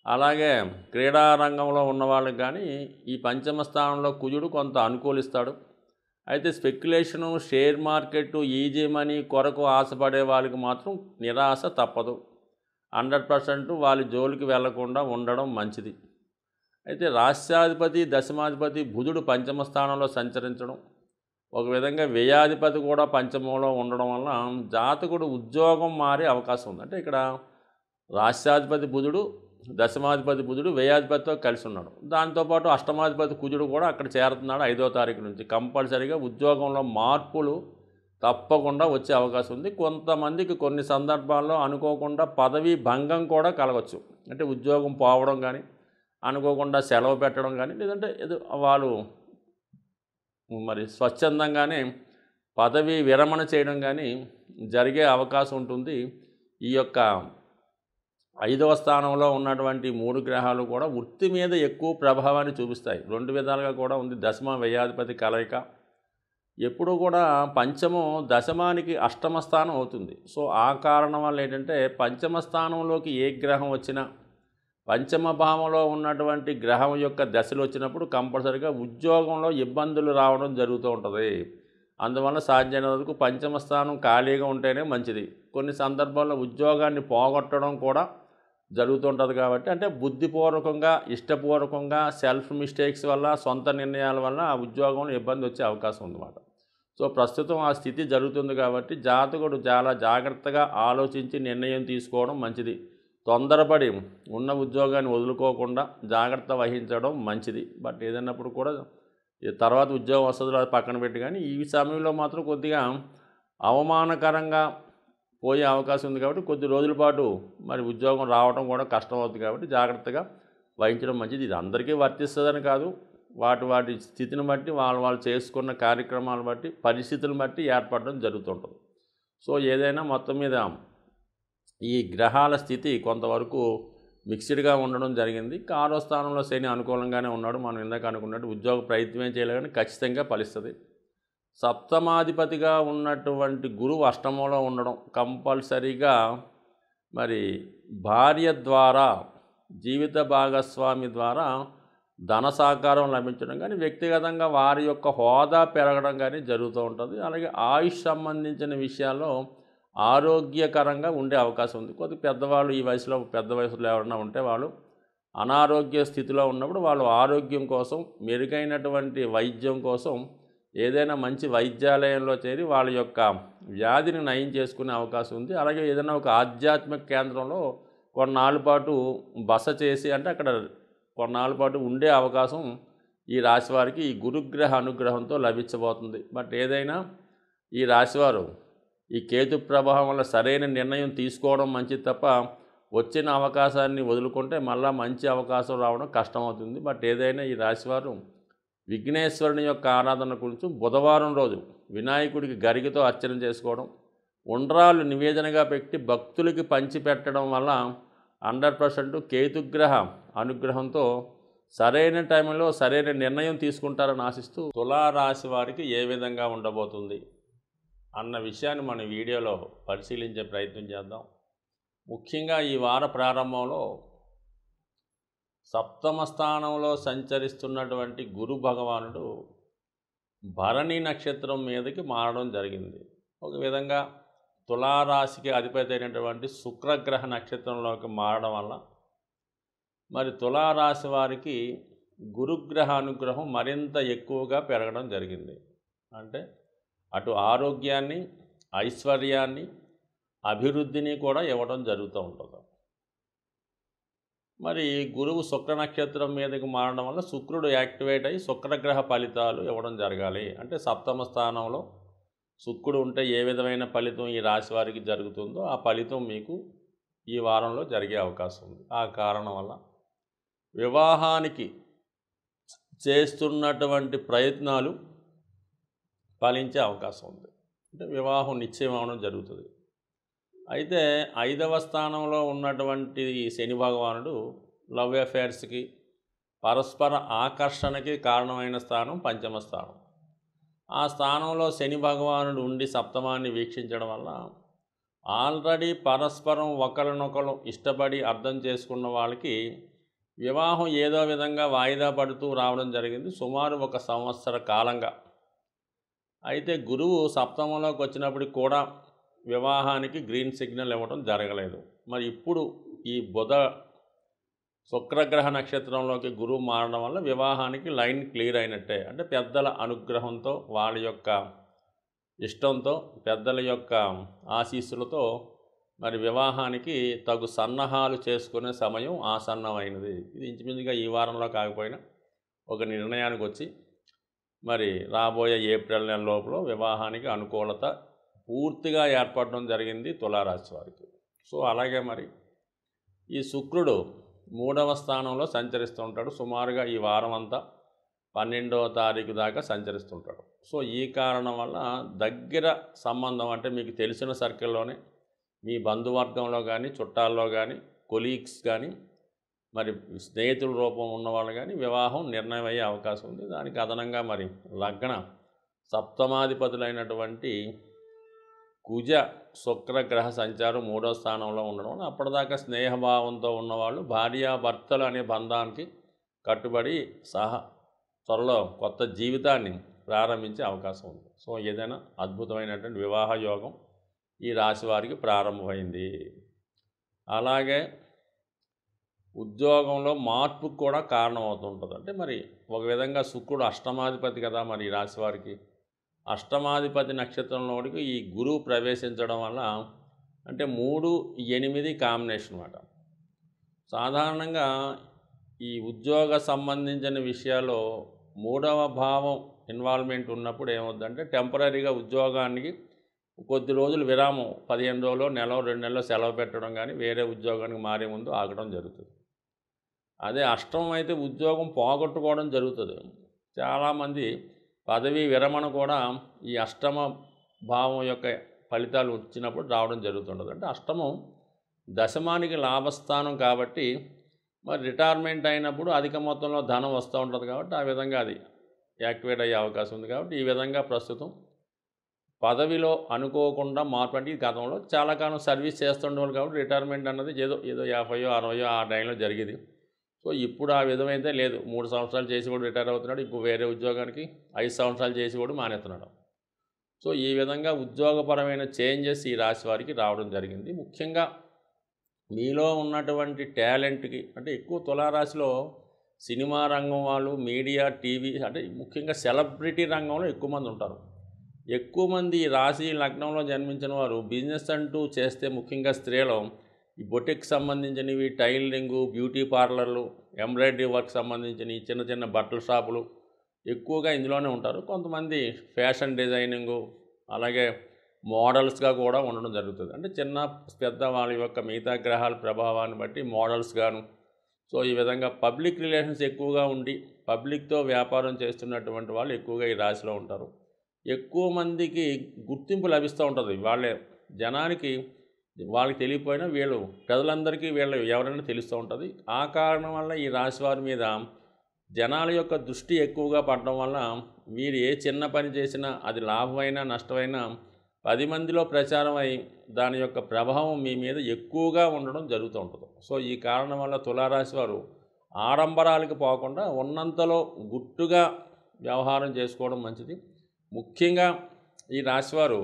Speaker 1: అలాగే క్రీడా రంగంలో ఉన్న వాళ్ళకి కానీ ఈ పంచమ స్థానంలో కుజుడు కొంత అనుకూలిస్తాడు. అయితే speculation, share market, easy money కొరకు ఆశపడే వాళ్ళకి మాత్రం నిరాశ తప్పదు. 100% వాళ్ళ జోలికి వెళ్లకుండా ఉండడం మంచిది. అయితే రాష్ట్రాధిపతి దశమాధిపతి బుధుడు పంచమ స్థానంలో సంచరించడం, ఒక విధంగా వ్యయాధిపతి కూడా పంచమంలో ఉండడం వల్ల జాతకుడు ఉద్యోగం మారే అవకాశం ఉంది. అంటే ఇక్కడ రాష్ట్రాధిపతి బుధుడు, దశమాధిపతి బుధుడు వ్యయాధిపతితో కలిసి ఉన్నాడు. దాంతోపాటు అష్టమాధిపతి కుజుడు కూడా అక్కడ చేరుతున్నాడు 5వ తారీఖు నుంచి. కంపల్సరీగా ఉద్యోగంలో మార్పులు తప్పకుండా వచ్చే అవకాశం ఉంది. కొంతమందికి కొన్ని సందర్భాల్లో అనుకోకుండా పదవీ భంగం కూడా కలగవచ్చు. అంటే ఉద్యోగం పోవడం కానీ, అనుకోకుండా సెలవు పెట్టడం కానీ, లేదంటే ఏదో వాళ్ళు మరి స్వచ్ఛందంగానే పదవీ విరమణ చేయడం కానీ జరిగే అవకాశం ఉంటుంది. ఈ యొక్క 5వ స్థానంలో ఉన్నటువంటి 3 గ్రహాలు కూడా వృత్తి మీద ఎక్కువ ప్రభావాన్ని చూపిస్తాయి. 2 విధాలుగా కూడా ఉంది. దశమ వ్యయాధిపతి కలయిక ఎప్పుడు కూడా పంచమం దశమానికి అష్టమ స్థానం అవుతుంది. సో ఆ కారణం వల్ల ఏంటంటే పంచమ స్థానంలోకి ఏ గ్రహం వచ్చినా, పంచమ భావంలో ఉన్నటువంటి గ్రహం యొక్క దశలు వచ్చినప్పుడు కంపల్సరీగా ఉద్యోగంలో ఇబ్బందులు రావడం జరుగుతూ ఉంటుంది. అందువల్ల సాధ్యమైనంత వరకు పంచమ స్థానం ఖాళీగా ఉంటేనే మంచిది. కొన్ని సందర్భాల్లో ఉద్యోగాన్ని పోగొట్టడం కూడా జరుగుతుంటుంది కాబట్టి, అంటే బుద్ధిపూర్వకంగా, ఇష్టపూర్వకంగా సెల్ఫ్ మిస్టేక్స్ వల్ల, సొంత నిర్ణయాల వల్ల ఆ ఉద్యోగంలో ఇబ్బంది వచ్చే అవకాశం ఉందన్నమాట. సో ప్రస్తుతం ఆ స్థితి జరుగుతుంది కాబట్టి జాతకుడు చాలా జాగ్రత్తగా ఆలోచించి నిర్ణయం తీసుకోవడం మంచిది. తొందరపడి ఉన్న ఉద్యోగాన్ని వదులుకోకుండా జాగ్రత్త వహించడం మంచిది. బట్ ఏదైనప్పుడు కూడా తర్వాత ఉద్యోగం వస్తుందో అది పక్కన పెట్టి, కానీ ఈ సమయంలో మాత్రం కొద్దిగా అవమానకరంగా పోయే అవకాశం ఉంది కాబట్టి కొద్ది రోజుల పాటు మరి ఉద్యోగం రావడం కూడా కష్టం అవుతుంది కాబట్టి జాగ్రత్తగా వహించడం మంచిది. ఇది అందరికీ వర్తిస్తుందని కాదు, వాటి స్థితిని బట్టి వాళ్ళు చేసుకున్న కార్యక్రమాలను బట్టి పరిస్థితులను బట్టి ఏర్పడడం జరుగుతుంటుంది. సో ఏదైనా మొత్తం మీద ఈ గ్రహాల స్థితి కొంతవరకు మిక్స్డ్గా ఉండడం జరిగింది. 6వ స్థానంలో శని అనుకూలంగానే ఉన్నాడు. మనం ఇందాక అనుకున్నట్టు ఉద్యోగ ప్రయత్నం చేయలేదు కానీ ఖచ్చితంగా ఫలిస్తుంది. సప్తమాధిపతిగా ఉన్నటువంటి గురువు అష్టమంలో ఉండడం కంపల్సరీగా మరి భార్య ద్వారా, జీవిత భాగస్వామి ద్వారా ధన సహకారం లభించడం కానీ, వ్యక్తిగతంగా వారి యొక్క హోదా పెరగడం కానీ జరుగుతూ ఉంటుంది. అలాగే ఆయుష్ సంబంధించిన విషయాల్లో ఆరోగ్యకరంగా ఉండే అవకాశం ఉంది. కొద్ది పెద్దవాళ్ళు ఈ వయసులో, పెద్ద వయసులో ఎవరైనా ఉంటే వాళ్ళు అనారోగ్య స్థితిలో ఉన్నప్పుడు వాళ్ళు ఆరోగ్యం కోసం, మెరుగైనటువంటి వైద్యం కోసం ఏదైనా మంచి వైద్యాలయంలో చేరి వాళ్ళ యొక్క వ్యాధిని నయం చేసుకునే అవకాశం ఉంది. అలాగే ఏదైనా ఒక ఆధ్యాత్మిక కేంద్రంలో కొన్నాళ్ళ పాటు బస చేసి, అంటే అక్కడ కొన్నాళ్ళ పాటు ఉండే అవకాశం ఈ రాశివారికి ఈ గురుగ్రహ అనుగ్రహంతో లభించబోతుంది. బట్ ఏదైనా ఈ రాశివారు ఈ కేతు ప్రభావం వల్ల సరైన నిర్ణయం తీసుకోవడం మంచిది తప్ప వచ్చిన అవకాశాన్ని వదులుకుంటే మళ్ళీ మంచి అవకాశం రావడం కష్టమవుతుంది. బట్ ఏదైనా ఈ రాశివారు విఘ్నేశ్వరుని యొక్క ఆరాధన గురించి బుధవారం రోజు వినాయకుడికి గరికతో అర్చన చేసుకోవడం, ఉండ్రాలు నివేదనగా పెట్టి భక్తులకి పంచిపెట్టడం వల్ల 100% కేతుగ్రహ అనుగ్రహంతో సరైన టైంలో సరైన నిర్ణయం తీసుకుంటారని ఆశిస్తూ తులారాశి వారికి ఏ విధంగా ఉండబోతుంది అన్న విషయాన్ని మన వీడియోలో పరిశీలించే ప్రయత్నం చేద్దాం. ముఖ్యంగా ఈ వార ప్రారంభంలో సప్తమ స్థానంలో సంచరిస్తున్నటువంటి గురు భగవానుడు భరణి నక్షత్రం మీదకి మారడం జరిగింది. ఒక విధంగా తులారాశికి అధిపతి అయినటువంటి శుక్రగ్రహ నక్షత్రంలోకి మారడం వల్ల మరి తులారాశి వారికి గురుగ్రహ అనుగ్రహం మరింత ఎక్కువగా పెరగడం జరిగింది. అంటే అటు ఆరోగ్యాన్ని, ఐశ్వర్యాన్ని, అభివృద్ధిని కూడా ఇవ్వడం జరుగుతూ ఉంటుంది. మరి గురువు శుక్ర నక్షత్రం మీదకి మారడం వల్ల శుక్రుడు యాక్టివేట్ అయ్యి శుక్రగ్రహ ఫలితాలు ఇవ్వడం జరగాలి. అంటే సప్తమ స్థానంలో శుక్రుడు ఉంటే ఏ విధమైన ఫలితం ఈ రాశి వారికి జరుగుతుందో ఆ ఫలితం మీకు ఈ వారంలో జరిగే అవకాశం ఉంది. ఆ కారణం వల్ల వివాహానికి చేస్తున్నటువంటి ప్రయత్నాలు ఫలించే అవకాశం ఉంది. అంటే వివాహం నిశ్చయం అవడం జరుగుతుంది. అయితే 5వ స్థానంలో ఉన్నటువంటి శని భగవానుడు లవ్ అఫేర్స్కి, పరస్పర ఆకర్షణకి కారణమైన స్థానం పంచమ స్థానం. ఆ స్థానంలో శని భగవానుడు ఉండి సప్తమాన్ని వీక్షించడం వల్ల ఆల్రెడీ పరస్పరం ఒకరినొకరు ఇష్టపడి అర్థం చేసుకున్న వాళ్ళకి వివాహం ఏదో విధంగా వాయిదా పడుతూ రావడం జరిగింది సుమారు 1 సంవత్సర కాలంగా. అయితే గురువు సప్తమంలోకి వచ్చినప్పటికి కూడా వివాహానికి గ్రీన్ సిగ్నల్ ఇవ్వడం జరగలేదు. మరి ఇప్పుడు ఈ బుధ శుక్రగ్రహ నక్షత్రంలోకి గురువు మారడం వల్ల వివాహానికి లైన్ క్లియర్ అయినట్టే. అంటే పెద్దల అనుగ్రహంతో, వాళ్ళ యొక్క ఇష్టంతో, పెద్దల యొక్క ఆశీస్సులతో మరి వివాహానికి తగు సన్నాహాలు చేసుకునే సమయం ఆసన్నమైనది. ఇది ఇంచుమించుగా ఈ వారంలో కాకపోయినా ఒక నిర్ణయానికి వచ్చి మరి రాబోయే ఏప్రిల్ నెల లోపల వివాహానికి అనుకూలత పూర్తిగా ఏర్పడడం జరిగింది తులారాశి వారికి. సో అలాగే మరి ఈ శుక్రుడు 3వ స్థానంలో సంచరిస్తుంటాడు. సుమారుగా ఈ వారం అంతా 12వ తారీఖు దాకా సంచరిస్తుంటాడు. సో ఈ కారణం వల్ల దగ్గర సంబంధం, అంటే మీకు తెలిసిన సర్కిల్లోనే మీ బంధువర్గంలో కానీ, చుట్టాల్లో కానీ, కొలీగ్స్ కానీ, మరి స్నేహితుల రూపం ఉన్నవాళ్ళు కానీ వివాహం నిర్ణయం అయ్యే అవకాశం ఉంది. దానికి అదనంగా మరి లగ్న సప్తమాధిపతులైనటువంటి కుజ శుక్రగ్రహ సంచారం 3వ స్థానంలో ఉండడం వల్ల అప్పటిదాకా స్నేహభావంతో ఉన్నవాళ్ళు భార్యాభర్తలు అనే బంధానికి కట్టుబడి త్వరలో కొత్త జీవితాన్ని ప్రారంభించే అవకాశం ఉంది. సో ఏదైనా అద్భుతమైనటువంటి వివాహ యోగం ఈ రాశి వారికి ప్రారంభమైంది. అలాగే ఉద్యోగంలో మార్పుకు కూడా కారణం అవుతుంటుంది. అంటే మరి ఒక విధంగా శుక్రుడు అష్టమాధిపతి కదా, మరి ఈ రాశి వారికి అష్టమాధిపతి నక్షత్రంలోనికి ఈ గురువు ప్రవేశించడం వల్ల అంటే 3, 8 కాంబినేషన్ అన్నమాట. సాధారణంగా ఈ ఉద్యోగ సంబంధించిన విషయాల్లో 3వ భావం ఇన్వాల్వ్మెంట్ ఉన్నప్పుడు ఏమవుతుందంటే టెంపరీగా ఉద్యోగానికి కొద్ది రోజులు విరామం, 15 రోజులు, నెల, 2 నెలలు సెలవు పెట్టడం కానీ వేరే ఉద్యోగానికి మారే ముందు ఆగడం జరుగుతుంది. అదే అష్టమం అయితే ఉద్యోగం పోగొట్టుకోవడం జరుగుతుంది. చాలామంది పదవీ విరమణ కూడా ఈ అష్టమ భావం యొక్క ఫలితాలు వచ్చినప్పుడు రావడం జరుగుతుంటుంది. అంటే అష్టమం దశమానికి లాభస్థానం కాబట్టి మరి రిటైర్మెంట్ అయినప్పుడు అధిక మొత్తంలో ధనం వస్తూ ఉంటుంది కాబట్టి ఆ విధంగా అది యాక్టివేట్ అయ్యే అవకాశం ఉంది. కాబట్టి ఈ విధంగా ప్రస్తుతం పదవిలో అనుకోకుండా మార్పు, అంటే గతంలో చాలా కాలం సర్వీస్ చేస్తుండేవాళ్ళు కాబట్టి రిటైర్మెంట్ అన్నది ఏదో 50, 60 ఆ టైంలో జరిగేది. సో ఇప్పుడు ఆ విధమైతే లేదు. 3 సంవత్సరాలు చేసి కూడా రిటైర్ అవుతున్నాడు, ఇంకో వేరే ఉద్యోగానికి 5 సంవత్సరాలు చేసి కూడా మానేస్తున్నాడు. సో ఈ విధంగా ఉద్యోగపరమైన చేంజెస్ ఈ రాశి వారికి రావడం జరిగింది. ముఖ్యంగా మీలో ఉన్నటువంటి టాలెంట్కి, అంటే ఎక్కువ తులారాశిలో సినిమా రంగం వాళ్ళు, మీడియా, టీవీ, అంటే ముఖ్యంగా సెలబ్రిటీ రంగంలో ఎక్కువ మంది ఉంటారు. ఎక్కువ మంది రాశి లగ్నంలో జన్మించిన వారు బిజినెస్ అంటూ చేస్తే ముఖ్యంగా స్త్రీలు ఈ బొటిక్ సంబంధించినవి, టైలరింగు, బ్యూటీ పార్లర్లు, ఎంబ్రాయిడరీ వర్క్ సంబంధించినవి, చిన్న చిన్న బట్టల షాపులు ఎక్కువగా ఇందులోనే ఉంటారు. కొంతమంది ఫ్యాషన్ డిజైనింగు, అలాగే మోడల్స్గా కూడా ఉండడం జరుగుతుంది. అంటే చిన్న పెద్ద వాళ్ళ యొక్క మిగతా గ్రహాల ప్రభావాన్ని బట్టి మోడల్స్గాను. సో ఈ విధంగా పబ్లిక్ రిలేషన్స్ ఎక్కువగా ఉండి పబ్లిక్తో వ్యాపారం చేస్తున్నటువంటి వాళ్ళు ఎక్కువగా ఈ రాశిలో ఉంటారు. ఎక్కువ మందికి గుర్తింపు లభిస్తూ ఉంటుంది. వాళ్ళే జనానికి, వాళ్ళకి తెలియకపోయినా వీళ్ళు ప్రజలందరికీ వీళ్ళు ఎవరైనా తెలుస్తూ ఉంటుంది. ఆ కారణం వల్ల ఈ రాశి వారి మీద జనాల యొక్క దృష్టి ఎక్కువగా పడడం వల్ల మీరు ఏ చిన్న పని చేసినా అది లాభమైనా నష్టమైనా 10 మందిలో ప్రచారం అయి దాని యొక్క ప్రభావం మీ మీద ఎక్కువగా ఉండడం జరుగుతూ ఉంటుంది. సో ఈ కారణం వల్ల తులారాశి వారు ఆడంబరాలకు పోకుండా ఉన్నంతలో గుట్టుగా వ్యవహారం చేసుకోవడం మంచిది. ముఖ్యంగా ఈ రాశివారు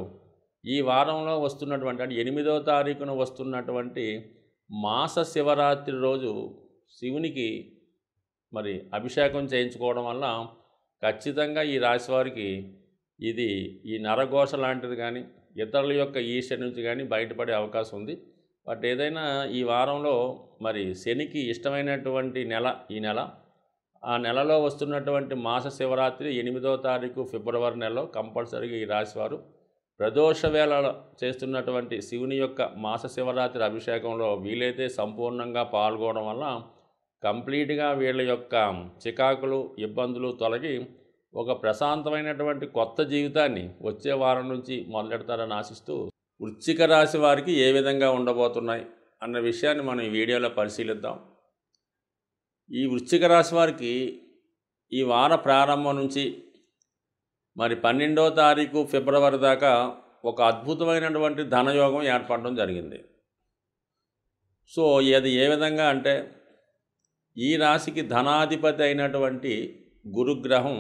Speaker 1: ఈ వారంలో వస్తున్నటువంటి, అంటే 8వ తారీఖున వస్తున్నటువంటి మాస శివరాత్రి రోజు శివునికి మరి అభిషేకం చేయించుకోవడం వల్ల ఖచ్చితంగా ఈ రాశివారికి ఇది ఈ నరఘోష లాంటిది కానీ ఇతరుల యొక్క ఈర్ష్య నుంచి కానీ బయటపడే అవకాశం ఉంది. బట్ ఏదైనా ఈ వారంలో మరి శనికి ఇష్టమైనటువంటి నెల ఈ నెల, ఆ నెలలో వస్తున్నటువంటి మాస శివరాత్రి 8వ తారీఖు ఫిబ్రవరి నెలలో కంపల్సరీగా ఈ రాశివారు ప్రదోష వేళ చేస్తున్నటువంటి శివుని యొక్క మాస శివరాత్రి అభిషేకంలో వీలైతే సంపూర్ణంగా పాల్గొనడం వల్ల కంప్లీట్గా వీళ్ళ యొక్క చికాకులు, ఇబ్బందులు తొలగి ఒక ప్రశాంతమైనటువంటి కొత్త జీవితాన్ని వచ్చే వారం నుంచి మొదలెడతారని ఆశిస్తూ, వృశ్చిక రాశి వారికి ఏ విధంగా ఉండబోతున్నాయి అన్న విషయాన్ని మనం ఈ వీడియోలో పరిశీలిద్దాం. ఈ వృశ్చిక రాశి వారికి ఈ వార ప్రారంభం నుంచి మరి 12వ తారీఖు ఫిబ్రవరి దాకా ఒక అద్భుతమైనటువంటి ధనయోగం ఏర్పడడం జరిగింది. సో అది ఏ విధంగా అంటే, ఈ రాశికి ధనాధిపతి అయినటువంటి గురుగ్రహం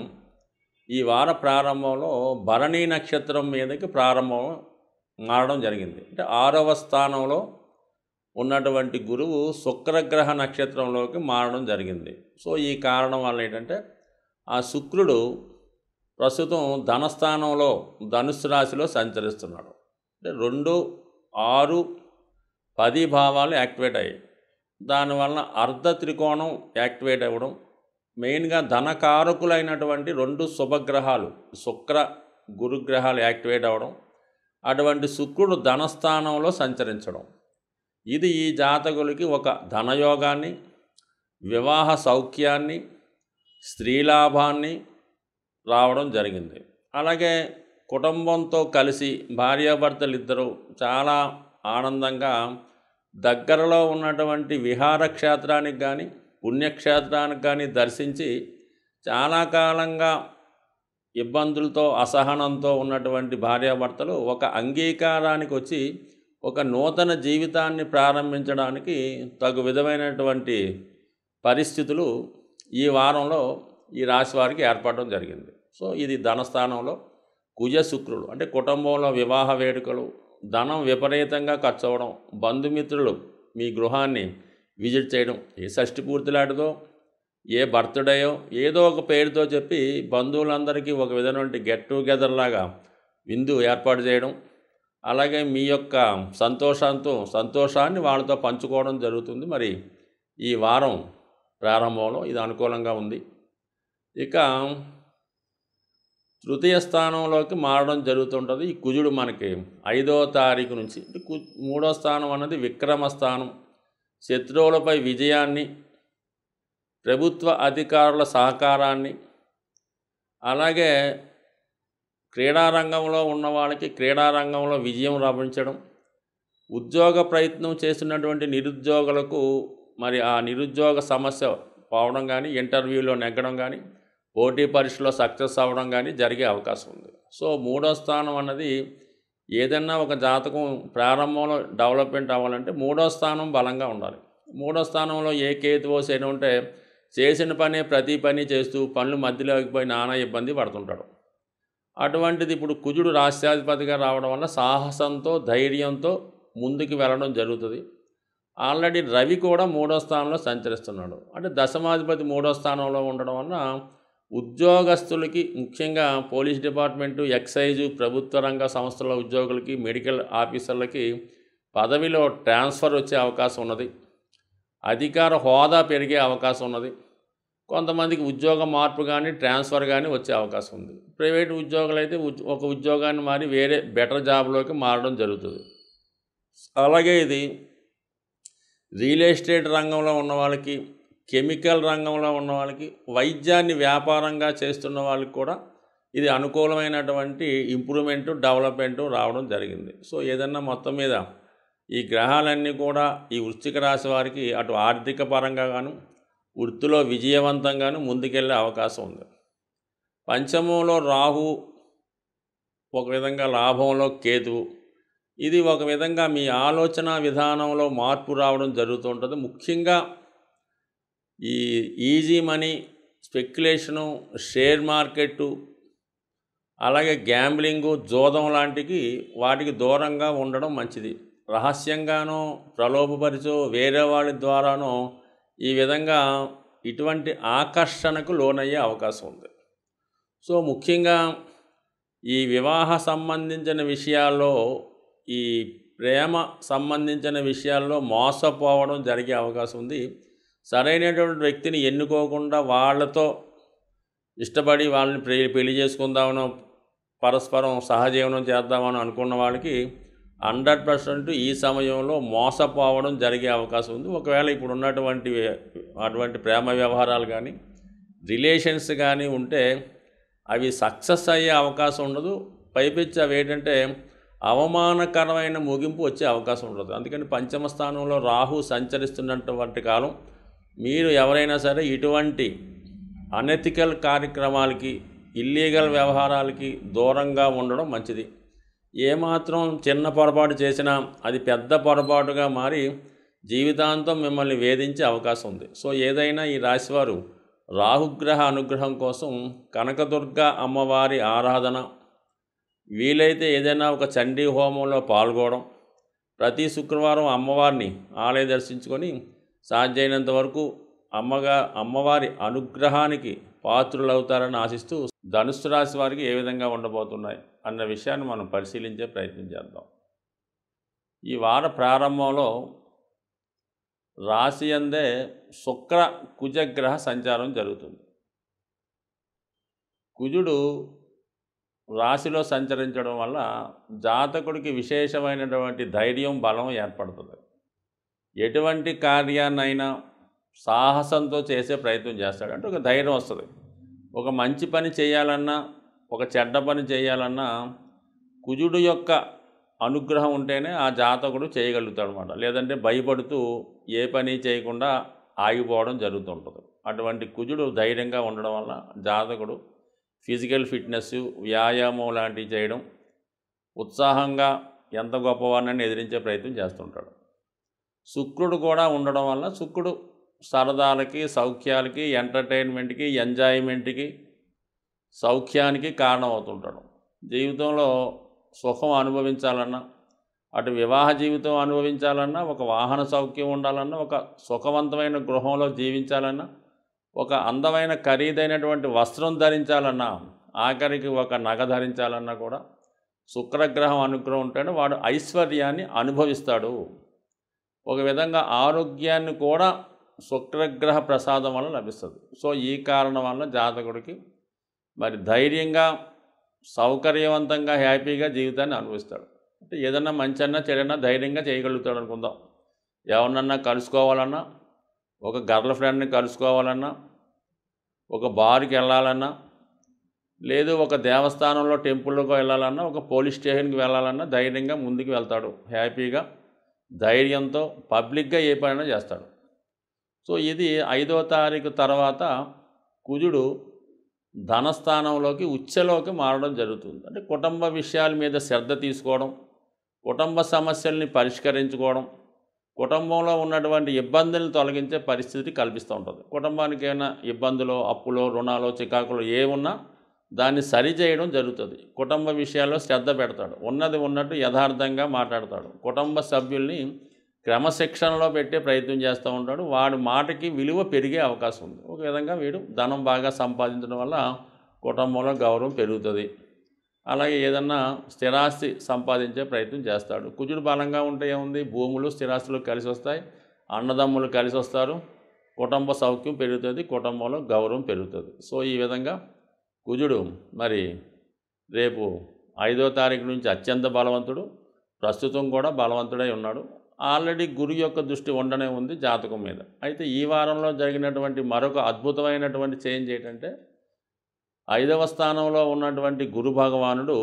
Speaker 1: ఈ వార ప్రారంభంలో భరణీ నక్షత్రం మీదకి మారడం జరిగింది. అంటే 6వ స్థానంలో ఉన్నటువంటి గురువు శుక్రగ్రహ నక్షత్రంలోకి మారడం జరిగింది. సో ఈ కారణం వల్ల ఏంటంటే, ఆ శుక్రుడు ప్రస్తుతం ధనస్థానంలో ధనుస్సు రాశిలో సంచరిస్తున్నాడు. అంటే 2, 6, 10 భావాలు యాక్టివేట్ అయ్యాయి. దానివల్ల అర్ధ త్రికోణం యాక్టివేట్ అవ్వడం, మెయిన్గా ధనకారకులైనటువంటి 2 శుభగ్రహాలు శుక్ర గురుగ్రహాలు యాక్టివేట్ అవ్వడం, అటువంటి శుక్రుడు ధనస్థానంలో సంచరించడం, ఇది ఈ జాతకులకి ఒక ధనయోగాన్ని, వివాహ సౌఖ్యాన్ని, స్త్రీలాభాన్ని రావడం జరిగింది. అలాగే కుటుంబంతో కలిసి భార్యాభర్తలు ఇద్దరు చాలా ఆనందంగా దగ్గరలో ఉన్నటువంటి విహారక్షేత్రానికి కానీ పుణ్యక్షేత్రానికి కానీ దర్శించి చాలా కాలంగా ఇబ్బందులతో అసహనంతో ఉన్నటువంటి భార్యాభర్తలు ఒక అంగీకారానికి వచ్చి ఒక నూతన జీవితాన్ని ప్రారంభించడానికి తగు విధమైనటువంటి పరిస్థితులు ఈ వారంలో ఈ రాశి వారికి ఏర్పడడం జరిగింది. సో ఇది ధనస్థానంలో కుజ శుక్రుడు, అంటే కుటుంబంలో వివాహ వేడుకలు, ధనం విపరీతంగా ఖర్చు అవ్వడం, బంధుమిత్రులు మీ గృహాన్ని విజిట్ చేయడం, ఏ షష్ఠి పూర్తిలాంటిదో ఏ బర్త్డేయో ఏదో ఒక పేరుతో చెప్పి బంధువులందరికీ ఒక విధమైన గెట్ టుగెదర్ లాగా విందు ఏర్పాటు చేయడం, అలాగే మీ యొక్క సంతోషాన్ని వాళ్ళతో పంచుకోవడం జరుగుతుంది. మరి ఈ వారం ప్రారంభంలో ఇది అనుకూలంగా ఉంది. ఇక తృతీయ స్థానంలోకి మారడం జరుగుతుంటుంది ఈ కుజుడు మనకి 5వ తారీఖు నుంచి. 3వ స్థానం అన్నది విక్రమ స్థానం, శత్రువులపై విజయాన్ని, ప్రభుత్వ అధికారుల సహకారాన్ని, అలాగే క్రీడారంగంలో ఉన్న వాళ్ళకి క్రీడారంగంలో విజయం లభించడం, ఉద్యోగ ప్రయత్నం చేస్తున్నటువంటి నిరుద్యోగులకు మరి ఆ నిరుద్యోగ సమస్య పోవడం కానీ, ఇంటర్వ్యూలో నెగ్గడం కానీ, పోటీ పరీక్షలో సక్సెస్ అవ్వడం కానీ జరిగే అవకాశం ఉంది. సో 3వ స్థానం అన్నది ఏదన్నా ఒక జాతకం ప్రారంభంలో డెవలప్మెంట్ అవ్వాలంటే 3వ స్థానం బలంగా ఉండాలి. 3వ స్థానంలో ఏ కేతువో శని ఉంటే చేసిన పని ప్రతి పని చేస్తూ పనులు మధ్యలోకి పోయి నానా ఇబ్బంది పడుతుంటాడు. అటువంటిది ఇప్పుడు కుజుడు రాష్ట్రాధిపతిగా రావడం వల్ల సాహసంతో ధైర్యంతో ముందుకు వెళ్ళడం జరుగుతుంది. ఆల్రెడీ రవి కూడా 3వ స్థానంలో సంచరిస్తున్నాడు, అంటే దశమాధిపతి 3వ స్థానంలో ఉండడం వల్ల ఉద్యోగస్తులకి, ముఖ్యంగా పోలీస్ డిపార్ట్మెంటు, ఎక్సైజు, ప్రభుత్వ రంగ సంస్థల ఉద్యోగులకి, మెడికల్ ఆఫీసర్లకి పదవిలో ట్రాన్స్ఫర్ వచ్చే అవకాశం ఉన్నది. అధికార హోదా పెరిగే అవకాశం ఉన్నది. కొంతమందికి ఉద్యోగ మార్పు కానీ ట్రాన్స్ఫర్ కానీ వచ్చే అవకాశం ఉంది. ప్రైవేట్ ఉద్యోగులు అయితే ఒక ఉద్యోగాన్ని మారి వేరే బెటర్ జాబ్లోకి మారడం జరుగుతుంది. అలాగే ఇది రియల్ ఎస్టేట్ రంగంలో ఉన్న వాళ్ళకి, కెమికల్ రంగంలో ఉన్న వాళ్ళకి, వైద్యాన్ని వ్యాపారంగా చేస్తున్న వాళ్ళకి కూడా ఇది అనుకూలమైనటువంటి ఇంప్రూవ్మెంటు, డెవలప్మెంటు రావడం జరిగింది. సో ఏదన్నా మొత్తం మీద ఈ గ్రహాలన్నీ కూడా ఈ వృశ్చిక రాశి వారికి అటు ఆర్థిక పరంగా గాను, వృత్తిలో విజయవంతంగాను ముందుకెళ్ళే అవకాశం ఉంది. పంచమంలో రాహు, ఒక విధంగా లాభంలో కేతువు, ఇది ఒక విధంగా మీ ఆలోచన విధానంలో మార్పు రావడం జరుగుతుంటుంది. ముఖ్యంగా ఈ easy money, speculation, share market, అలాగే గ్యాంబ్లింగు, జోదం లాంటివి వాటికి దూరంగా ఉండడం మంచిది. రహస్యంగానో ప్రలోభపరిచో వేరే వాళ్ళ ద్వారానో ఈ విధంగా ఇటువంటి ఆకర్షణకు లోనయ్యే అవకాశం ఉంది. సో ముఖ్యంగా ఈ వివాహ సంబంధించిన విషయాల్లో, ఈ ప్రేమ సంబంధించిన విషయాల్లో మోసపోవడం జరిగే అవకాశం ఉంది. సరైనటువంటి వ్యక్తిని ఎన్నుకోకుండా వాళ్ళతో ఇష్టపడి వాళ్ళని పెళ్లి చేసుకుందామనో, పరస్పరం సహజీవనం చేద్దామని అనుకున్న వాళ్ళకి 100% ఈ సమయంలో మోసపోవడం జరిగే అవకాశం ఉంది. ఒకవేళ ఇప్పుడు ఉన్నటువంటి అటువంటి ప్రేమ వ్యవహారాలు కానీ, రిలేషన్స్ కానీ ఉంటే అవి సక్సెస్ అయ్యే అవకాశం ఉండదు. పైపెచ్చి అవి ఏంటంటే అవమానకరమైన ముగింపు వచ్చే అవకాశం ఉండదు. అందుకని పంచమ స్థానంలో రాహు సంచరిస్తున్నటువంటి కాలం మీరు ఎవరైనా సరే ఇటువంటి అనెథికల్ కార్యక్రమాలకి, ఇల్లీగల్ వ్యవహారాలకి దూరంగా ఉండడం మంచిది. ఏమాత్రం చిన్న పొరపాటు చేసినా అది పెద్ద పొరపాటుగా మారి జీవితాంతం మిమ్మల్ని వేధించే అవకాశం ఉంది. సో ఏదైనా ఈ రాశివారు రాహుగ్రహ అనుగ్రహం కోసం కనకదుర్గ అమ్మవారి ఆరాధన, వీలైతే ఏదైనా ఒక చండీ హోమంలో పాల్గొనడం, ప్రతి శుక్రవారం అమ్మవారిని ఆలయ దర్శించుకొని సాధ్యమైనంత వరకు అమ్మవారి అనుగ్రహానికి పాత్రులవుతారని ఆశిస్తూ ధనుస్సు రాశి వారికి ఏ విధంగా ఉండబోతున్నాయి అన్న విషయాన్ని మనం పరిశీలించే ప్రయత్నం చేద్దాం. ఈ వార ప్రారంభంలో రాశి అందే శుక్ర కుజగ్రహ సంచారం జరుగుతుంది. కుజుడు రాశిలో సంచరించడం వల్ల జాతకుడికి విశేషమైనటువంటి ధైర్యం, బలం ఏర్పడుతుంది. ఎటువంటి కార్యాన్నైనా సాహసంతో చేసే ప్రయత్నం చేస్తాడు, అంటే ఒక ధైర్యం వస్తుంది. ఒక మంచి పని చేయాలన్నా, ఒక చెడ్డ పని చేయాలన్నా కుజుడు యొక్క అనుగ్రహం ఉంటేనే ఆ జాతకుడు చేయగలుగుతాడు అన్నమాట. లేదంటే భయపడుతూ ఏ పని చేయకుండా ఆగిపోవడం జరుగుతుంటుంది. అటువంటి కుజుడు ధైర్యంగా ఉండడం వల్ల జాతకుడు ఫిజికల్ ఫిట్నెస్, వ్యాయామం లాంటివి చేయడం, ఉత్సాహంగా ఎంత గొప్పవాడిని ఎదిరించే ప్రయత్నం చేస్తుంటాడు. శుక్రుడు కూడా ఉండడం వల్ల శుక్రుడు సరదాలకి, సౌఖ్యాలకి, ఎంటర్టైన్మెంట్కి, ఎంజాయ్మెంట్కి, సౌఖ్యానికి కారణమవుతుంటాడు. జీవితంలో సుఖం అనుభవించాలన్నా, అటు వివాహ జీవితం అనుభవించాలన్నా, ఒక వాహన సౌఖ్యం ఉండాలన్నా, ఒక సుఖవంతమైన గృహంలో జీవించాలన్నా, ఒక అందమైన ఖరీదైనటువంటి వస్త్రం ధరించాలన్నా, ఆఖరికి ఒక నగ ధరించాలన్నా కూడా శుక్రగ్రహం అనుగ్రహం ఉంటేనే వాడు ఐశ్వర్యాన్ని అనుభవిస్తాడు. ఒక విధంగా ఆరోగ్యాన్ని కూడా శుక్రగ్రహ ప్రసాదం వల్ల లభిస్తుంది. సో ఈ కారణం వల్ల జాతకుడికి మరి ధైర్యంగా సౌకర్యవంతంగా హ్యాపీగా జీవితాన్ని అనుభవిస్తాడు. అంటే ఏదన్నా మంచన్నా చెడన్నా ధైర్యంగా చేయగలుగుతాడు అనుకుందాం. ఎవరినన్నా కలుసుకోవాలన్నా, ఒక గర్ల్ ఫ్రెండ్ని కలుసుకోవాలన్నా, ఒక బార్కి వెళ్ళాలన్నా, లేదు ఒక దేవస్థానంలో టెంపుల్కి వెళ్ళాలన్నా, ఒక పోలీస్ స్టేషన్కి వెళ్ళాలన్నా ధైర్యంగా ముందుకు వెళ్తాడు. హ్యాపీగా ధైర్యంతో పబ్లిక్గా ఏ పనైనా చేస్తాడు. సో ఇది 5వ తారీఖు తర్వాత కుజుడు ధనస్థానంలోకి ఉచ్చలోకి మారడం జరుగుతుంది. అంటే కుటుంబ విషయాల మీద శ్రద్ధ తీసుకోవడం, కుటుంబ సమస్యల్ని పరిష్కరించుకోవడం, కుటుంబంలో ఉన్నటువంటి ఇబ్బందులను తొలగించే పరిస్థితి కల్పిస్తూ ఉంటుంది. కుటుంబానికి ఏమైనా ఇబ్బందులు, అప్పులో, రుణాలు, చికాకులు ఏమున్నా దాన్ని సరిచేయడం జరుగుతుంది. కుటుంబ విషయాల్లో శ్రద్ధ పెడతాడు. ఉన్నది ఉన్నట్టు యథార్థంగా మాట్లాడతాడు. కుటుంబ సభ్యుల్ని క్రమశిక్షణలో పెట్టే ప్రయత్నం చేస్తూ ఉంటాడు. వాడి మాటకి విలువ పెరిగే అవకాశం ఉంది. ఒక విధంగా వీడు ధనం బాగా సంపాదించడం వల్ల కుటుంబంలో గౌరవం పెరుగుతుంది. అలాగే ఏదన్నా స్థిరాస్తి సంపాదించే ప్రయత్నం చేస్తాడు. కుజుడు బలంగా ఉంటే ఏముంది, భూములు స్థిరాస్తులు కలిసి వస్తాయి, అన్నదమ్ములు కలిసి వస్తారు, కుటుంబ సౌఖ్యం పెరుగుతుంది, కుటుంబంలో గౌరవం పెరుగుతుంది. సో ఈ విధంగా కుజుడు మరి రేపు 5వ తారీఖు నుంచి అత్యంత బలవంతుడు, ప్రస్తుతం కూడా బలవంతుడై ఉన్నాడు. ఆల్రెడీ గురు యొక్క దృష్టి ఉండనే ఉంది జాతకం మీద. అయితే ఈ వారంలో జరిగినటువంటి మరొక అద్భుతమైనటువంటి చేంజ్ ఏంటంటే 5వ స్థానంలో ఉన్నటువంటి గురు భగవానుడు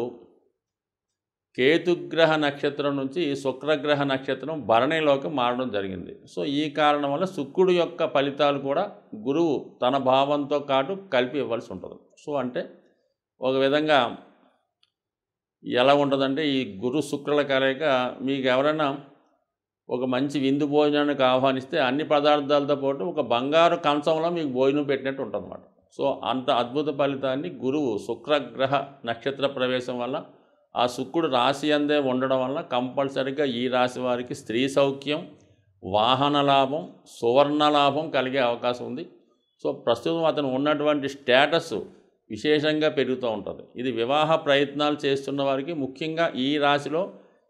Speaker 1: కేతుగ్రహ నక్షత్రం నుంచి శుక్రగ్రహ నక్షత్రం భరణిలోకి మారడం జరిగింది. సో ఈ కారణం వల్ల శుక్రుడు యొక్క ఫలితాలు కూడా గురువు తన భావంతో కాటు కలిపి ఇవ్వాల్సి ఉంటుంది. సో అంటే ఒక విధంగా ఎలా ఉంటుందంటే ఈ గురు శుక్రుల కలయిక మీకు ఎవరైనా ఒక మంచి విందు భోజనానికి ఆహ్వానిస్తే అన్ని పదార్థాలతో పాటు ఒక బంగారు కంచంలో మీకు భోజనం పెట్టినట్టు ఉంటుంది అన్నమాట. సో అంత అద్భుత ఫలితాన్ని గురువు శుక్రగ్రహ నక్షత్ర ప్రవేశం వల్ల, ఆ శుక్రుడు రాశి అందే ఉండడం వల్ల కంపల్సరిగా ఈ రాశి వారికి స్త్రీ సౌఖ్యం, వాహన లాభం, సువర్ణ లాభం కలిగే అవకాశం ఉంది. సో ప్రస్తుతం అతను ఉన్నటువంటి స్టేటస్ విశేషంగా పెరుగుతూ ఉంటుంది. ఇది వివాహ ప్రయత్నాలు చేస్తున్న వారికి, ముఖ్యంగా ఈ రాశిలో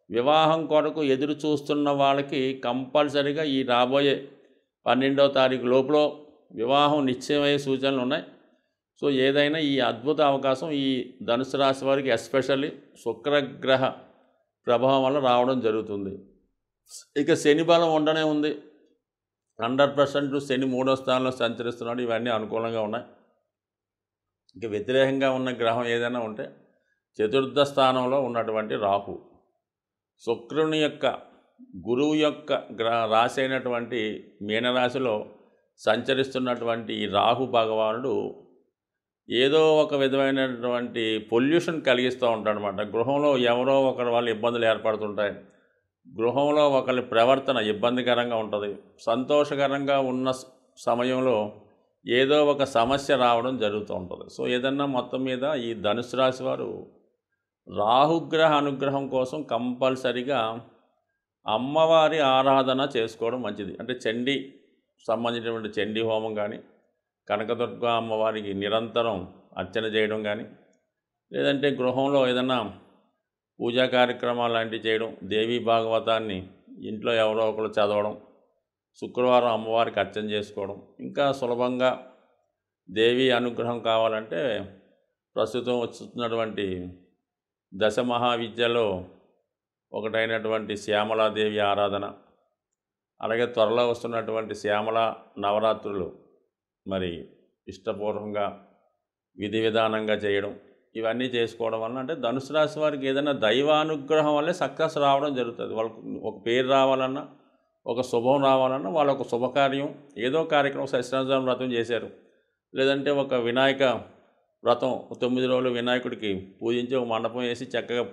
Speaker 1: వివాహం కొరకు ఎదురు చూస్తున్న వాళ్ళకి కంపల్సరిగా ఈ రాబోయే 12వ తారీఖు లోపల వివాహం నిశ్చయమయ్యే సూచనలు ఉన్నాయి. సో ఏదైనా ఈ అద్భుత అవకాశం ఈ ధనుసు రాశి వారికి ఎస్పెషల్లీ శుక్రగ్రహ ప్రభావం వల్ల రావడం జరుగుతుంది. ఇక శని బలం ఉండనే ఉంది. 100% శని 3వ స్థానంలో సంచరిస్తున్నాడు. ఇవన్నీ అనుకూలంగా ఉన్నాయి. ఇక వ్యతిరేకంగా ఉన్న గ్రహం ఏదైనా ఉంటే 4వ స్థానంలో ఉన్నటువంటి రాహు, శుక్రుని యొక్క గురువు యొక్క రాశి అయినటువంటి మీనరాశిలో సంచరిస్తున్నటువంటి ఈ రాహు భగవానుడు ఏదో ఒక విధమైనటువంటి పొల్యూషన్ కలిగిస్తూ ఉంటాడనమాట. గృహంలో ఎవరో ఒకరి వల్ల ఇబ్బందులు ఏర్పడుతుంటాయి. గృహంలో ఒకరి ప్రవర్తన ఇబ్బందికరంగా ఉంటుంది. సంతోషకరంగా ఉన్న సమయంలో ఏదో ఒక సమస్య రావడం జరుగుతూ ఉంటుంది. సో ఏదన్నా మొత్తం మీద ఈ ధనుసు రాశి వారు రాహుగ్రహ అనుగ్రహం కోసం కంపల్సరిగా అమ్మవారి ఆరాధన చేసుకోవడం మంచిది. అంటే చండీ సంబంధించినటువంటి చండీ హోమం కానీ, కనకదుర్గ అమ్మవారికి నిరంతరం అర్చన చేయడం కానీ, లేదంటే గృహంలో ఏదైనా పూజా కార్యక్రమాలు లాంటివి చేయడం, దేవీ భాగవతాన్ని ఇంట్లో ఎవరో ఒకరు చదవడం, శుక్రవారం అమ్మవారికి అర్చన చేసుకోవడం, ఇంకా సులభంగా దేవీ అనుగ్రహం కావాలంటే ప్రస్తుతం వస్తున్నటువంటి దశ మహావిద్యలో ఒకటైనటువంటి శ్యామలాదేవి ఆరాధన, అలాగే త్వరలో వస్తున్నటువంటి శ్యామల నవరాత్రులు మరి ఇష్టపూర్వకంగా విధి విధానంగా చేయడం, ఇవన్నీ చేసుకోవడం వలన అంటే ధనుసు రాశి వారికి ఏదైనా దైవానుగ్రహం వల్లే సక్సెస్ రావడం జరుగుతుంది. వాళ్ళకు ఒక పేరు రావాలన్నా, ఒక శుభం రావాలన్నా, వాళ్ళ ఒక శుభకార్యం ఏదో కార్యక్రమం, సత్యనారాయణ వ్రతం చేశారు, లేదంటే ఒక వినాయక వ్రతం 9 రోజులు వినాయకుడికి పూజించి ఒక మండపం వేసి చక్కగా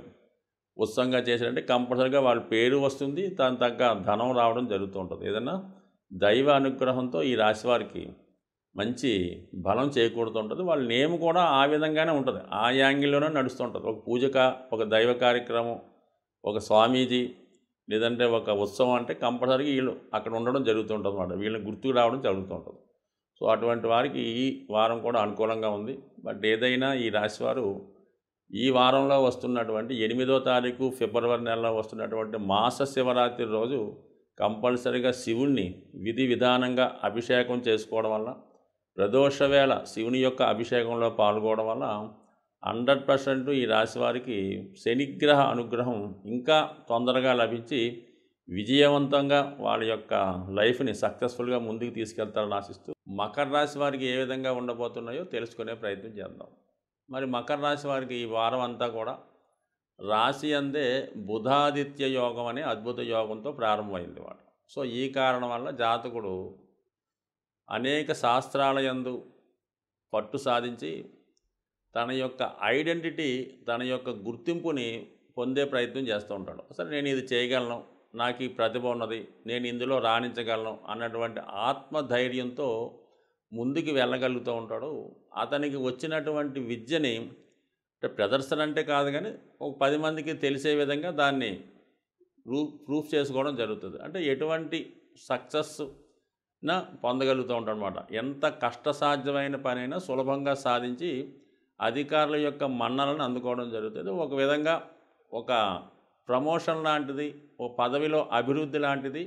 Speaker 1: ఉత్సవంగా చేశారంటే కంపల్సరీగా వాళ్ళ పేరు వస్తుంది, దాని తగ్గ ధనం రావడం జరుగుతూ ఉంటుంది. ఏదైనా దైవ అనుగ్రహంతో ఈ రాశి వారికి మంచి బలం చేకూరుతుంటుంది. వాళ్ళ నేమ్ కూడా ఆ విధంగానే ఉంటుంది. ఆ యాంగిల్‌లోనే నడుస్తుంటది. ఒక ఒక దైవ కార్యక్రమం, ఒక స్వామీజీ లేదంటే ఒక ఉత్సవం అంటే కంపల్సరీగా వీళ్ళు అక్కడ ఉండడం జరుగుతుంటుందన్నమాట. వీళ్ళని గుర్తుకు రావడం జరుగుతుంటుంది. సో, అటువంటి వారికి ఈ వారం కూడా అనుకూలంగా ఉంది. బట్ ఏదైనా ఈ రాశివారు ఈ వారంలో వస్తున్నటువంటి 8వ తారీఖు ఫిబ్రవరి నెలలో వస్తున్నటువంటి మాస శివరాత్రి రోజు కంపల్సరీగా శివుణ్ణి విధి విధానంగా అభిషేకం చేసుకోవడం వల్ల, ప్రదోష వేళ శివుని యొక్క అభిషేకంలో పాల్గొనడం వల్ల 100% ఈ రాశి వారికి శనిగ్రహ అనుగ్రహం ఇంకా తొందరగా లభించి విజయవంతంగా వాళ్ళ యొక్క లైఫ్ని సక్సెస్ఫుల్గా ముందుకు తీసుకెళ్తారని ఆశిస్తూ మకర రాశి వారికి ఏ విధంగా ఉండబోతున్నాయో తెలుసుకునే ప్రయత్నం చేద్దాం. మరి మకర రాశి వారికి ఈ వారం అంతా కూడా రాశి అందే బుధాదిత్య యోగం అనే అద్భుత యోగంతో ప్రారంభమైంది వాడు. సో, ఈ కారణం వల్ల జాతకుడు అనేక శాస్త్రాల యందు పట్టు సాధించి తన యొక్క ఐడెంటిటీ, తన యొక్క గుర్తింపుని పొందే ప్రయత్నం చేస్తూ ఉంటాడు. సరే, నేను ఇది చేయగలను, నాకు ఈ ప్రతిభ ఉన్నది, నేను ఇందులో రాణించగలను అన్నటువంటి ఆత్మధైర్యంతో ముందుకు వెళ్ళగలుగుతూ ఉంటాడు. అతనికి వచ్చినటువంటి విద్యని అంటే ప్రదర్శన అంటే కాదు కానీ ఒక 10 మందికి తెలిసే విధంగా దాన్ని ప్రూఫ్ చేసుకోవడం జరుగుతుంది. అంటే ఎటువంటి సక్సెస్న పొందగలుగుతూ ఉంటాడు అనమాట. ఎంత కష్టసాధ్యమైన పనైనా సులభంగా సాధించి అధికారుల యొక్క మన్ననలను అందుకోవడం జరుగుతుంది. ఒక విధంగా ఒక ప్రమోషన్ లాంటిది, ఓ పదవిలో అభివృద్ధి లాంటిది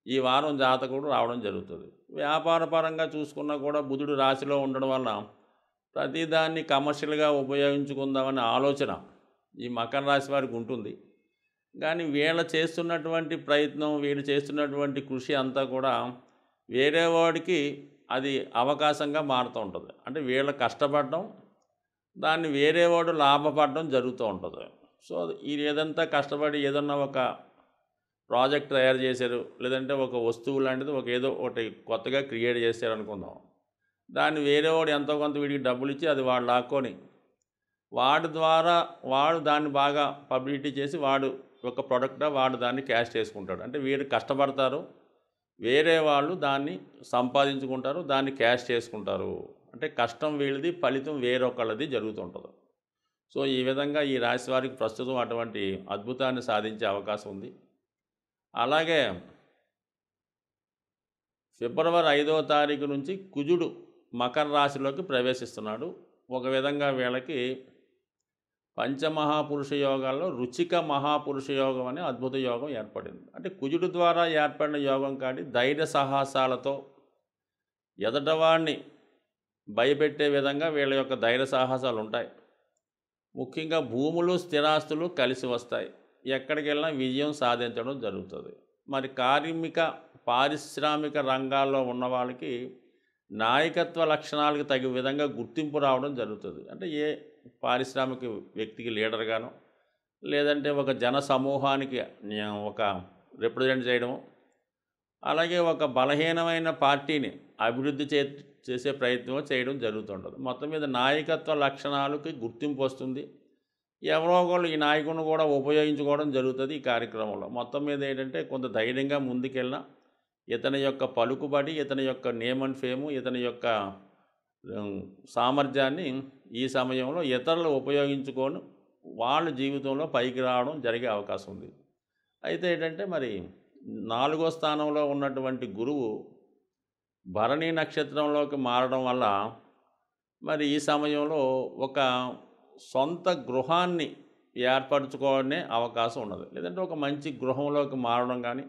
Speaker 1: ఈ వారం జాతకుడు రావడం జరుగుతుంది. వ్యాపారపరంగా చూసుకున్నా కూడా బుధుడు రాశిలో ఉండడం వల్ల ప్రతిదాన్ని కమర్షియల్గా ఉపయోగించుకుందామనే ఆలోచన ఈ మకర రాశి వారికి ఉంటుంది. కానీ వీళ్ళు చేస్తున్నటువంటి ప్రయత్నం, వీళ్ళు చేస్తున్నటువంటి కృషి అంతా కూడా వేరే వాడికి అది అవకాశంగా మారుతూ ఉంటుంది. అంటే వీళ్ళు కష్టపడడం, దాన్ని వేరే వాడు లాభపడడం జరుగుతూ ఉంటుంది. సో, ఇది ఏదంతా కష్టపడి ఏదన్నా ఒక ప్రాజెక్ట్ తయారు చేశారు, లేదంటే ఒక వస్తువు లాంటిది ఏదో ఒకటి కొత్తగా క్రియేట్ చేశారు అనుకుందాం. దాన్ని వేరే వాడు ఎంతో కొంత వీడికి డబ్బులు ఇచ్చి అది వాడు లాక్కొని వాడి ద్వారా వాడు దాన్ని బాగా పబ్లిసిటీ చేసి వాడు ఒక ప్రొడక్ట్గా వాడు దాన్ని క్యాష్ చేసుకుంటాడు. అంటే వీడు కష్టపడతారు, వేరే వాళ్ళు దాన్ని సంపాదించుకుంటారు, దాన్ని క్యాష్ చేసుకుంటారు. అంటే కష్టం వీళ్ళది, ఫలితం వేరొకళ్ళది జరుగుతుంటుంది. సో, ఈ విధంగా ఈ రాశి వారికి ప్రస్తుతం అటువంటి అద్భుతాన్ని సాధించే అవకాశం ఉంది. అలాగే ఫిబ్రవరి 5వ తారీఖు నుంచి కుజుడు మకర రాశిలోకి ప్రవేశిస్తున్నాడు. ఒక విధంగా వీళ్ళకి పంచమహాపురుష యోగాల్లో రుచిక మహాపురుష యోగం అనే అద్భుత యోగం ఏర్పడింది. అంటే కుజుడు ద్వారా ఏర్పడిన యోగం కాడి ధైర్య సాహసాలతో ఎదటవాడిని భయపెట్టే విధంగా వీళ్ళ యొక్క ధైర్య సాహసాలు ఉంటాయి. ముఖ్యంగా భూములు, స్థిరాస్తులు కలిసి వస్తాయి. ఎక్కడికి వెళ్ళినా విజయం సాధించడం జరుగుతుంది. మరి పారిశ్రామిక రంగాల్లో ఉన్న వాళ్ళకి నాయకత్వ లక్షణాలకు తగిన విధంగా గుర్తింపు రావడం జరుగుతుంది. అంటే ఏ పారిశ్రామిక వ్యక్తికి లీడర్గానో, లేదంటే ఒక జన సమూహానికి ఒక రిప్రజెంట్ చేయడం, అలాగే ఒక బలహీనమైన పార్టీని అభివృద్ధి చేసే ప్రయత్నం చేయడం జరుగుతుంటుంది. మొత్తం మీద నాయకత్వ లక్షణాలకి గుర్తింపు వస్తుంది. ఎవరో ఒకళ్ళు ఈ నాయకుడిని కూడా ఉపయోగించుకోవడం జరుగుతుంది ఈ కార్యక్రమంలో. మొత్తం మీద ఏంటంటే కొంత ధైర్యంగా ముందుకెళ్ళినా ఇతని యొక్క పలుకుబడి, ఇతని యొక్క నేమ్ అండ్ ఫేము, ఇతని యొక్క సామర్థ్యాన్ని ఈ సమయంలో ఇతరులు ఉపయోగించుకొని వాళ్ళ జీవితంలో పైకి రావడం జరిగే అవకాశం ఉంది. అయితే ఏంటంటే మరి 4వ స్థానంలో ఉన్నటువంటి గురువు భరణి నక్షత్రంలోకి మారడం వల్ల మరి ఈ సమయంలో ఒక సొంత గృహాన్ని ఏర్పరచుకోవడమే అవకాశం ఉన్నది. లేదంటే ఒక మంచి గృహంలోకి మారడం కానీ,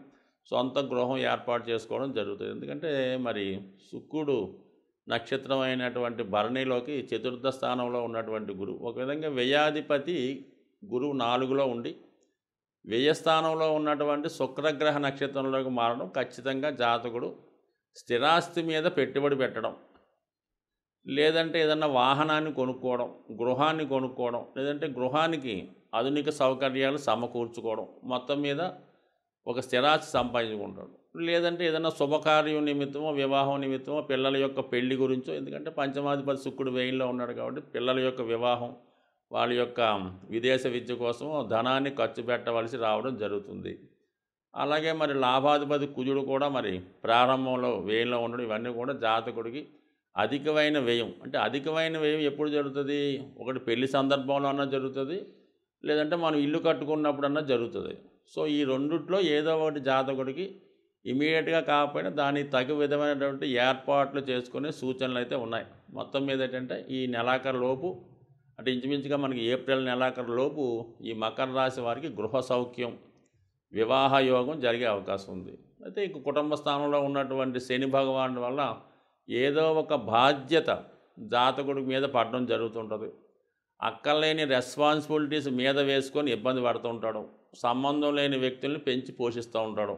Speaker 1: సొంత గృహం ఏర్పాటు చేసుకోవడం జరుగుతుంది. ఎందుకంటే మరి శుక్రుడు నక్షత్రం అయినటువంటి భరణిలోకి 4వ స్థానంలో ఉన్నటువంటి గురువు ఒక విధంగా వ్యయాధిపతి గురువు 4లో ఉండి వ్యయస్థానంలో ఉన్నటువంటి శుక్రగ్రహ నక్షత్రంలోకి మారడం ఖచ్చితంగా జాతకుడు స్థిరాస్తి మీద పెట్టుబడి పెట్టడం, లేదంటే ఏదన్నా వాహనాన్ని కొనుక్కోవడం, గృహాన్ని కొనుక్కోవడం, లేదంటే గృహానికి ఆధునిక సౌకర్యాలు సమకూర్చుకోవడం, మొత్తం మీద ఒక స్థిరాస్తి సంపాదించుకుంటాడు. లేదంటే ఏదైనా శుభకార్యం నిమిత్తమో, వివాహం నిమిత్తమో, పిల్లల యొక్క పెళ్లి గురించో, ఎందుకంటే పంచమాధిపతి శుక్రుడు వేయిల్లో ఉన్నాడు కాబట్టి పిల్లల యొక్క వివాహం, వాళ్ళ యొక్క విదేశ విద్య కోసం ధనాన్ని ఖర్చు పెట్టవలసి రావడం జరుగుతుంది. అలాగే మరి లాభాధిపతి కుజుడు కూడా మరి ప్రారంభంలో వేయిల్లో ఉండడం, ఇవన్నీ కూడా జాతకుడికి అధికమైన వ్యయం అంటే అధికమైన వ్యయం ఎప్పుడు జరుగుతుంది? ఒకటి పెళ్లి సందర్భంలో అన్నా జరుగుతుంది, లేదంటే మనం ఇల్లు కట్టుకున్నప్పుడన్నా జరుగుతుంది. సో ఈ రెండిట్లో ఏదో ఒకటి జాతకుడికి ఇమీడియట్గా కాకపోయినా దానికి తగు విధమైనటువంటి ఏర్పాట్లు చేసుకునే సూచనలు అయితే ఉన్నాయి. మొత్తం మీద ఏంటంటే ఈ నెలాఖరు లోపు అంటే ఇంచుమించుగా మనకి ఏప్రిల్ నెలాఖరు లోపు ఈ మకర రాశి వారికి గృహ సౌఖ్యం, వివాహ యోగం జరిగే అవకాశం ఉంది. అయితే ఇక కుటుంబ స్థానంలో ఉన్నటువంటి శని భగవానుడి వల్ల ఏదో ఒక బాధ్యత జాతకుడి మీద పడడం జరుగుతుంటుంది. అక్కర్లేని రెస్పాన్సిబిలిటీస్ మీద వేసుకొని ఇబ్బంది పడుతూ ఉంటాడు. సంబంధం లేని వ్యక్తుల్ని పెంచి పోషిస్తూ ఉంటాడు.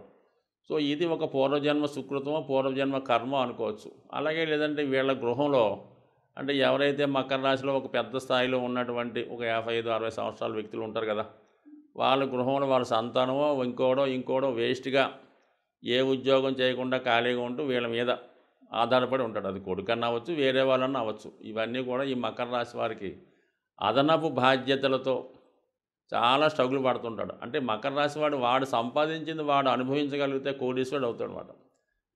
Speaker 1: సో ఇది ఒక పూర్వజన్మ సుకృతమో పూర్వజన్మ కర్మ అనుకోవచ్చు. అలాగే లేదంటే వీళ్ళ గృహంలో అంటే ఎవరైతే మకర రాశిలో ఒక పెద్ద స్థాయిలో ఉన్నటువంటి ఒక 55-60 సంవత్సరాల వ్యక్తులు ఉంటారు కదా, వాళ్ళ గృహంలో వాళ్ళ సంతానమో ఇంకోడో వేస్ట్గా ఏ ఉద్యోగం చేయకుండా ఖాళీగా ఉంటూ వీళ్ళ మీద ఆధారపడి ఉంటాడు. అది కొడుకన్నా అవ్వచ్చు, వేరే వాళ్ళన్నా అవ్వచ్చు. ఇవన్నీ కూడా ఈ మకర రాశి వారికి అదనపు బాధ్యతలతో చాలా స్ట్రగుల్ పడుతుంటాడు. అంటే మకర రాశి వాడు సంపాదించింది వాడు అనుభవించగలిగితే కోటీశ్వరుడు అవుతాడు అన్నమాట.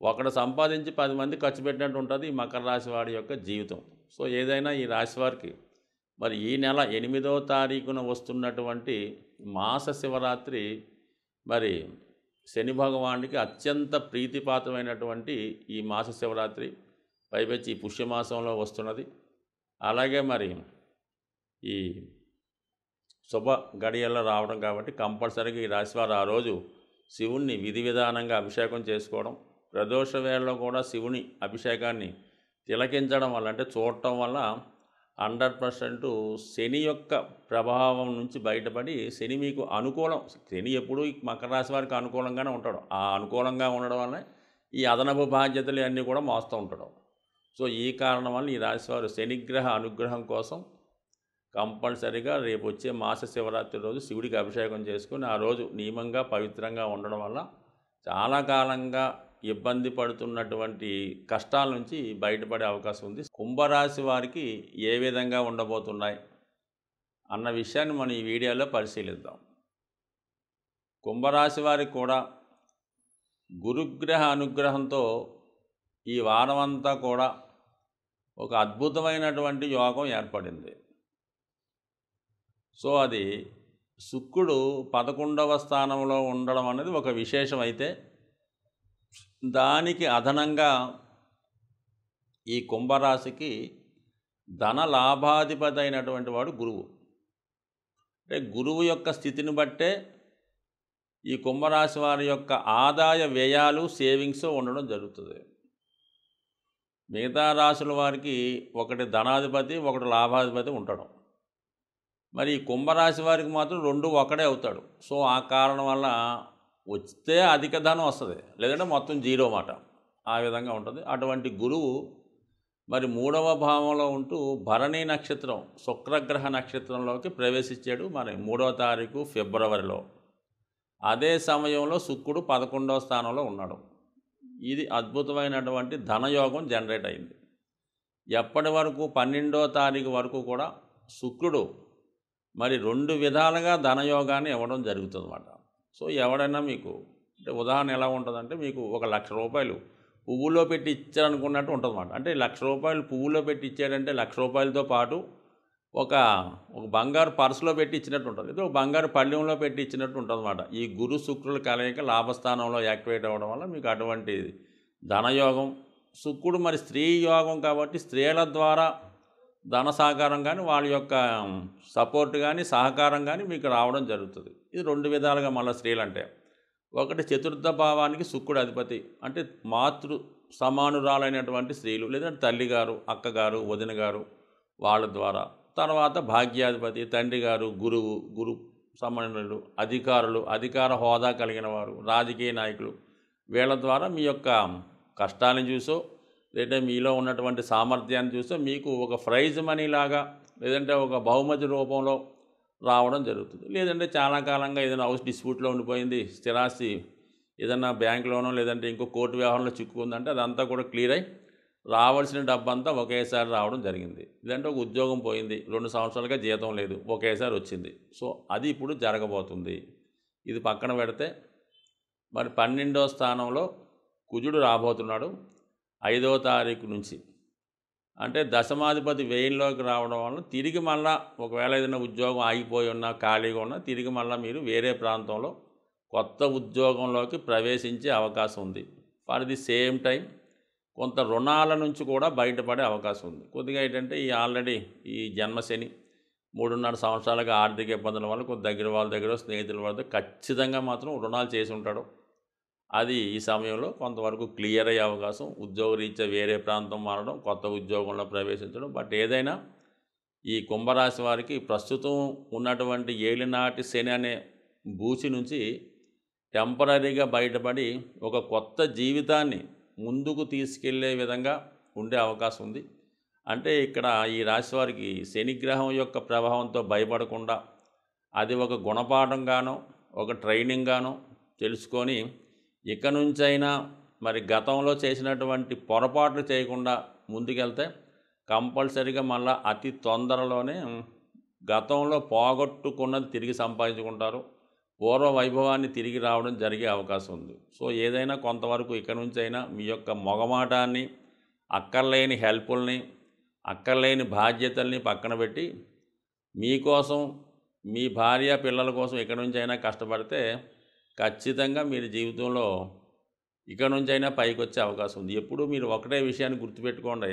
Speaker 1: ఒకడు సంపాదించి 10 మంది ఖర్చు పెట్టినట్టు ఉంటుంది ఈ మకర రాశి వాడి యొక్క జీవితం. సో ఏదైనా ఈ రాశి వారికి మరి ఈ నెల 8వ తారీఖున వస్తున్నటువంటి మాస శివరాత్రి మరి శని భగవానుడికి అత్యంత ప్రీతిపాత్రమైనటువంటి ఈ మాస శివరాత్రి పైపెచ్చి ఈ పుష్యమాసంలో వస్తున్నది. అలాగే మరి ఈ శుభ గడియల్లో రావడం కాబట్టి కంపల్సరీగా ఈ రాశివారు ఆ రోజు శివుణ్ణి విధి విధానంగా అభిషేకం చేసుకోవడం, ప్రదోష వేళలో కూడా శివుని అభిషేకాన్ని తిలకించడం వల్ల అంటే చూడటం వల్ల 100% శని యొక్క ప్రభావం నుంచి బయటపడి శని మీకు అనుకూలం. శని ఎప్పుడూ ఈ మకర రాశి వారికి అనుకూలంగానే ఉంటాడు. ఆ అనుకూలంగా ఉండడం వల్ల ఈ అదనపు బాధ్యతలు అన్నీ కూడా మోస్తూ ఉంటాడు. సో ఈ కారణం వల్ల ఈ రాశివారు శనిగ్రహ అనుగ్రహం కోసం కంపల్సరీగా రేపు వచ్చే మాస శివరాత్రి రోజు శివుడికి అభిషేకం చేసుకుని ఆ రోజు నియమంగా పవిత్రంగా ఉండడం వల్ల చాలా కాలంగా ఇబ్బంది పడుతున్నటువంటి కష్టాల నుంచి బయటపడే అవకాశం ఉంది. కుంభరాశి వారికి ఏ విధంగా ఉండబోతున్నాయి అన్న విషయాన్ని మనం ఈ వీడియోలో పరిశీలిద్దాం. కుంభరాశి వారికి కూడా గురుగ్రహ అనుగ్రహంతో ఈ వారమంతా కూడా ఒక అద్భుతమైనటువంటి యోగం ఏర్పడింది. సో అది శుక్రుడు 11వ స్థానంలో ఉండడం అనేది ఒక విశేషం. అయితే దానికి అదనంగా ఈ కుంభరాశికి ధన లాభాధిపతి అయినటువంటి వాడు గురువు. అంటే గురువు యొక్క స్థితిని బట్టే ఈ కుంభరాశి వారి యొక్క ఆదాయ వ్యయాలు సేవింగ్స్ ఉండడం జరుగుతుంది. మిగతా రాశుల వారికి ఒకటి ధనాధిపతి ఒకటి లాభాధిపతి ఉంటాడు. మరి ఈ కుంభరాశి వారికి మాత్రం 2 ఒకడే అవుతాడు. సో ఆ కారణం వల్ల వస్తే అధిక ధనం వస్తుంది, లేదంటే మొత్తం జీరో మాట. ఆ విధంగా ఉంటుంది. అటువంటి గురువు మరి 3వ భావంలో ఉంటూ భరణి నక్షత్రం శుక్రగ్రహ నక్షత్రంలోకి ప్రవేశించాడు మరి 3వ తారీఖు ఫిబ్రవరిలో. అదే సమయంలో శుక్రుడు 11వ స్థానంలో ఉన్నాడు. ఇది అద్భుతమైనటువంటి ధనయోగం జనరేట్ అయింది. ఎప్పటి వరకు 12వ తారీఖు వరకు కూడా శుక్రుడు మరి 2 విధాలుగా ధనయోగాన్ని ఇవ్వడం జరుగుతుందన్నమాట. సో ఎవడైనా మీకు అంటే ఉదాహరణ ఎలా ఉంటుందంటే మీకు ₹1,00,000 పువ్వులో పెట్టి ఇచ్చారనుకున్నట్టు ఉంటుందన్నమాట. అంటే ₹1,00,000 పువ్వులో పెట్టి ఇచ్చాడంటే ₹1,00,000తో పాటు ఒక బంగారు పర్సులో పెట్టి ఇచ్చినట్టు ఉంటుంది. ఇది ఒక బంగారు పళ్ళెంలో పెట్టి ఇచ్చినట్టు ఉంటుందన్నమాట. ఈ గురు శుక్రుల కలయిక లాభస్థానంలో యాక్టివేట్ అవ్వడం వల్ల మీకు అటువంటి ధనయోగం. శుక్రుడు మరి స్త్రీ యోగం కాబట్టి స్త్రీల ద్వారా ధన సహకారం కానీ వాళ్ళ యొక్క సపోర్ట్ కానీ సహకారం కానీ మీకు రావడం జరుగుతుంది. ఇది 2 విధాలుగా మళ్ళీ స్త్రీలు అంటే ఒకటి చతుర్థ భావానికి శుక్రుడు అధిపతి అంటే మాతృ సమానురాలైనటువంటి స్త్రీలు, లేదంటే తల్లిగారు, అక్కగారు, వదిన గారు వాళ్ళ ద్వారా. తర్వాత భాగ్యాధిపతి తండ్రి గారు, గురు సంబంధులు, అధికారులు, అధికార హోదా కలిగిన వారు, రాజకీయ నాయకులు వీళ్ళ ద్వారా మీ యొక్క కష్టాలను చూసో లేదంటే మీలో ఉన్నటువంటి సామర్థ్యాన్ని చూస్తే మీకు ఒక ప్రైజ్ మనీ లాగా లేదంటే ఒక బహుమతి రూపంలో రావడం జరుగుతుంది. లేదంటే చాలా కాలంగా ఏదైనా హౌస్ డిస్ప్యూట్లో ఉండిపోయింది, స్థిరాస్తి ఏదైనా బ్యాంకులోనో లేదంటే ఇంకో కోర్టు వ్యవహారంలో చిక్కుకుందంటే అదంతా కూడా క్లియర్ అయ్యి రావాల్సిన డబ్బంతా ఒకేసారి రావడం జరిగింది. లేదంటే ఒక ఉద్యోగం పోయింది, 2 సంవత్సరాలుగా జీతం లేదు, ఒకేసారి వచ్చింది. సో అది ఇప్పుడు జరగబోతుంది. ఇది పక్కన పెడితే మరి 12వ స్థానంలో కుజుడు రాబోతున్నాడు 5వ తారీఖు నుంచి. అంటే దశమాధిపతి వ్యయంలోకి రావడం వల్ల తిరిగి మళ్ళా ఒకవేళ ఏదైనా ఉద్యోగం ఆగిపోయి ఉన్నా ఖాళీగా ఉన్నా తిరిగి మళ్ళీ మీరు వేరే ప్రాంతంలో కొత్త ఉద్యోగంలోకి ప్రవేశించే అవకాశం ఉంది. ఫర్ ది సేమ్ టైం కొంత రుణాల నుంచి కూడా బయటపడే అవకాశం ఉంది. కొద్దిగా ఏంటంటే ఆల్రెడీ ఈ జన్మశని 3.5 సంవత్సరాలుగా ఆర్థిక ఇబ్బందుల వల్ల కొంత దగ్గర వాళ్ళ దగ్గర స్నేహితుల వద్ద ఖచ్చితంగా మాత్రం రుణాలు చేసి ఉంటాడు. అది ఈ సమయంలో కొంతవరకు క్లియర్ అయ్యే అవకాశం, ఉద్యోగరీత్యా వేరే ప్రాంతం మారడం, కొత్త ఉద్యోగంలో ప్రవేశించడం. బట్ ఏదైనా ఈ కుంభరాశి వారికి ప్రస్తుతం ఉన్నటువంటి ఏలినాటి శని అనే బూచి నుంచి టెంపరీగా బయటపడి ఒక కొత్త జీవితాన్ని ముందుకు తీసుకెళ్లే విధంగా ఉండే అవకాశం ఉంది. అంటే ఇక్కడ ఈ రాశి వారికి శనిగ్రహం యొక్క ప్రభావంతో భయపడకుండా అది ఒక గుణపాఠంగానో ఒక ట్రైనింగ్గానో తెలుసుకొని ఇక నుంచైనా మరి గతంలో చేసినటువంటి పొరపాట్లు చేయకుండా ముందుకెళ్తే కంపల్సరీగా మళ్ళీ అతి తొందరలోనే గతంలో పోగొట్టుకున్నది తిరిగి సంపాదించుకుంటారు. పూర్వ వైభవాన్ని తిరిగి రావడం జరిగే అవకాశం ఉంది. సో ఏదైనా కొంతవరకు ఇక నుంచైనా మీ యొక్క మొగమాటాన్ని, అక్కర్లేని హెల్పుల్ని, అక్కర్లేని బాధ్యతల్ని పక్కన పెట్టి మీకోసం, మీ భార్య పిల్లల కోసం ఇక నుంచైనా కష్టపడితే ఖచ్చితంగా మీరు జీవితంలో ఇక నుంచైనా పైకి వచ్చే అవకాశం ఉంది. ఎప్పుడూ మీరు ఒకటే విషయాన్ని గుర్తుపెట్టుకోండి,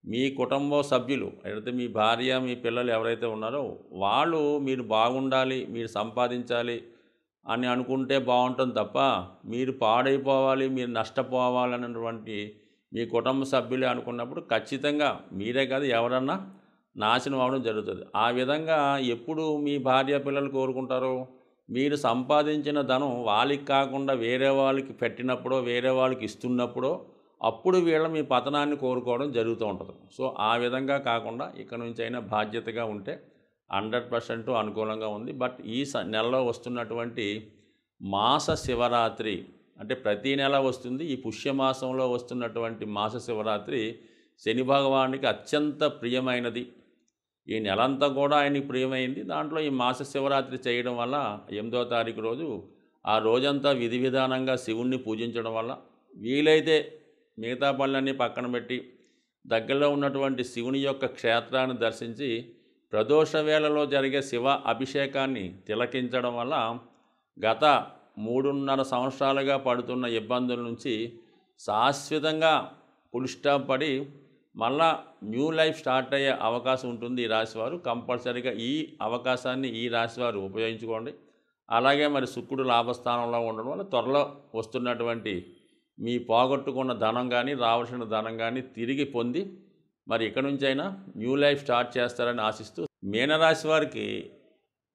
Speaker 1: మీ కుటుంబ సభ్యులు అయితే మీ భార్య, మీ పిల్లలు ఎవరైతే ఉన్నారో వాళ్ళు మీరు బాగుండాలి, మీరు సంపాదించాలి అని అనుకుంటే బాగుంటుంది తప్ప మీరు పాడైపోవాలి, మీరు నష్టపోవాలన్నటువంటి మీ కుటుంబ సభ్యులే అనుకున్నప్పుడు ఖచ్చితంగా మీరే కాదు ఎవరన్నా నాశనం అవ్వడం జరుగుతుంది. ఆ విధంగా ఎప్పుడు మీ భార్య పిల్లలు కోరుకుంటారో మీరు సంపాదించిన ధనం వాళ్ళకి కాకుండా వేరే వాళ్ళకి పెట్టినప్పుడో, వేరే వాళ్ళకి ఇస్తున్నప్పుడో అప్పుడు వీళ్ళ మీ పతనాన్ని కోరుకోవడం జరుగుతూ ఉంటుంది. సో ఆ విధంగా కాకుండా ఇక నుంచైనా బాధ్యతగా ఉంటే 100% అనుకూలంగా ఉంది. బట్ ఈ నెలలో వస్తున్నటువంటి మాస శివరాత్రి అంటే ప్రతి నెల వస్తుంది. ఈ పుష్యమాసంలో వస్తున్నటువంటి మాస శివరాత్రి శని భగవానికి అత్యంత ప్రియమైనది. ఈ నెలంతా కూడా ఆయనకి ప్రియమైంది. దాంట్లో ఈ మాస శివరాత్రి చేయడం వల్ల 8వ తారీఖు రోజు ఆ రోజంతా విధి విధానంగా శివుణ్ణి పూజించడం వల్ల వీలైతే మిగతా పనులన్నీ పక్కన పెట్టి దగ్గరలో ఉన్నటువంటి శివుని యొక్క క్షేత్రాన్ని దర్శించి ప్రదోష వేళలో జరిగే శివ అభిషేకాన్ని తిలకించడం వల్ల గత 3.5 సంవత్సరాలుగా పడుతున్న ఇబ్బందుల నుంచి శాశ్వతంగా ఫుల్ స్టాప్ పడి మళ్ళా న్యూ లైఫ్ స్టార్ట్ అయ్యే అవకాశం ఉంటుంది. ఈ రాశివారు కంపల్సరీగా ఈ అవకాశాన్ని ఈ రాశివారు ఉపయోగించుకోండి. అలాగే మరి శుక్రుడు లాభస్థానంలో ఉండడం వల్ల త్వరలో వస్తున్నటువంటి మీ పోగొట్టుకున్న ధనం కానీ రావాల్సిన ధనం కానీ తిరిగి పొంది మరి ఇక నుంచైనా న్యూ లైఫ్ స్టార్ట్ చేస్తారని ఆశిస్తూ మీనరాశి వారికి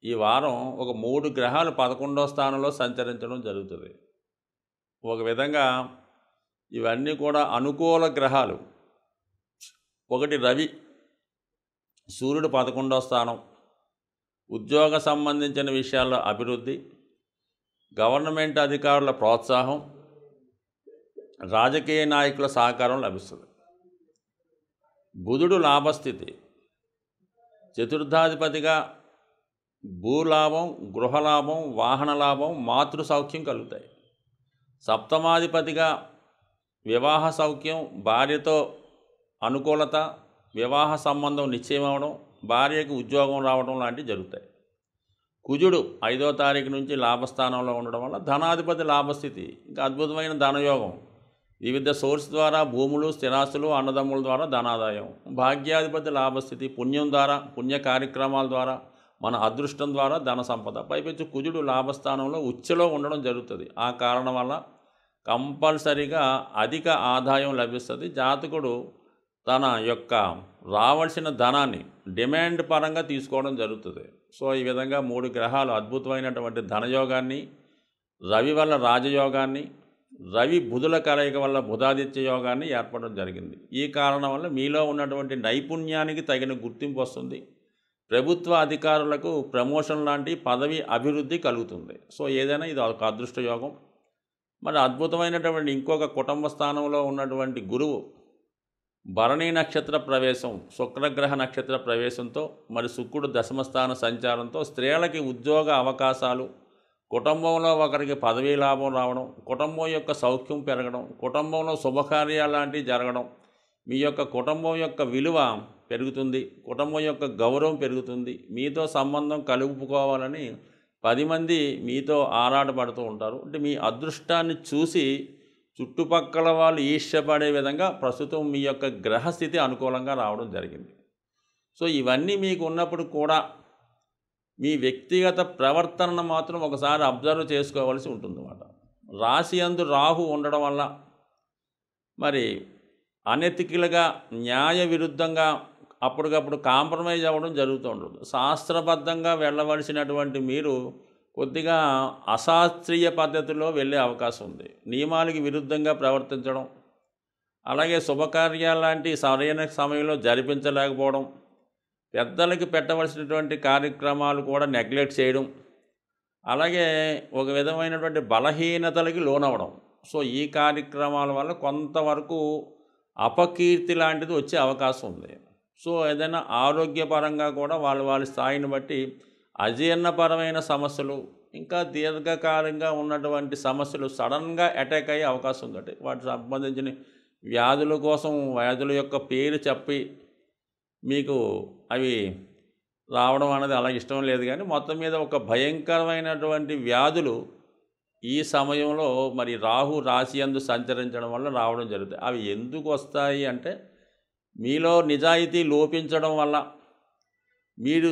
Speaker 1: ఈ వారం ఒక 3 గ్రహాలు 11వ స్థానంలో సంచరించడం జరుగుతుంది. ఒక విధంగా ఇవన్నీ కూడా అనుకూల గ్రహాలు. ఒకటి రవి, సూర్యుడు 11వ స్థానం, ఉద్యోగ సంబంధించిన విషయాల్లో అభివృద్ధి, గవర్నమెంట్ అధికారుల ప్రోత్సాహం, రాజకీయ నాయకుల సహకారం లభిస్తుంది. బుధుడు లాభస్థితి, చతుర్థాధిపతిగా భూలాభం, గృహలాభం, వాహన లాభం, మాతృ సౌఖ్యం కలుగుతాయి. సప్తమాధిపతిగా వివాహ సౌఖ్యం, భార్యతో అనుకూలత, వివాహ సంబంధం నిశ్చయం అవడం, భార్యకు ఉద్యోగం రావడం లాంటివి జరుగుతాయి. కుజుడు 5వ తారీఖు నుంచి లాభస్థానంలో ఉండడం వల్ల ధనాధిపతి లాభస్థితి, ఇంకా అద్భుతమైన ధనయోగం, వివిధ సోర్స్ ద్వారా భూములు, స్థిరాస్తులు, అన్నదమ్ముల ద్వారా ధనాదాయం, భాగ్యాధిపతి లాభస్థితి, పుణ్యం ద్వారా, పుణ్య కార్యక్రమాల ద్వారా, మన అదృష్టం ద్వారా ధన సంపద. పైపెచ్చు కుజుడు లాభస్థానంలో ఉచ్చలో ఉండడం జరుగుతుంది. ఆ కారణం వల్ల కంపల్సరీగా అధిక ఆదాయం లభిస్తుంది. జాతకుడు తన యొక్క రావాల్సిన ధనాన్ని డిమాండ్ పరంగా తీసుకోవడం జరుగుతుంది. సో ఈ విధంగా 3 గ్రహాలు అద్భుతమైనటువంటి ధనయోగాన్ని, రవి వల్ల రాజయోగాన్ని, రవి బుధుల కలయిక వల్ల బుధాదిత్య యోగాన్ని ఏర్పడడం జరిగింది. ఈ కారణం వల్ల మీలో ఉన్నటువంటి నైపుణ్యానికి తగిన గుర్తింపు వస్తుంది. ప్రభుత్వ అధికారులకు ప్రమోషన్ లాంటి పదవి అభివృద్ధి కలుగుతుంది. సో ఏదైనా ఇది ఒక అదృష్ట యోగం. మరి అద్భుతమైనటువంటి ఇంకొక కుటుంబ స్థానంలో ఉన్నటువంటి గురువు భరణీ నక్షత్ర ప్రవేశం, శుక్రగ్రహ నక్షత్ర ప్రవేశంతో మరి శుక్రుడు దశమస్థాన సంచారంతో స్త్రీలకి ఉద్యోగ అవకాశాలు, కుటుంబంలో ఒకరికి పదవీ లాభం రావడం, కుటుంబం యొక్క సౌఖ్యం పెరగడం, కుటుంబంలో శుభకార్యాలు లాంటివి జరగడం, మీ యొక్క కుటుంబం యొక్క విలువ పెరుగుతుంది, కుటుంబం యొక్క గౌరవం పెరుగుతుంది, మీతో సంబంధం కలుపుకోవాలని 10 మంది మీతో ఆరాటపడుతూ ఉంటారు. అంటే మీ అదృష్టాన్ని చూసి చుట్టుపక్కల వాళ్ళు ఈర్ష్యపడే విధంగా ప్రస్తుతం మీ యొక్క గ్రహస్థితి అనుకూలంగా రావడం జరిగింది. సో ఇవన్నీ మీకు ఉన్నప్పుడు కూడా మీ వ్యక్తిగత ప్రవర్తనను మాత్రం ఒకసారి అబ్జర్వ్ చేసుకోవాల్సి ఉంటుందన్నమాట. రాశి యందు రాహు ఉండడం వల్ల మరి అనెతికల్గా న్యాయ విరుద్ధంగా అప్పటికప్పుడు కాంప్రమైజ్ అవ్వడం జరుగుతూ ఉంటుంది. శాస్త్రబద్ధంగా వెళ్ళవలసినటువంటి మీరు కొద్దిగా అశాస్త్రీయ పద్ధతిలో వెళ్ళే అవకాశం ఉంది. నియమాలకి విరుద్ధంగా ప్రవర్తించడం, అలాగే శుభకార్యాలు లాంటి సరైన సమయంలో జరిపించలేకపోవడం, పెద్దలకి పెట్టవలసినటువంటి కార్యక్రమాలు కూడా నెగ్లెక్ట్ చేయడం, అలాగే ఒక విధమైనటువంటి బలహీనతలకి లోనవ్వడం. సో ఈ కార్యక్రమాల వల్ల కొంతవరకు అపకీర్తి లాంటిది వచ్చే అవకాశం ఉంది. సో ఏదైనా ఆరోగ్యపరంగా కూడా వాళ్ళ స్థాయిని బట్టి అజీర్ణపరమైన సమస్యలు, ఇంకా దీర్ఘకాలంగా ఉన్నటువంటి సమస్యలు సడన్గా అటాక్ అయ్యే అవకాశం ఉంది. అంటే వాటికి సంబంధించిన వ్యాధుల కోసం వ్యాధుల యొక్క పేరు చెప్పి మీకు అవి రావడం అనేది అలా ఇష్టం లేదు. కానీ మొత్తం మీద ఒక భయంకరమైనటువంటి వ్యాధులు ఈ సమయంలో మరి రాహు రాశి యందు సంచరించడం వల్ల రావడం జరుగుతుంది. అవి ఎందుకు వస్తాయి అంటే మీలో నిజాయితీ లోపించడం వల్ల, మీరు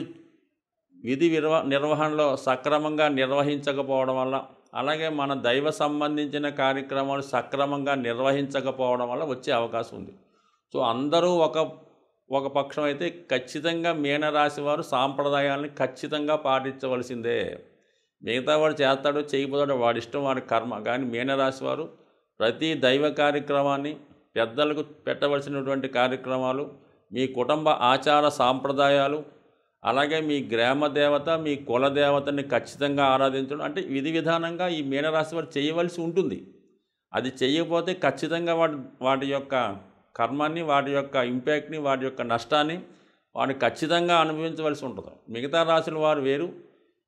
Speaker 1: విధి నిర్వహణలో సక్రమంగా నిర్వహించకపోవడం వల్ల, అలాగే మన దైవ సంబంధించిన కార్యక్రమాలు సక్రమంగా నిర్వహించకపోవడం వల్ల వచ్చే అవకాశం ఉంది. సో అందరూ ఒక పక్షం అయితే ఖచ్చితంగా మీనరాశి వారు సాంప్రదాయాలని ఖచ్చితంగా పాటించవలసిందే. మిగతా వాడు చేస్తాడో చేయకపోతాడో వాడి ఇష్టం, వాడి కర్మ. కానీ మీనరాశి వారు ప్రతి దైవ కార్యక్రమాన్ని, పెద్దలకు పెట్టవలసినటువంటి కార్యక్రమాలు, మీ కుటుంబ ఆచార సాంప్రదాయాలు, అలాగే మీ గ్రామ దేవత, మీ కుల దేవతని ఖచ్చితంగా ఆరాధించడం, అంటే విధి విధానంగా ఈ మీనరాశి వారు చేయవలసి ఉంటుంది. అది చేయకపోతే ఖచ్చితంగా వాటి యొక్క కర్మాన్ని, వాటి యొక్క ఇంపాక్ట్ని, వాటి యొక్క నష్టాన్ని వాడిని ఖచ్చితంగా అనుభవించవలసి ఉంటుంది. మిగతా రాశుల వారు వేరు,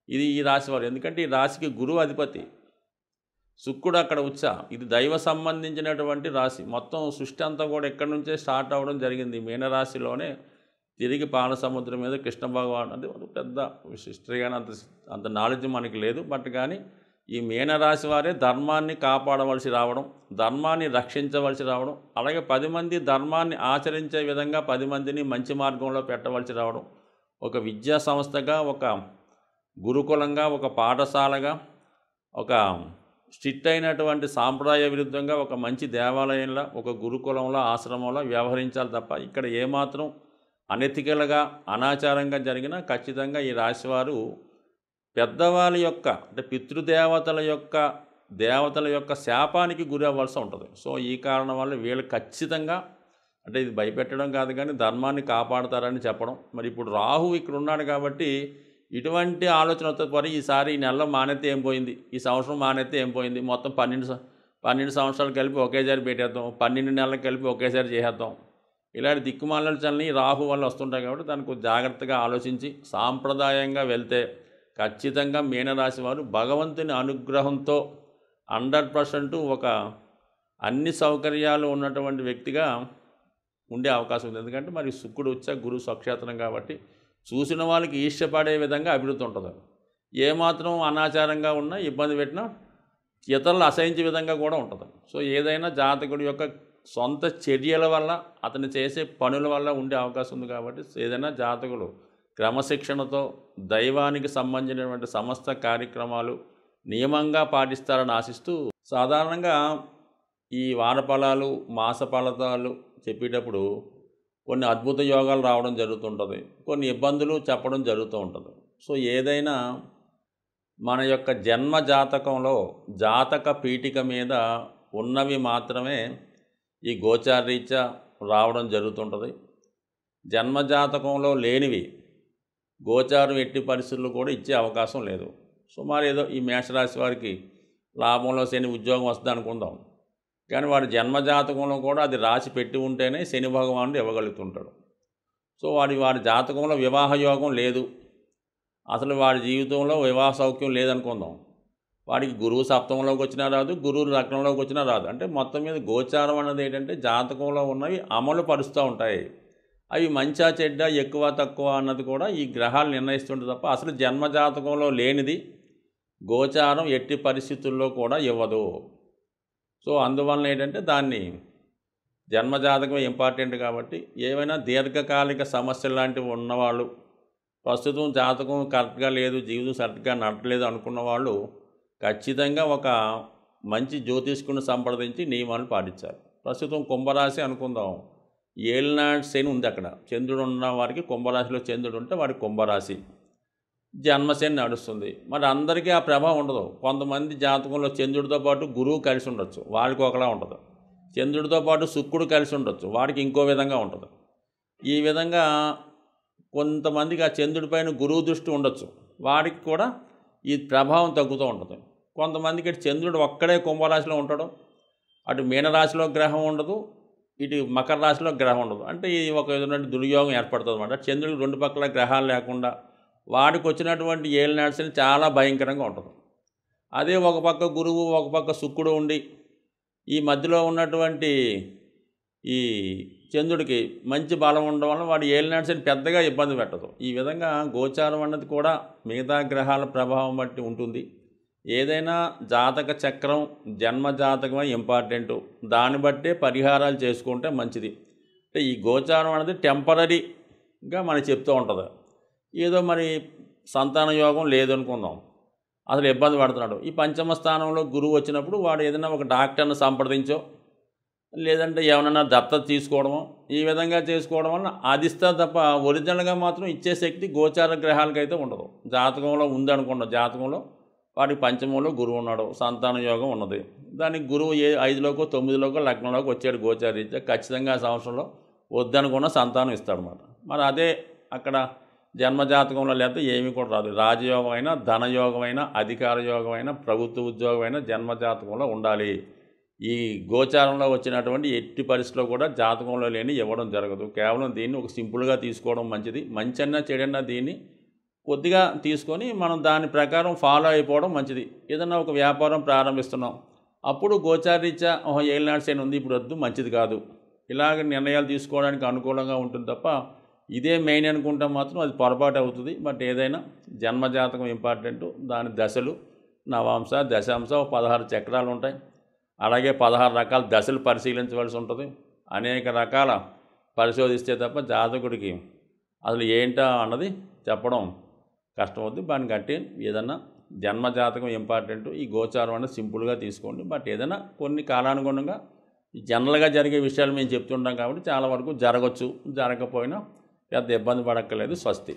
Speaker 1: ఇది ఈ రాశి వారు. ఎందుకంటే ఈ రాశికి గురువు అధిపతి, శుక్రుడు అక్కడ ఉచ్చ. ఇది దైవ సంబంధించినటువంటి రాశి. మొత్తం సృష్టి అంతా కూడా ఎక్కడి నుంచే స్టార్ట్ అవ్వడం జరిగింది. మీనరాశిలోనే తిరిగి పాలసముద్రం మీద కృష్ణ భగవాన్, అది పెద్ద హిస్టరీ కానీ అంత నాలెడ్జ్ మనకి లేదు. బట్ కానీ ఈ మీనరాశి వారే ధర్మాన్ని కాపాడవలసి రావడం, ధర్మాన్ని రక్షించవలసి రావడం, అలాగే 10 మంది ధర్మాన్ని ఆచరించే విధంగా 10 మందిని మంచి మార్గంలో పెట్టవలసి రావడం, ఒక విద్యా సంస్థగా, ఒక గురుకులంగా, ఒక పాఠశాలగా, ఒక స్ట్రిక్ట్ అయినటువంటి సాంప్రదాయ విరుద్ధంగా ఒక మంచి దేవాలయంలో, ఒక గురుకులంలో, ఆశ్రమంలో వ్యవహరించాలి తప్ప ఇక్కడ ఏమాత్రం అనెతికల్గా అనాచారంగా జరిగినా ఖచ్చితంగా ఈ రాశివారు పెద్దవాళ్ళ యొక్క, అంటే పితృదేవతల యొక్క శాపానికి గురి అవ్వాల్సి ఉంటుంది. సో ఈ కారణం వల్ల వీళ్ళు ఖచ్చితంగా, అంటే ఇది భయపెట్టడం కాదు కానీ ధర్మాన్ని కాపాడతారని చెప్పడం. మరి ఇప్పుడు రాహు ఇక్కడ ఉన్నాడు కాబట్టి ఇటువంటి ఆలోచన వస్తుంది. మరి ఈసారి ఈ నెలలో మానేస్తే ఏం పోయింది, ఈ సంవత్సరం మానేస్తే ఏం పోయింది, మొత్తం 12 సంవత్సరాలు కలిపి ఒకేసారి పెట్టేద్దాం, 12 నెలలు కలిపి ఒకేసారి చేసేద్దాం. ఇలాంటి దిక్కుమాలచల్ని రాహు వల్ల వస్తుంటాయి కాబట్టి దానికి జాగ్రత్తగా ఆలోచించి సాంప్రదాయంగా వెళ్తే ఖచ్చితంగా మీనరాశి వారు భగవంతుని అనుగ్రహంతో 100% ఒక అన్ని సౌకర్యాలు ఉన్నటువంటి వ్యక్తిగా ఉండే అవకాశం ఉంది. ఎందుకంటే మరి శుక్రుడు వచ్చా గురు స్వక్షేత్రం కాబట్టి చూసిన వాళ్ళకి ఈర్ష్యపడే విధంగా అభివృద్ధి ఉంటుంది. ఏమాత్రం అనాచారంగా ఉన్నా, ఇబ్బంది పెట్టినా ఇతరులు అసహించే విధంగా కూడా ఉంటుంది. సో ఏదైనా జాతకుడి యొక్క సొంత చర్యల వల్ల, అతను చేసే పనుల వల్ల ఉండే అవకాశం ఉంది. కాబట్టి ఏదైనా జాతకుడు క్రమశిక్షణతో దైవానికి సంబంధించినటువంటి సమస్త కార్యక్రమాలు నియమంగా పాటిస్తారని ఆశిస్తూ, సాధారణంగా ఈ వారఫలాలు, మాస ఫలితాలు చెప్పేటప్పుడు కొన్ని అద్భుత యోగాలు రావడం జరుగుతుంటుంది, కొన్ని ఇబ్బందులు చెప్పడం జరుగుతూ ఉంటుంది. సో ఏదైనా మన యొక్క జన్మ జాతకంలో జాతక పీఠిక మీద ఉన్నవి మాత్రమే ఈ గోచారరీత్యా రావడం జరుగుతుంటుంది. జన్మజాతకంలో లేనివి గోచారం ఎట్టి పరిస్థితుల్లో కూడా ఇచ్చే అవకాశం లేదు. సుమారు ఏదో ఈ మేషరాశి వారికి లాభంలో శని ఉద్యోగం వస్తుంది అనుకుందాం, కానీ వాడి జన్మజాతకంలో కూడా అది రాసి పెట్టి ఉంటేనే శని భగవానుడు ఇవ్వగలుగుతుంటాడు. సో వాడి జాతకంలో వివాహ యోగం లేదు, అసలు వాడి జీవితంలో వివాహ సౌఖ్యం లేదనుకుందాం, వాడికి గురువు సప్తమంలోకి వచ్చినా రాదు, గురువు లగ్నంలోకి వచ్చినా రాదు. అంటే మొత్తం మీద గోచారం అన్నది ఏంటంటే జాతకంలో ఉన్నవి అమలు పరుస్తూ ఉంటాయి. అవి మంచా చెడ్డ, ఎక్కువ తక్కువ అన్నది కూడా ఈ గ్రహాలు నిర్ణయిస్తుంటే తప్ప అసలు జన్మజాతకంలో లేనిది గోచారం ఎట్టి పరిస్థితుల్లో కూడా ఇవ్వదు. సో అందువలన ఏంటంటే దాన్ని జన్మజాతకం ఇంపార్టెంట్ కాబట్టి ఏవైనా దీర్ఘకాలిక సమస్యలు లాంటివి ఉన్నవాళ్ళు, ప్రస్తుతం జాతకం కరెక్ట్గా లేదు, జీవితం కరెక్ట్గా నడట్లేదు అనుకున్న వాళ్ళు ఖచ్చితంగా ఒక మంచి జ్యోతిష్కుని సంప్రదించి నియమాలు పాటించాలి. ప్రస్తుతం కుంభరాశి అనుకుందాం, ఏలినాటి శని ఉంది అక్కడ. చంద్రుడు ఉన్న వారికి కుంభరాశిలో చంద్రుడు ఉంటే వాడికి కుంభరాశి, జన్మశని నడుస్తుంది. మరి అందరికీ ఆ ప్రభావం ఉండదు. కొంతమంది జాతకంలో చంద్రుడితో పాటు గురువు కలిసి ఉండొచ్చు, వాడికి ఒకలా ఉంటుంది. చంద్రుడితో పాటు శుక్రుడు కలిసి ఉండొచ్చు, వాడికి ఇంకో విధంగా ఉంటుంది. ఈ విధంగా కొంతమందికి ఆ చంద్రుడి పైన గురువు దృష్టి ఉండొచ్చు, వాడికి కూడా ఈ ప్రభావం తగ్గుతూ ఉంటుంది. కొంతమందికి చంద్రుడు ఒక్కడే కుంభరాశిలో ఉండడం, అటు మీనరాశిలో గ్రహం ఉండదు, ఇటు మకర రాశిలో గ్రహం ఉండదు. అంటే ఈ ఒక విధమైన దుర్యోగం ఏర్పడుతుంది అన్నమాట. చంద్రుడికి రెండు పక్కల గ్రహాలు లేకుండా వాడికి వచ్చినటువంటి ఏలినాటి శని చాలా భయంకరంగా ఉంటుంది. అదే ఒక పక్క గురువు, ఒక పక్క శుక్రుడు ఉండి ఈ మధ్యలో ఉన్నటువంటి ఈ చంద్రుడికి మంచి బలం ఉండడం వల్ల వాడు ఏలినాటి శని పెద్దగా ఇబ్బంది పెట్టదు. ఈ విధంగా గోచారం అన్నది కూడా మిగతా గ్రహాల ప్రభావం బట్టి ఉంటుంది. ఏదైనా జాతక చక్రం జన్మ జాతకమే ఇంపార్టెంటు, దాన్ని బట్టే పరిహారాలు చేసుకుంటే మంచిది. అంటే ఈ గోచారం అనేది టెంపరరీగా మనకి చెప్తూ ఉంటుంది. ఏదో మరి సంతాన యోగం లేదనుకుందాం, అసలు ఇబ్బంది పడుతున్నాడు. ఈ పంచమ స్థానంలో గురువు వచ్చినప్పుడు వాడు ఏదైనా ఒక డాక్టర్ని సంప్రదించో, లేదంటే ఏమన్నా దత్తత తీసుకోవడమో, ఈ విధంగా చేసుకోవడం వల్ల అది ఇస్తా తప్ప ఒరిజినల్గా మాత్రం ఇచ్చే శక్తి గోచార గ్రహాలకైతే ఉండదు. జాతకంలో ఉందనుకున్న జాతకంలో వాడికి పంచమంలో గురువు ఉన్నాడు, సంతాన యోగం ఉన్నది, దానికి గురువు 5లోకో 9లోకో లగ్నంలోకి వచ్చాడు గోచారీత్యా, ఖచ్చితంగా ఆ సంవత్సరంలో వద్దనుకున్న సంతానం ఇస్తాడనమాట. మరి అదే అక్కడ జన్మజాతకంలో లేకపోతే ఏమీ కూడా రాదు. రాజయోగమైనా, ధనయోగమైనా, అధికార యోగమైనా, ప్రభుత్వ ఉద్యోగమైనా జన్మజాతకంలో ఉండాలి. ఈ గోచారంలో వచ్చినటువంటి ఎట్టి పరిస్థితిలో కూడా జాతకంలో లేని ఇవ్వడం జరగదు. కేవలం దీన్ని ఒక సింపుల్గా తీసుకోవడం మంచిది. మంచన్నా చెడన్నా దీన్ని కొద్దిగా తీసుకొని మనం దాని ప్రకారం ఫాలో అయిపోవడం మంచిది. ఏదన్నా ఒక వ్యాపారం ప్రారంభిస్తున్నాం, అప్పుడు గోచారీత్యా ఏలినాటి శని ఉంది, ఇప్పుడు వద్దు, మంచిది కాదు, ఇలాగ నిర్ణయాలు తీసుకోవడానికి అనుకూలంగా ఉంటుంది తప్ప ఇదే మెయిన్ అనుకుంటే మాత్రం అది పొరపాటు అవుతుంది. బట్ ఏదైనా జన్మజాతకం ఇంపార్టెంటు, దాని దశలు నవాంశ, దశాంశ, 16 చక్రాలు ఉంటాయి. అలాగే 16 రకాల దశలు పరిశీలించవలసి ఉంటుంది. అనేక రకాల పరిశోధిస్తే తప్ప జాతకుడికి అసలు ఏంటా అన్నది చెప్పడం కష్టమవుతుంది. దాన్ని కట్టి ఏదన్నా జన్మజాతకం ఇంపార్టెంటు, ఈ గోచారం అనేది సింపుల్గా తీసుకోండి. బట్ ఏదైనా కొన్ని కాలానుగుణంగా జనరల్గా జరిగే విషయాలు మేము చెప్తుంటాం కాబట్టి చాలా వరకు జరగచ్చు, జరగకపోయినా పెద్ద ఇబ్బంది పడక్కర్లేదు. స్వస్తి.